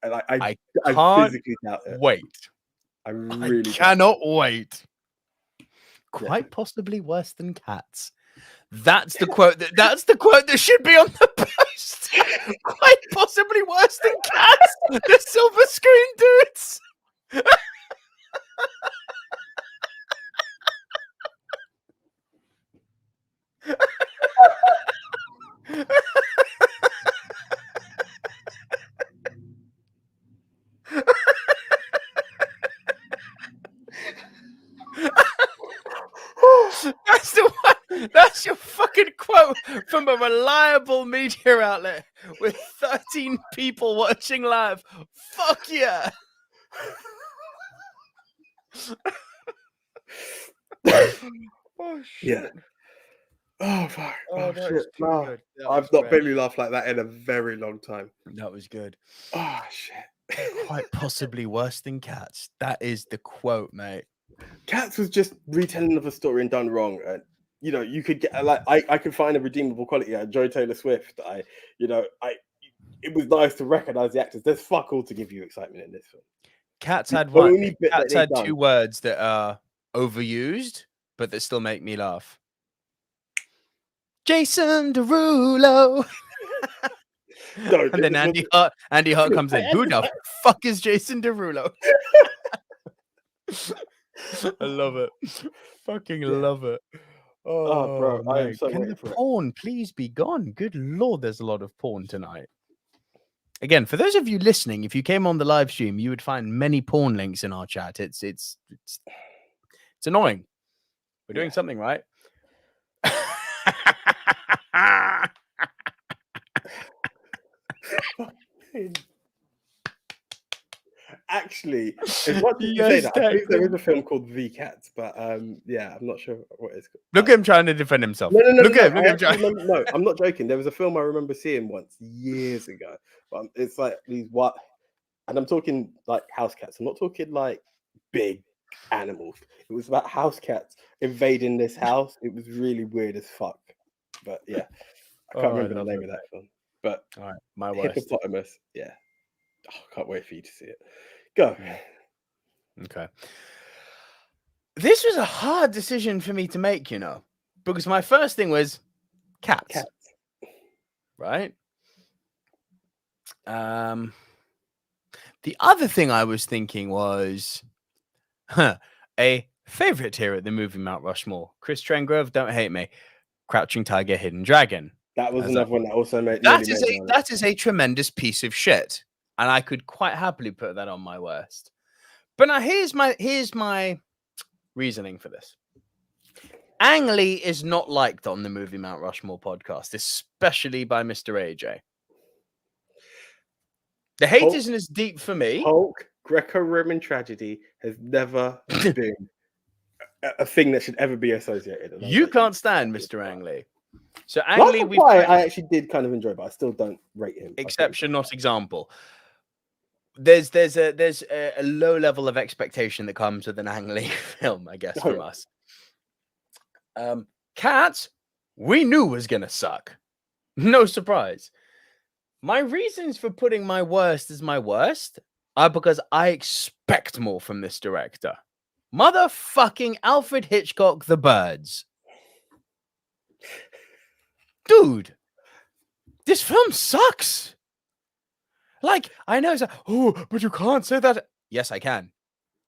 S1: And I
S2: can't
S1: physically doubt it.
S2: Wait.
S1: I really
S2: cannot wait. Quite possibly worse than cats. That's the quote. That's the quote that should be on the post. Quite possibly worse than cats. The silver screen dudes. That's the one. That's your fucking quote from a reliable media outlet with 13 people watching live. Fuck yeah.
S1: Oh shit. Yeah. Oh, fuck. Oh,
S2: that
S1: shit.
S2: was too
S1: No.
S2: good. That
S1: I've
S2: was
S1: not
S2: great.
S1: barely laughed like that in a very long time.
S2: That was good.
S1: Oh, shit.
S2: Quite possibly worse than Cats. That is the quote, mate.
S1: Cats was just retelling of a story and done wrong. And, you know, you could get, like, I could find a redeemable quality out of Joy Taylor Swift. It was nice to recognize the actors. There's fuck all to give you excitement in this film.
S2: Cats
S1: The
S2: had one.
S1: only bit that
S2: Cats
S1: they've
S2: had
S1: done-
S2: two words that are overused, but that still make me laugh. Jason Derulo.
S1: No,
S2: And then Andy Hart comes in. Who the fuck is Jason Derulo? I love it. Fucking love it.
S1: Oh, bro, I am
S2: mate.
S1: so
S2: Can
S1: ready
S2: the
S1: for it.
S2: porn please be gone? Good lord, there's a lot of porn tonight. Again, for those of you listening, if you came on the live stream, you would find many porn links in our chat. It's annoying. We're doing something right.
S1: Actually, as much as you say that, I think there is a film called The Cats, but yeah, I'm not sure what it's called.
S2: Look at him trying to defend himself.
S1: No,
S2: Look at him trying.
S1: No, I'm not joking. There was a film I remember seeing once years ago, but it's like these what, and I'm talking like house cats. I'm not talking like big animals. It was about house cats invading this house. It was really weird as fuck. But yeah, I can't remember the name of that film. But
S2: all right, my worst.
S1: Hippopotamus. Yeah, can't wait for you to see it. Go.
S2: Okay. This was a hard decision for me to make, you know, because my first thing was cats. Right? The other thing I was thinking was a favorite here at the Movie Mount Rushmore. Chris Trengrove, don't hate me. Crouching Tiger, Hidden Dragon.
S1: That was another one that also made
S2: that is a tremendous piece of shit. And I could quite happily put that on my worst. But now here's my reasoning for this. Ang Lee is not liked on the Movie Mount Rushmore podcast, especially by Mr. AJ. The hate isn't as deep for me.
S1: Hulk, Greco-Roman tragedy has never been a thing that should ever be associated.
S2: You can't stand Mr. Ang Lee. So Ang Lee,
S1: I actually did kind of enjoy, but I still don't rate him.
S2: Exception, not example. There's a low level of expectation that comes with an Ang Lee film, I guess, from us. Cats, we knew was gonna suck. No surprise. My reasons for putting my worst as my worst are because I expect more from this director. Motherfucking Alfred Hitchcock, The Birds. Dude, this film sucks. Like, I know it's like, oh, but you can't say that. Yes, I can.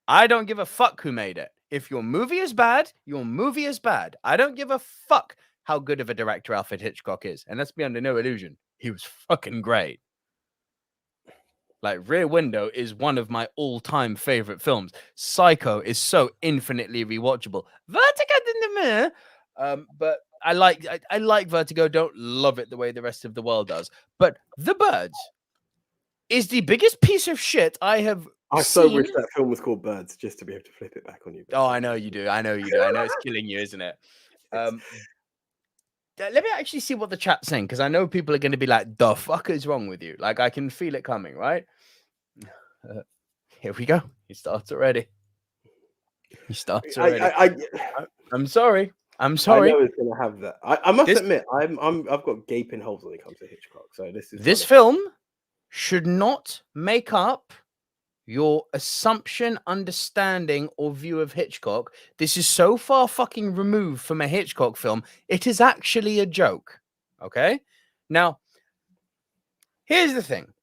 S2: I don't give a fuck who made it. If your movie is bad, your movie is bad. I don't give a fuck how good of a director Alfred Hitchcock is. And let's be under no illusion, he was fucking great. Like, Rear Window is one of my all-time favorite films. Psycho is so infinitely rewatchable. Vertigo in the mirror. But I like Vertigo. Don't love it the way the rest of the world does. But The Birds is the biggest piece of shit I have
S1: so wish that film was called Birds just to be able to flip it back on you.
S2: Oh, I know you do. I know it's killing you, isn't it? Let me actually see what the chat's saying, because I know people are going to be like, the fuck is wrong with you? Like, I can feel it coming, right? Here we go. He starts already. I'm sorry.
S1: I know it's going to have that. I must admit, I've got gaping holes when it comes to Hitchcock. So this
S2: film should not make up your assumption, understanding, or view of Hitchcock. This is so far fucking removed from a Hitchcock film, it is actually a joke. Okay? Now, here's the thing.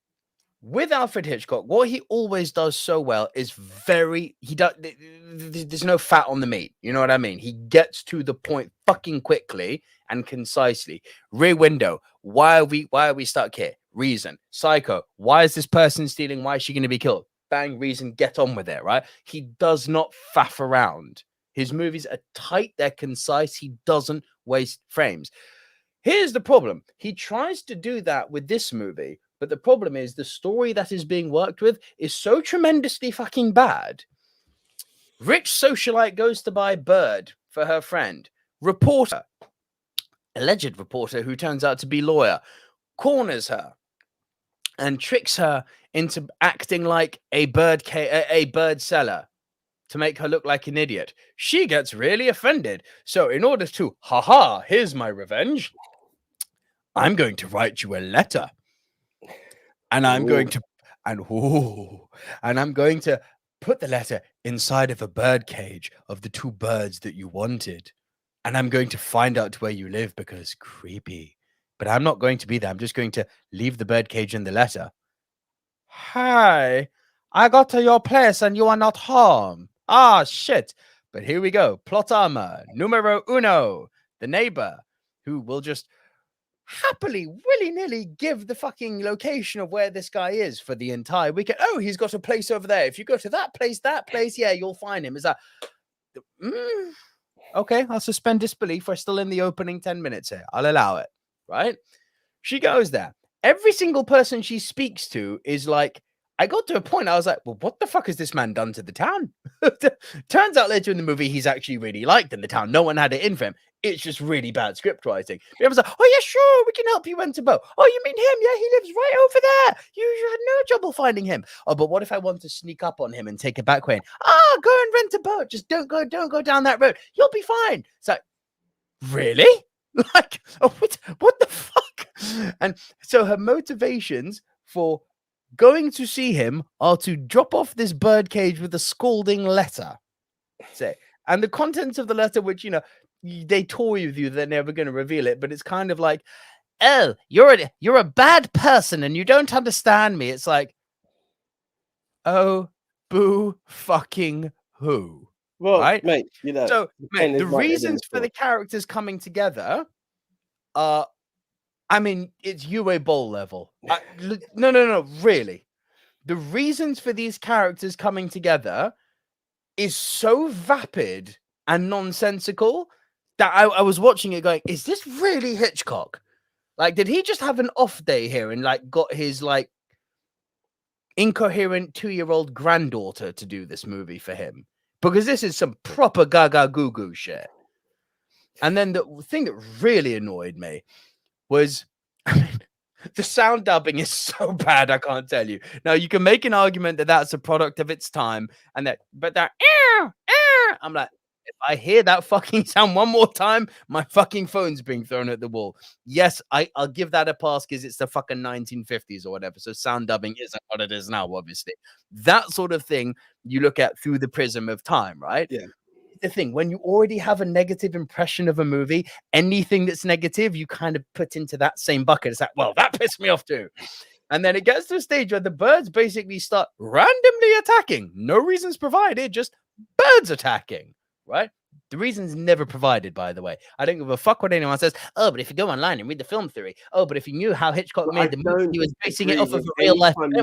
S2: With Alfred Hitchcock, what he always does so well is there's no fat on the meat. You know what I mean? He gets to the point fucking quickly and concisely. Rear Window, why are we stuck here? Reason. Psycho, why is this person stealing? Why is she going to be killed? Bang, reason, get on with it, right? He does not faff around. His movies are tight, they're concise. He doesn't waste frames. Here's the problem. He tries to do that with this movie, but the problem is the story that is being worked with is so tremendously fucking bad. Rich socialite goes to buy bird for her friend. Reporter alleged reporter who turns out to be lawyer, corners her and tricks her into acting like a bird seller to make her look like an idiot. She gets really offended. So in order to, here's my revenge, I'm going to write you a letter. And I'm going to put the letter inside of a bird cage of the 2 birds that you wanted. And I'm going to find out where you live because creepy. But I'm not going to be there. I'm just going to leave the bird cage in the letter. Hi, I got to your place and you are not home. Ah, shit. But here we go. Plot armor, numero uno. The neighbor who will just happily, willy-nilly give the fucking location of where this guy is for the entire weekend. Oh, he's got a place over there. If you go to that place, yeah, you'll find him. Is that... Okay, I'll suspend disbelief. We're still in the opening 10 minutes here. I'll allow it, right? She goes there. Every single person she speaks to is like, I got to a point, I was like, well, what the fuck has this man done to the town? Turns out later in the movie, he's actually really liked in the town. No one had it in for him. It's just really bad script writing. But everyone's like, oh, yeah, sure, we can help you rent a boat. Oh, you mean him? Yeah, he lives right over there. You had no trouble finding him. Oh, but what if I want to sneak up on him and take a back way? Go and rent a boat. Just don't go down that road. You'll be fine. It's like, really? Like, oh, what the fuck? And so her motivations for going to see him are to drop off this bird cage with a scolding letter. Say, and the contents of the letter, which, you know, they toy with you, they're never going to reveal it, but it's kind of like, oh, you're a bad person and you don't understand me. It's like, oh, boo fucking who?
S1: Well,
S2: right?
S1: mate, you know.
S2: So, mate, the reasons for the characters coming together are, I mean, it's UA Bowl level. No, really. The reasons for these characters coming together is so vapid and nonsensical that I was watching it going, is this really Hitchcock? Like, did he just have an off day here and like got his like incoherent 2-year-old granddaughter to do this movie for him? Because this is some proper gaga goo goo shit. And then the thing that really annoyed me was, I mean, the sound dubbing is so bad, I can't tell you. Now, you can make an argument that that's a product of its time, and but that, I'm like, if I hear that fucking sound one more time, my fucking phone's being thrown at the wall. Yes, I'll give that a pass because it's the fucking 1950s or whatever. So sound dubbing isn't what it is now, obviously. That sort of thing you look at through the prism of time, right?
S1: Yeah.
S2: The thing, when you already have a negative impression of a movie, anything that's negative, you kind of put into that same bucket. It's like, well, that pissed me off too. And then it gets to a stage where the birds basically start randomly attacking. No reasons provided, just birds attacking, right? The reason's never provided, by the way. I don't give a fuck what anyone says. Oh, but if you go online and read the film theory. Oh, but if you knew how Hitchcock made the movie, he was basing it off of a real life event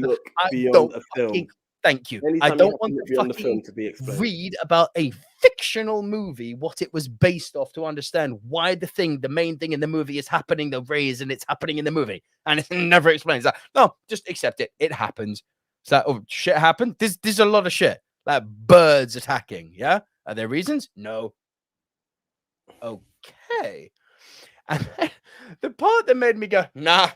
S2: with birds.
S1: Beyond a film.
S2: Thank you.
S1: Anytime
S2: I don't want
S1: to
S2: fucking
S1: to be explained.
S2: Read about a fictional movie, what it was based off, to understand why the main thing in the movie is happening the reason it's happening in the movie. And it never explains that. No, just accept it. It happens. It's like, oh, shit happened. There's a lot of shit. Like birds attacking. Yeah. Are there reasons? No. Okay. And then the part that made me go, nah.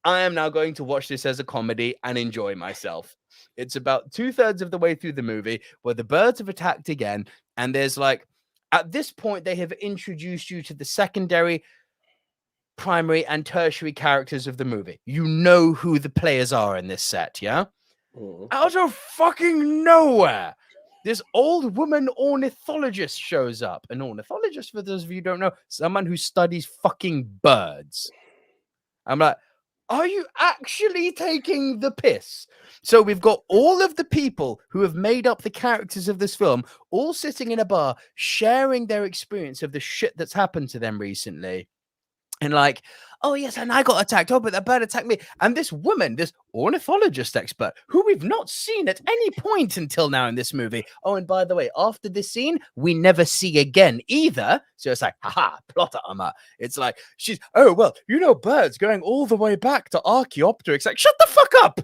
S2: I am now going to watch this as a comedy and enjoy myself. It's about 2/3 of the way through the movie where the birds have attacked again. And there's like, at this point, they have introduced you to the secondary, primary, and tertiary characters of the movie. You know who the players are in this set, yeah? Out of fucking nowhere, this old woman ornithologist shows up. An ornithologist, for those of you who don't know, someone who studies fucking birds. I'm like, are you actually taking the piss? So we've got all of the people who have made up the characters of this film all sitting in a bar sharing their experience of the shit that's happened to them recently. And like, oh, yes, and I got attacked. Oh, but that bird attacked me. And this woman, this ornithologist expert, who we've not seen at any point until now in this movie. Oh, and by the way, after this scene, we never see again either. So it's like, haha, plot armor. It's like, oh, well, you know, birds going all the way back to Archaeopteryx. Like, shut the fuck up.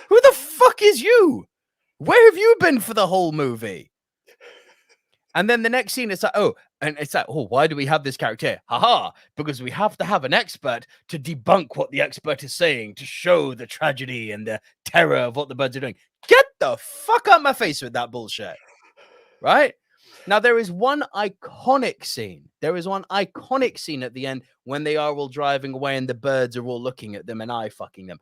S2: Who the fuck is you? Where have you been for the whole movie? And then the next scene, it's like, oh, And it's like, oh, why do we have this character here? Haha, because we have to have an expert to debunk what the expert is saying, to show the tragedy and the terror of what the birds are doing. Get the fuck out my face with that bullshit. Right? Now, there is one iconic scene. There is one iconic scene at the end when they are all driving away and the birds are all looking at them and eye-fucking them.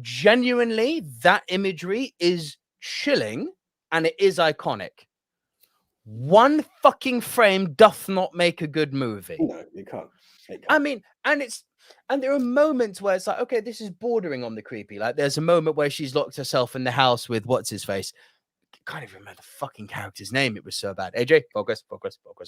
S2: Genuinely, that imagery is chilling and it is iconic. One fucking frame doth not make a good movie.
S1: No, you can't.
S2: I mean, and there are moments where it's like, okay, this is bordering on the creepy. Like, there's a moment where she's locked herself in the house with what's his face. I can't even remember the fucking character's name. It was so bad. AJ, focus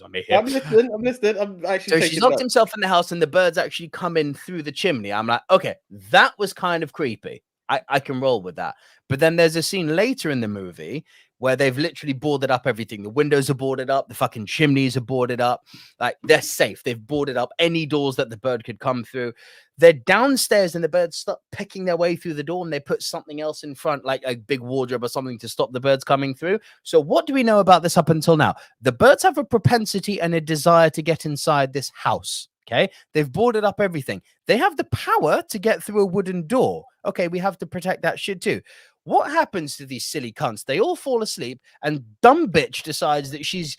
S2: on me here.
S1: I'm listening. I'm actually.
S2: So she's locked himself in the house, and the birds actually come in through the chimney. I'm like, okay, that was kind of creepy. I can roll with that. But then there's a scene later in the movie where they've literally boarded up everything. The windows are boarded up. The fucking chimneys are boarded up. Like, they're safe. They've boarded up any doors that the bird could come through. They're downstairs and the birds start picking their way through the door and they put something else in front, like a big wardrobe or something to stop the birds coming through. So what do we know about this up until now? The birds have a propensity and a desire to get inside this house. Okay, they've boarded up everything. They have the power to get through a wooden door. Okay, we have to protect that shit too. What happens to these silly cunts? They all fall asleep, and dumb bitch decides that she's,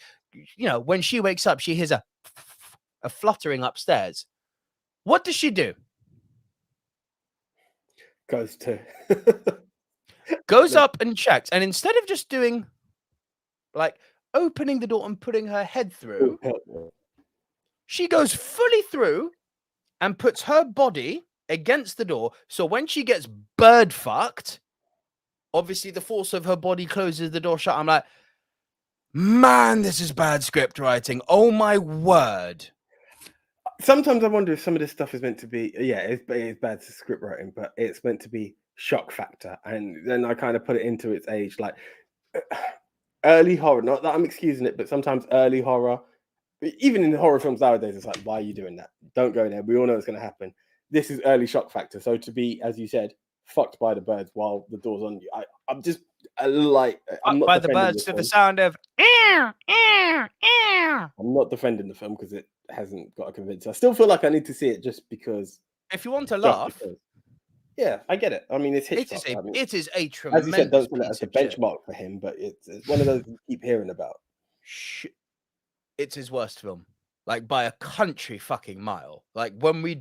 S2: when she wakes up, she hears a fluttering upstairs. What does she do? Goes up and checks, and instead of just doing, like, opening the door and putting her head through, she goes fully through and puts her body against the door. So when she gets bird fucked, obviously the force of her body closes the door shut. I'm like, man, this is bad script writing. Oh my word.
S1: Sometimes I wonder if some of this stuff is meant to be, it's bad script writing, but it's meant to be shock factor. And then I kind of put it into its age, like early horror. Not that I'm excusing it, but sometimes early horror, even in horror films nowadays, it's like, why are you doing that? Don't go there. We all know it's going to happen. This is early shock factor. So to be, as you said, fucked by the birds while the door's on you, I'm just like, I'm not
S2: by the birds to the sound of
S1: I'm not defending the film because it hasn't got a convince. I still feel like I need to see it just because.
S2: If you want to laugh,
S1: yeah, I get it. I mean, it's Hitchcock.
S2: It is a tremendous.
S1: As you said, don't feel it as a benchmark for him, but it's one of those you keep hearing about.
S2: It's his worst film, like by a country fucking mile. Like when we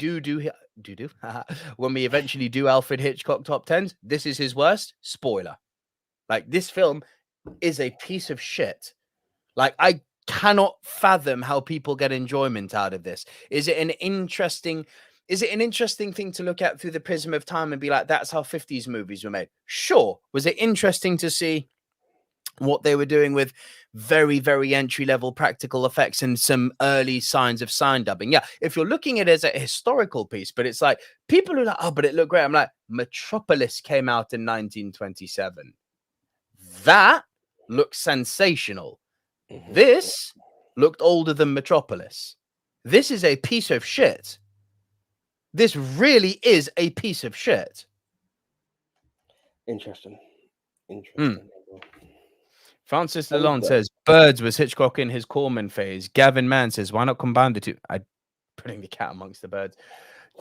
S2: when we eventually do Alfred Hitchcock top 10s, this is his worst. Spoiler. Like, this film is a piece of shit. Like, I cannot fathom how people get enjoyment out of this. Is it an interesting thing to look at through the prism of time and be like, that's how 50s movies were made? Sure. Was it interesting to see what they were doing with very, very entry-level practical effects and some early signs of sign dubbing? Yeah, if you're looking at it as a historical piece, but it's like, people are like, oh, but it looked great. I'm like, Metropolis came out in 1927. That looked sensational. This looked older than Metropolis. This is a piece of shit. This really is a piece of shit.
S1: Interesting.
S2: Francis Lalonde says, Birds was Hitchcock in his Corman phase. Gavin Mann says, why not combine the two? I'm putting the cat amongst the birds.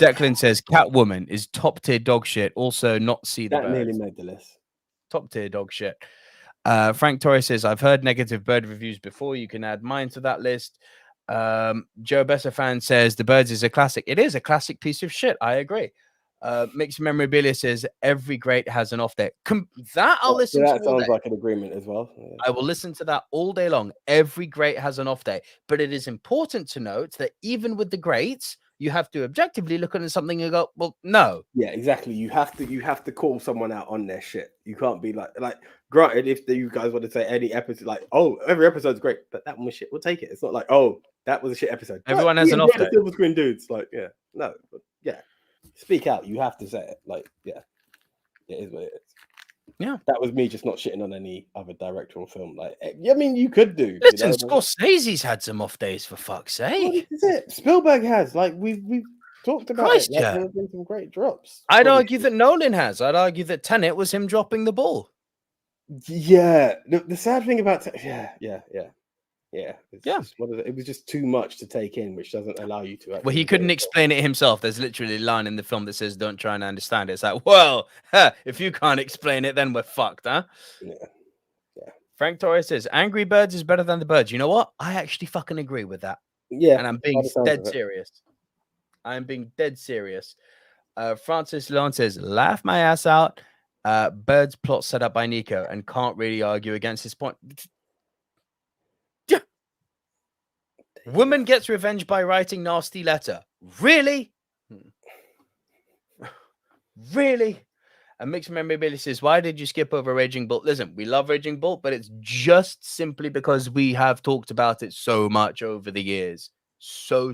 S2: Declan says, Catwoman is top tier dog shit. Also, not see the birds.
S1: That nearly made the list.
S2: Top tier dog shit. Frank Torres says, I've heard negative bird reviews before. You can add mine to that list. Joe Besser-fan says, The Birds is a classic. It is a classic piece of shit. I agree. Mixed Memorabilia says, every great has an off day. I'll listen to.
S1: That sounds like an agreement as well. Yeah.
S2: I will listen to that all day long. Every great has an off day. But it is important to note that even with the greats, you have to objectively look at something and go, well, no.
S1: Yeah, exactly. You have to call someone out on their shit. You can't be like granted, if you guys want to say any episode, like, oh, every episode's great, but that one was shit, we'll take it. It's not like, oh, that was a shit episode.
S2: Everyone has an off day.
S1: Silver screen dudes, like, yeah, no, but yeah. Speak out. You have to say it. Like, yeah, it is what it is.
S2: Yeah,
S1: that was me just not shitting on any other director or film. Like, I mean, you could do.
S2: Listen, Scorsese's had some off days, for fuck's sake.
S1: What is it? Spielberg has. Like, we've talked about
S2: Christ,
S1: it. Like,
S2: yeah.
S1: There have been some great drops.
S2: I'd argue that Nolan has. I'd argue that Tenet was him dropping the ball.
S1: Yeah. The sad thing about yeah. Yeah,
S2: Yeah.
S1: It was just too much to take in, which doesn't allow you to.
S2: Well, he couldn't explain it himself. There's literally a line in the film that says, "Don't try and understand it." It's like, well, if you can't explain it, then we're fucked, huh?
S1: Yeah.
S2: Frank Torres says, "Angry Birds is better than the Birds." You know what? I actually fucking agree with that.
S1: Yeah,
S2: And I'm being dead serious. I'm being dead serious. Francis Leon says, "Laugh my ass out." Birds plot set up by Nico and can't really argue against his point. Woman gets revenge by writing nasty letter. Really? Really? And Mixed Memory Billy says, "Why did you skip over Raging Bull?" Listen, we love Raging Bull, but it's just simply because we have talked about it so much over the years. So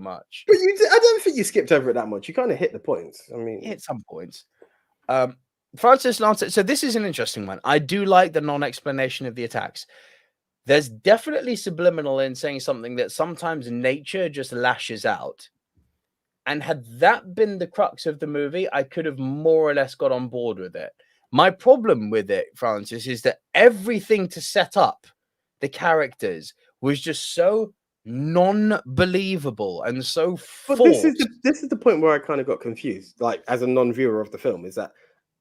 S2: much.
S1: But I don't think you skipped over it that much. You kind of hit the points. I mean,
S2: hit some points. Francis Lance. So this is an interesting one. I do like the non-explanation of the attacks. There's definitely subliminal in saying something that sometimes nature just lashes out. And had that been the crux of the movie, I could have more or less got on board with it. My problem with it, Francis, is that everything to set up the characters was just so non-believable and so forced.
S1: But this is the point where I kind of got confused. Like, as a non-viewer of the film, is that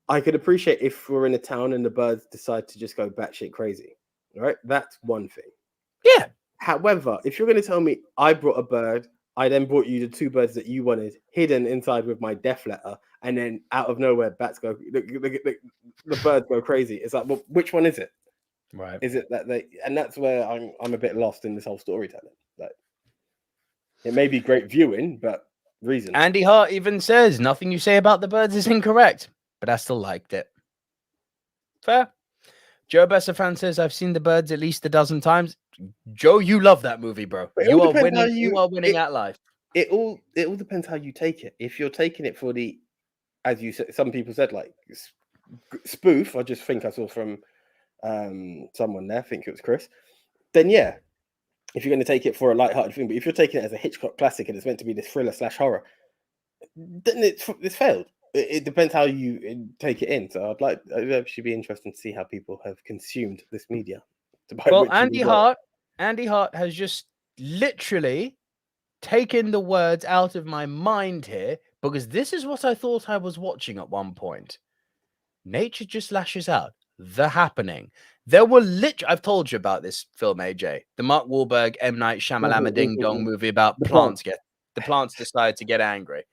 S1: I could appreciate if we're in a town and the birds decide to just go batshit crazy. Right, that's one thing.
S2: Yeah.
S1: However, if you're going to tell me I brought a bird, I then brought you the two birds that you wanted hidden inside with my death letter, and then out of nowhere, the birds go crazy. It's like, well, which one is it?
S2: Right.
S1: Is it that they? And that's where I'm a bit lost in this whole storytelling. Like, it may be great viewing, but reason.
S2: Andy Hart even says nothing you say about the birds is incorrect, but I still liked it. Fair. Joe Bessafan says, "I've seen the birds at least a dozen times." Joe, you love that movie, bro. You are winning. You are winning at life.
S1: It all depends how you take it. If you're taking it for the, as you said, some people said, like spoof. I just think I saw from someone there. I think it was Chris. Then yeah, if you're going to take it for a lighthearted thing, but if you're taking it as a Hitchcock classic and it's meant to be this thriller / horror, then it's failed. It depends how you take it in. So it should be interesting to see how people have consumed this media.
S2: Well, Andy Hart has just literally taken the words out of my mind here, because this is what I thought I was watching at one point. Nature just lashes out. The Happening. There were I've told you about this film, AJ. The Mark Wahlberg, M. Night Shyamalan Ding Dong movie about plants decide to get angry.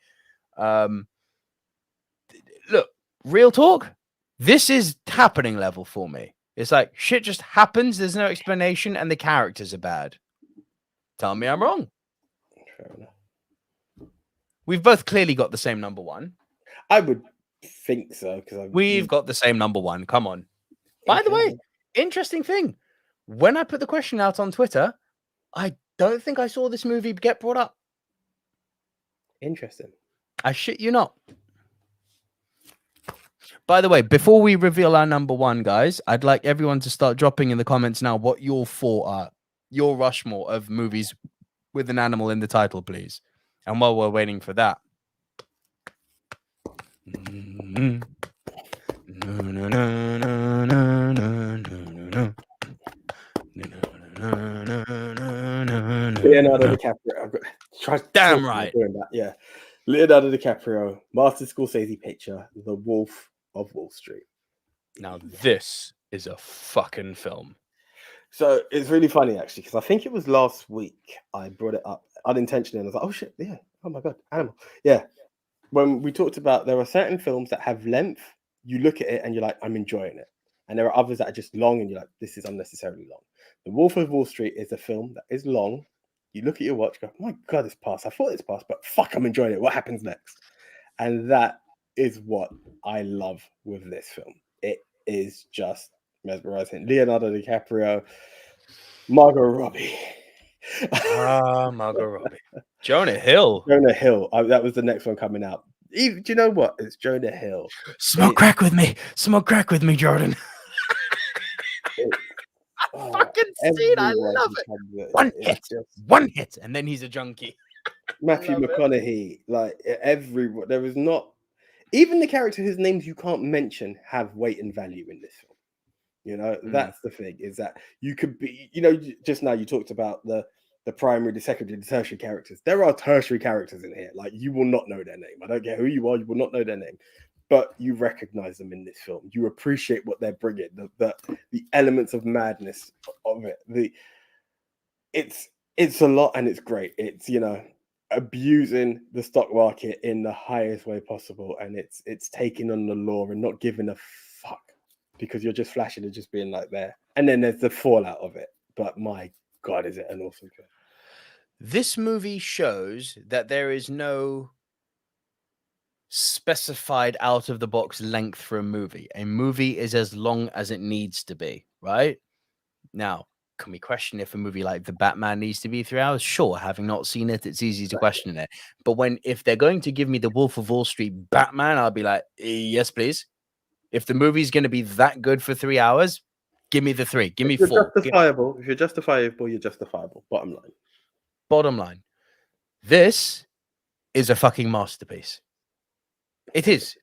S2: Look, real talk, this is Happening level for me. It's like shit just happens, there's no explanation, and the characters are bad. Tell me I'm wrong.
S1: Fair enough.
S2: We've both clearly got the same number one.
S1: I would think so, because
S2: we've got the same number one. Come on. By the way, interesting thing. When I put the question out on Twitter, I don't think I saw this movie get brought up.
S1: Interesting.
S2: I shit you not. By the way, before we reveal our number one, guys, I'd like everyone to start dropping in the comments now what your thought are, your Rushmore of movies with an animal in the title, please. And while we're waiting for that.
S1: Leonardo DiCaprio.
S2: Damn right.
S1: Doing that. Yeah. Leonardo DiCaprio, Martin Scorsese picture, The Wolf of Wall Street.
S2: Now this is a fucking film.
S1: So it's really funny, actually, because I think it was last week I brought it up unintentionally, and I was like, oh shit, yeah, oh my god, animal. Yeah. When we talked about, there are certain films that have length, you look at it and you're like, I'm enjoying it. And there are others that are just long and you're like, this is unnecessarily long. The Wolf of Wall Street is a film that is long. You look at your watch, go, oh my god, it's past. I thought it's past, but fuck, I'm enjoying it. What happens next? And that is what I love with this film. It is just mesmerizing. Leonardo DiCaprio, Margot Robbie.
S2: Margot Robbie. Jonah Hill.
S1: That was the next one coming out. Do you know what? It's Jonah Hill.
S2: Smoke crack with me, Jordan. Fucking scene, I love it. One hit, and then he's a junkie.
S1: Matthew McConaughey, like everyone. There is not even the character whose names you can't mention have weight and value in this film. You know, that's the thing, is that you could be, you know, just now you talked about the primary, the secondary, the tertiary characters. There are tertiary characters in here. Like, you will not know their name. I don't care who you are, you will not know their name. But you recognize them in this film. You appreciate what they're bringing, the elements of madness of it. It's a lot, and it's great. It's, you know, abusing the stock market in the highest way possible, and it's taking on the law and not giving a fuck, because you're just flashing and just being like there. And then there's the fallout of it. But my God, is it an awesome film?
S2: This movie shows that there is no specified out of the box length for a movie. A movie is as long as it needs to be, right? Now, can we question if a movie like The Batman needs to be 3 hours? Sure, having not seen it, it's easy to question it. But if they're going to give me the Wolf of Wall Street Batman, I'll be like, yes, please. If the movie's going to be that good for 3 hours, give me the 3. Give me 4.
S1: Justifiable. If you're justifiable, you're justifiable. Bottom line.
S2: Bottom line. This is a fucking masterpiece. It is.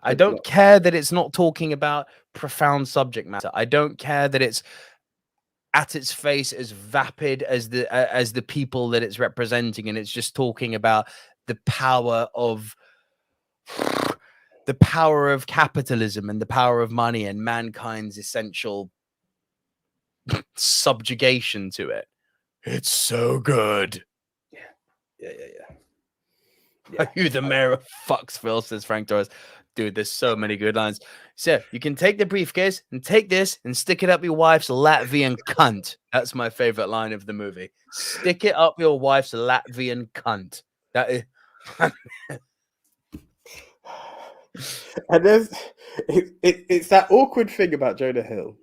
S2: I don't care that it's not talking about profound subject matter. I don't care that it's at its face as vapid as the people that it's representing, and it's just talking about the power of capitalism and the power of money and mankind's essential subjugation to it. It's so good.
S1: Yeah.
S2: Are you the mayor of Foxville? Says Frank Torres. Dude, there's so many good lines. So you can take the briefcase and take this and stick it up your wife's Latvian cunt. That's my favorite line of the movie. Stick it up your wife's Latvian cunt. That is.
S1: And it's that awkward thing about Jonah Hill's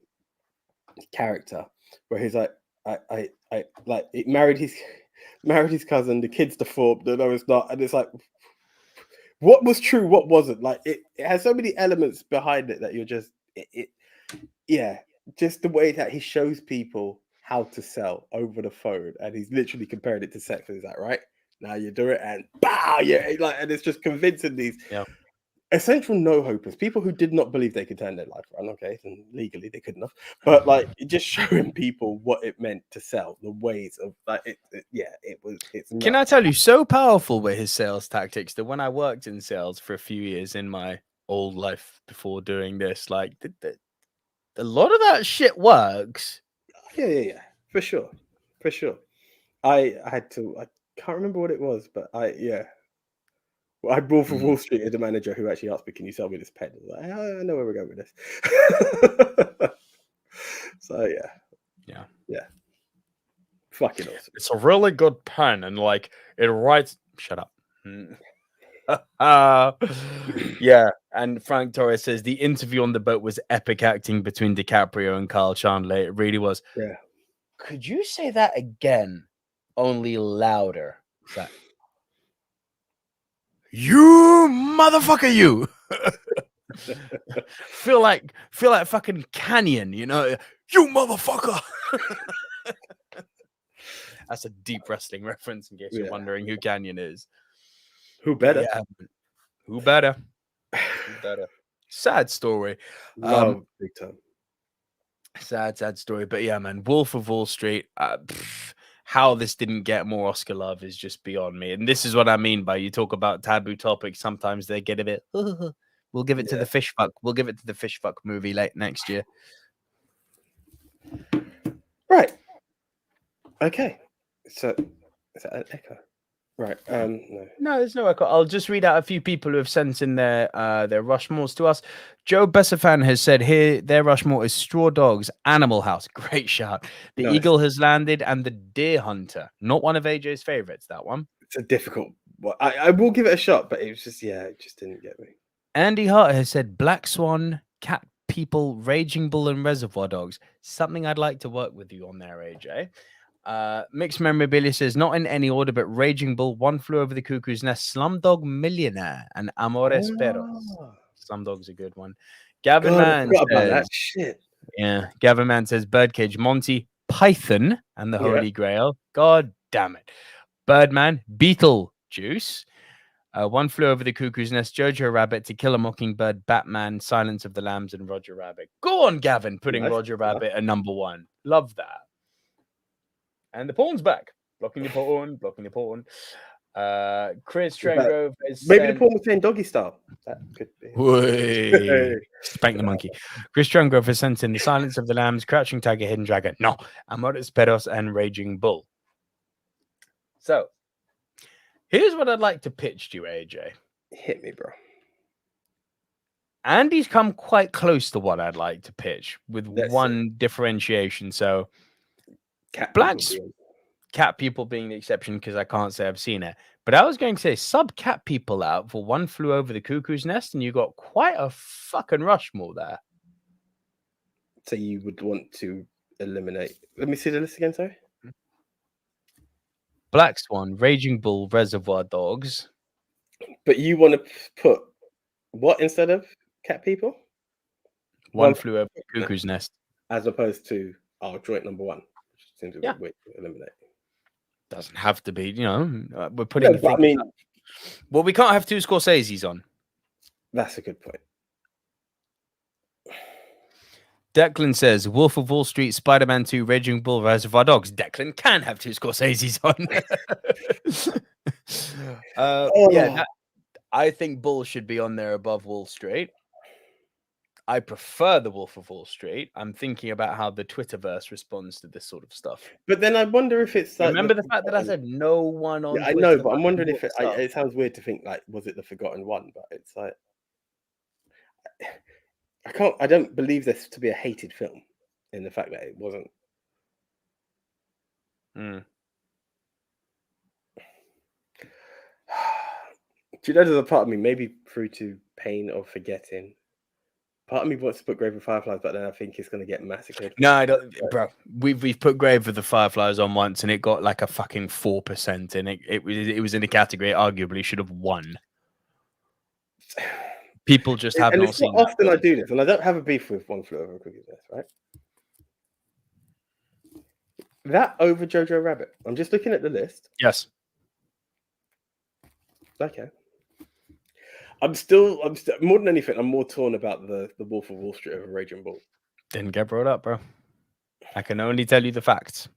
S1: character, where he's like, I like, it married his cousin, the kid's deformed, no, it's not, and it's like, what was true, what wasn't? Like, it has so many elements behind it that you're just, just the way that he shows people how to sell over the phone, and he's literally comparing it to sex. Is that right? Now you do it, and bow, like, and it's just convincing these essential no-hopers, people who did not believe they could turn their life around. Okay, and legally they couldn't have, but like, just showing people what it meant to sell, the ways of, like, it's nuts.
S2: Can I tell you, so powerful were his sales tactics that when I worked in sales for a few years in my old life before doing this, like, a lot of that shit works.
S1: Yeah, for sure. I can't remember what it was, but I bought for Wall Street as a manager who actually asked me, "Can you sell me this pen?" I was like, I know where we're going with this. So yeah, fucking awesome.
S2: It's a really good pen, and like, it writes. Shut up. Yeah, and Frank Torres says the interview on the boat was epic acting between DiCaprio and Kyle Chandler. It really was.
S1: Yeah.
S2: Could you say that again, only louder? That you motherfucker, you. feel like fucking Canyon, you know? You motherfucker. That's a deep wrestling reference, in case you're wondering who Canyon is.
S1: Who better?
S2: Yeah. Who better? Sad story.
S1: Big time.
S2: Sad story. But yeah, man, Wolf of Wall Street. How this didn't get more Oscar love is just beyond me. And this is what I mean by, you talk about taboo topics. Sometimes they get a bit. We'll give it to the fish fuck. We'll give it to the fish fuck movie late next year.
S1: Right. Okay. So is that an echo? Right.
S2: No, there's no echo. I'll just read out a few people who have sent in their Rushmores to us. Joe Bessafan has said here their Rushmore is Straw Dogs, Animal House. Great shout. The Eagle has landed, and the Deer Hunter. Not one of AJ's favorites, that one.
S1: It's a difficult one. I will give it a shot, but it was just, it just didn't get me.
S2: Andy Hart has said Black Swan, Cat People, Raging Bull, and Reservoir Dogs. Something I'd like to work with you on there, AJ. Mixed Memorabilia says not in any order, but Raging Bull, One Flew Over the Cuckoo's Nest, Slumdog Millionaire, and Amores Perros. Slumdog's a good one. Gavin Mann says, Gavin Mann says Birdcage, Monty Python, and the Holy Grail. God damn it. Birdman, Beetlejuice. One Flew Over the Cuckoo's Nest, Jojo Rabbit, To Kill a Mockingbird, Batman, Silence of the Lambs, and Roger Rabbit. Go on, Gavin, putting
S1: Nice.
S2: Roger Rabbit at number 1. Love that. And the pawn's back. Blocking the pawn. Chris Trengrove is
S1: maybe the pawn was playing doggy style. That could be.
S2: Spank the monkey. Chris Trengrove has sent in The Silence of the Lambs, Crouching Tiger, Hidden Dragon. No. Amores Perros and Raging Bull. So, here's what I'd like to pitch to you, AJ.
S1: Hit me, bro.
S2: Andy's come quite close to what I'd like to pitch with one differentiation. So, cat people being the exception because I can't say I've seen it. But I was going to say sub cat people out for One Flew Over the Cuckoo's Nest, and you got quite a fucking Rushmore there.
S1: So you would want to eliminate. Let me see the list again, sorry.
S2: Black Swan, Raging Bull, Reservoir Dogs.
S1: But you want to put what instead of cat people?
S2: One Flew Over the Cuckoo's Nest.
S1: As opposed to our joint number 1. Which seems a bit weird to eliminate.
S2: Doesn't have to be, we're putting. Well, we can't have 2 Scorseses on.
S1: That's a good point.
S2: Declan says Wolf of Wall Street, Spider-Man 2, Raging Bull, Reservoir Dogs. Declan can have 2 Scorseses on. Yeah, I think Bull should be on there above Wall Street. I prefer the Wolf of Wall Street. I'm thinking about how the Twitterverse responds to this sort of stuff.
S1: But then I wonder if it's like
S2: remember the fact that I said no one on.
S1: Yeah, I know, but I'm wondering if it sounds weird to think like, was it the forgotten one? But it's like I don't believe this to be a hated film in the fact that it wasn't. Do you know, there's a part of me, maybe through to pain or forgetting. Part of me wants to put Grave of Fireflies, but then I think it's going to get massacred.
S2: No, I don't, bro. We've put Grave of the Fireflies on once, and it got like a fucking 4%, and it was in a category it arguably should have won. People just have not seen.
S1: Often I do this, and I don't have a beef with One Flew Over the Cuckoo's Nest, right? That over Jojo Rabbit. I'm just looking at the list.
S2: Yes.
S1: Okay. I'm still more than anything. I'm more torn about the Wolf of Wall Street over Raging Bull.
S2: Didn't get brought up, bro. I can only tell you the facts.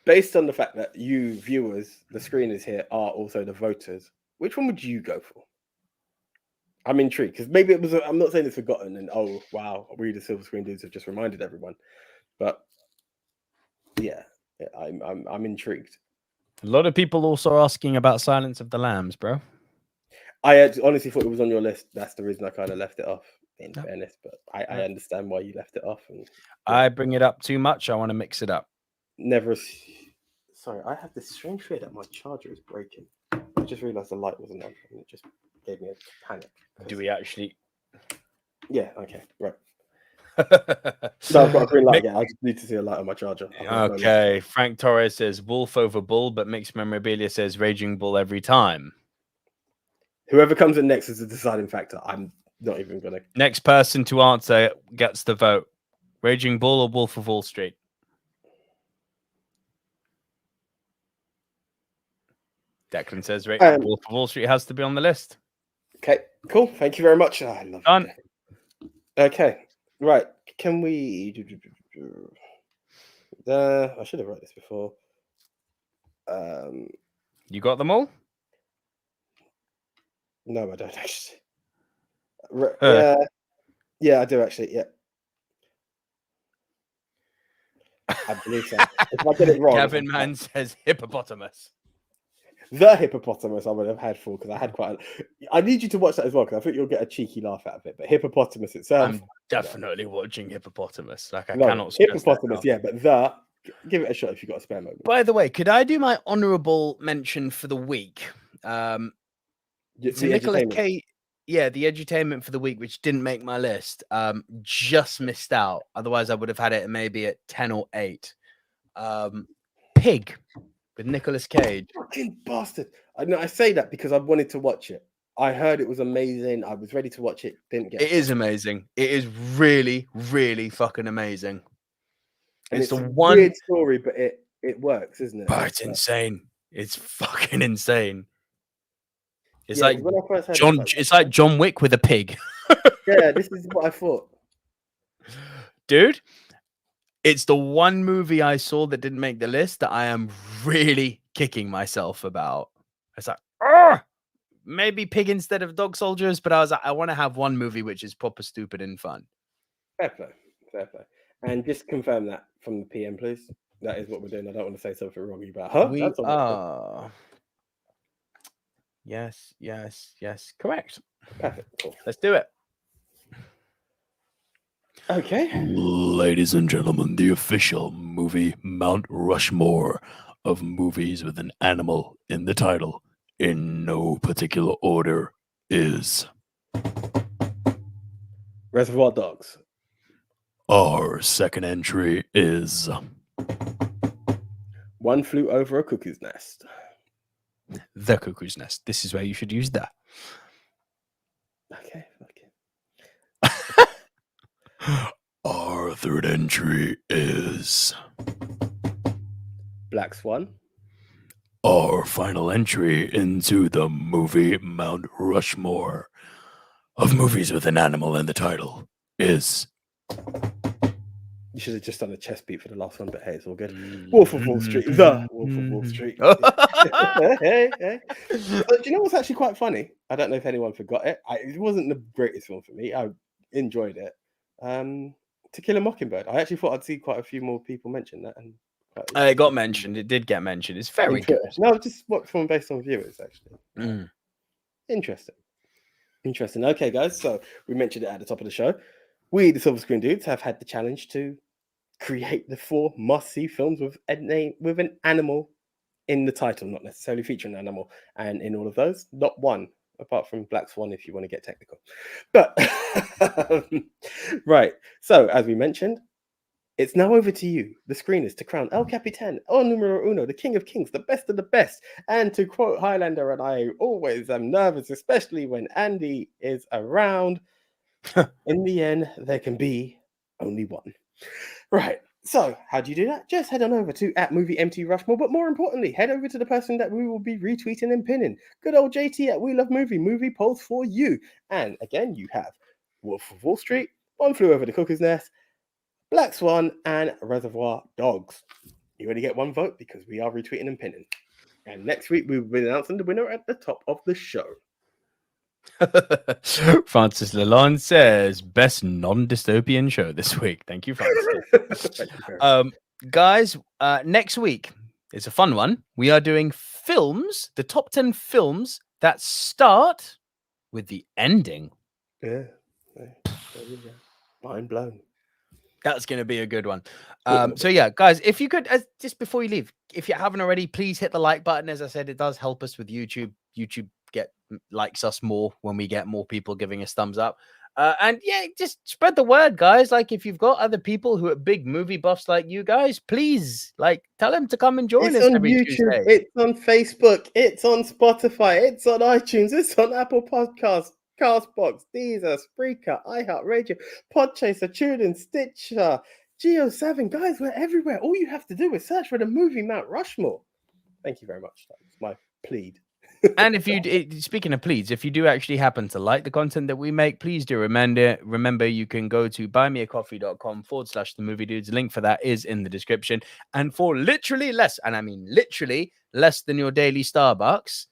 S1: Based on the fact that you viewers, the screeners here, are also the voters, which one would you go for? I'm intrigued because maybe it was. I'm not saying it's forgotten and oh wow, we the Silver Screen dudes have just reminded everyone, but yeah, I'm intrigued.
S2: A lot of people also asking about Silence of the Lambs, bro.
S1: I honestly thought it was on your list. That's the reason I kind of left it off, in fairness. But I understand why you left it off. And
S2: I bring it up too much. I want to mix it up.
S1: Never. Sorry, I have this strange fear that my charger is breaking. I just realized the light wasn't on, and it just gave me a panic.
S2: Do we actually?
S1: Yeah. Okay. Right. No, I've got a green light again. I just need to see a light on my charger.
S2: Okay. Frank Torres says Wolf over Bull, but Mixed Memorabilia says Raging Bull every time.
S1: Whoever comes in next is a deciding factor. I'm not even going to.
S2: Next person to answer gets the vote. Raging Bull or Wolf of Wall Street? Declan says Wolf of Wall Street has to be on the list.
S1: Okay, cool. Thank you very much. I love
S2: it.
S1: Okay, right. Can we? I should have wrote this before.
S2: You got them all?
S1: No, I don't actually. Yeah, I do actually. Yeah, I believe so. If I get it wrong,
S2: Gavin Mann says Hippopotamus.
S1: The Hippopotamus I would have had for because I had quite. I need you to watch that as well because I think you'll get a cheeky laugh out of it. But Hippopotamus itself,
S2: I'm definitely watching Hippopotamus. Like I
S1: no,
S2: cannot.
S1: Hippopotamus, yeah, but give it a shot if you've got a spare moment.
S2: By the way, could I do my honourable mention for the week? So Nicolas Cage, yeah, the edutainment for the week, which didn't make my list, just missed out. Otherwise, I would have had it maybe at 10 or 8. Pig. With Nicolas Cage.
S1: Fucking bastard. I say that because I wanted to watch it. I heard it was amazing. I was ready to watch it. Didn't get it.
S2: It is amazing. It is really, really fucking amazing.
S1: And it's a weird story, but it works, isn't it?
S2: But it's insane. It's fucking insane. It's
S1: Yeah,
S2: like
S1: 'cause when I first heard it,
S2: John.
S1: it's
S2: It's like John Wick with a pig,
S1: yeah, this is what I thought.
S2: dude. It's the one movie I saw that didn't make the list that I am really kicking myself about. It's like, maybe pig instead of dog soldiers, but I was like, I want to have one movie which is proper stupid and fun.
S1: Fair play, fair play. And just confirm that from the PM, please. That is what we're doing. I don't want to say something wrong about her.
S2: We
S1: That's all right.
S2: are. Yes. Correct.
S1: Perfect. Cool.
S2: Let's do it.
S1: Okay.
S2: Ladies and gentlemen, the official movie Mount Rushmore of movies with an animal in the title, in no particular order, is
S1: Reservoir Dogs.
S2: our second entry is
S1: One Flew Over a Cuckoo's Nest.
S2: The Cuckoo's Nest. This is where you should use that.
S1: Okay.
S2: Our third entry is
S1: Black Swan.
S2: our final entry into the movie Mount Rushmore of movies with an animal in the title is
S1: You should have just done a chest beat for the last one, but hey, it's all good. Wolf of Wall Street. The Wolf of Wall Street. Hey. But do you know what's actually quite funny? I don't know if anyone forgot it. It wasn't the greatest film for me. I enjoyed it. To Kill a Mockingbird. I actually thought I'd see quite a few more people mention that. And
S2: it got mentioned. It did get mentioned. It's very good.
S1: No, just watch one based on viewers, actually. Interesting. Okay, guys. So we mentioned it at the top of the show. We, the Silver Screen Dudes, have had the challenge to create the 4 must-see films with an animal in the title, not necessarily featuring an animal. And in all of those, not one, apart from Black Swan, if you want to get technical. But right. So as we mentioned, it's now over to you, the screeners, to crown El Capitan, El Numero Uno, the King of Kings, the best of the best. And to quote Highlander, and I always am nervous, especially when Andy is around, in the end, there can be only one. Right. So how do you do that? Just head on over to @MovieMT_Rushmore, but more importantly, head over to the person that we will be retweeting and pinning. Good old JT at We Love movie polls for you. And again, you have Wolf of Wall Street, One Flew Over the Cuckoo's Nest, Black Swan, and Reservoir Dogs. You only get one vote because we are retweeting and pinning. And next week we will be announcing the winner at the top of the show.
S2: Francis Lalonde says best non-dystopian show this week. Thank you, Francis.
S1: Thank you very much.
S2: Guys, next week is a fun one. We are doing films, the top 10 films that start with the ending.
S1: Yeah. Mind blown.
S2: That's going to be a good one. So yeah, guys, if you could, just before you leave, if you haven't already, please hit the like button. As I said, it does help us with YouTube. YouTube likes us more when we get more people giving us thumbs up. And yeah, just spread the word, guys. Like, if you've got other people who are big movie buffs like you guys, please, like, tell them to come and join us
S1: on
S2: every
S1: YouTube,
S2: Tuesday.
S1: it's on Facebook, it's on Spotify, it's on iTunes, it's on Apple Podcasts, Castbox, Deezer, Spreaker, iHeartRadio, Podchaser, TuneIn, Stitcher, Geo7. Guys, we're everywhere. All you have to do is search for the movie Mount Rushmore. Thank you very much. That's my plead.
S2: And if you, speaking of please, if you do actually happen to like the content that we make, please do remember you can go to buymeacoffee.com/the movie dudes. Link for that is in the description. And for literally less, and I mean literally less than your daily Starbucks,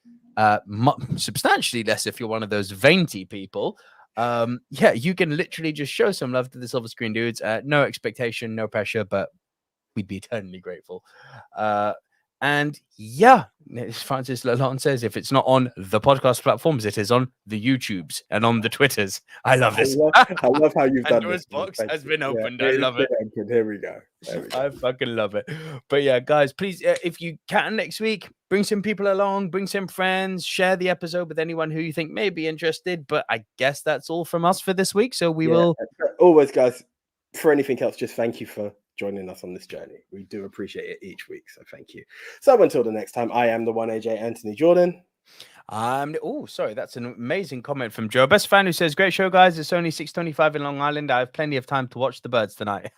S2: substantially less if you're one of those veinty people, yeah, you can literally just show some love to the Silver Screen Dudes. No expectation, no pressure, but we'd be eternally grateful. And yeah, as Francis Lalonde says, if it's not on the podcast platforms, it is on the YouTubes and on the Twitters. I love this.
S1: I love how you've done
S2: Pandora's
S1: this.
S2: box has been
S1: Yeah,
S2: opened. I love it.
S1: Here we go.
S2: I fucking love it. But yeah, guys, please, if you can next week, bring some people along, bring some friends, share the episode with anyone who you think may be interested. But I guess that's all from us for this week. So we will
S1: always, guys, for anything else, just thank you for joining us on this journey. We do appreciate it each week, so thank you. So until the next time, I am the one AJ Anthony Jordan.
S2: Sorry, that's an amazing comment from Joe, best fan, who says, great show, guys. It's only 6:25 in Long Island. I have plenty of time to watch the birds tonight.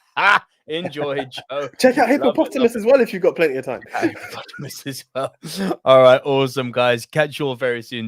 S2: Enjoy, Joe.
S1: Check out
S2: Love it,
S1: Hippopotamus as well if you've got plenty of time.
S2: Hippopotamus as well. All right, awesome, guys. Catch you all very soon.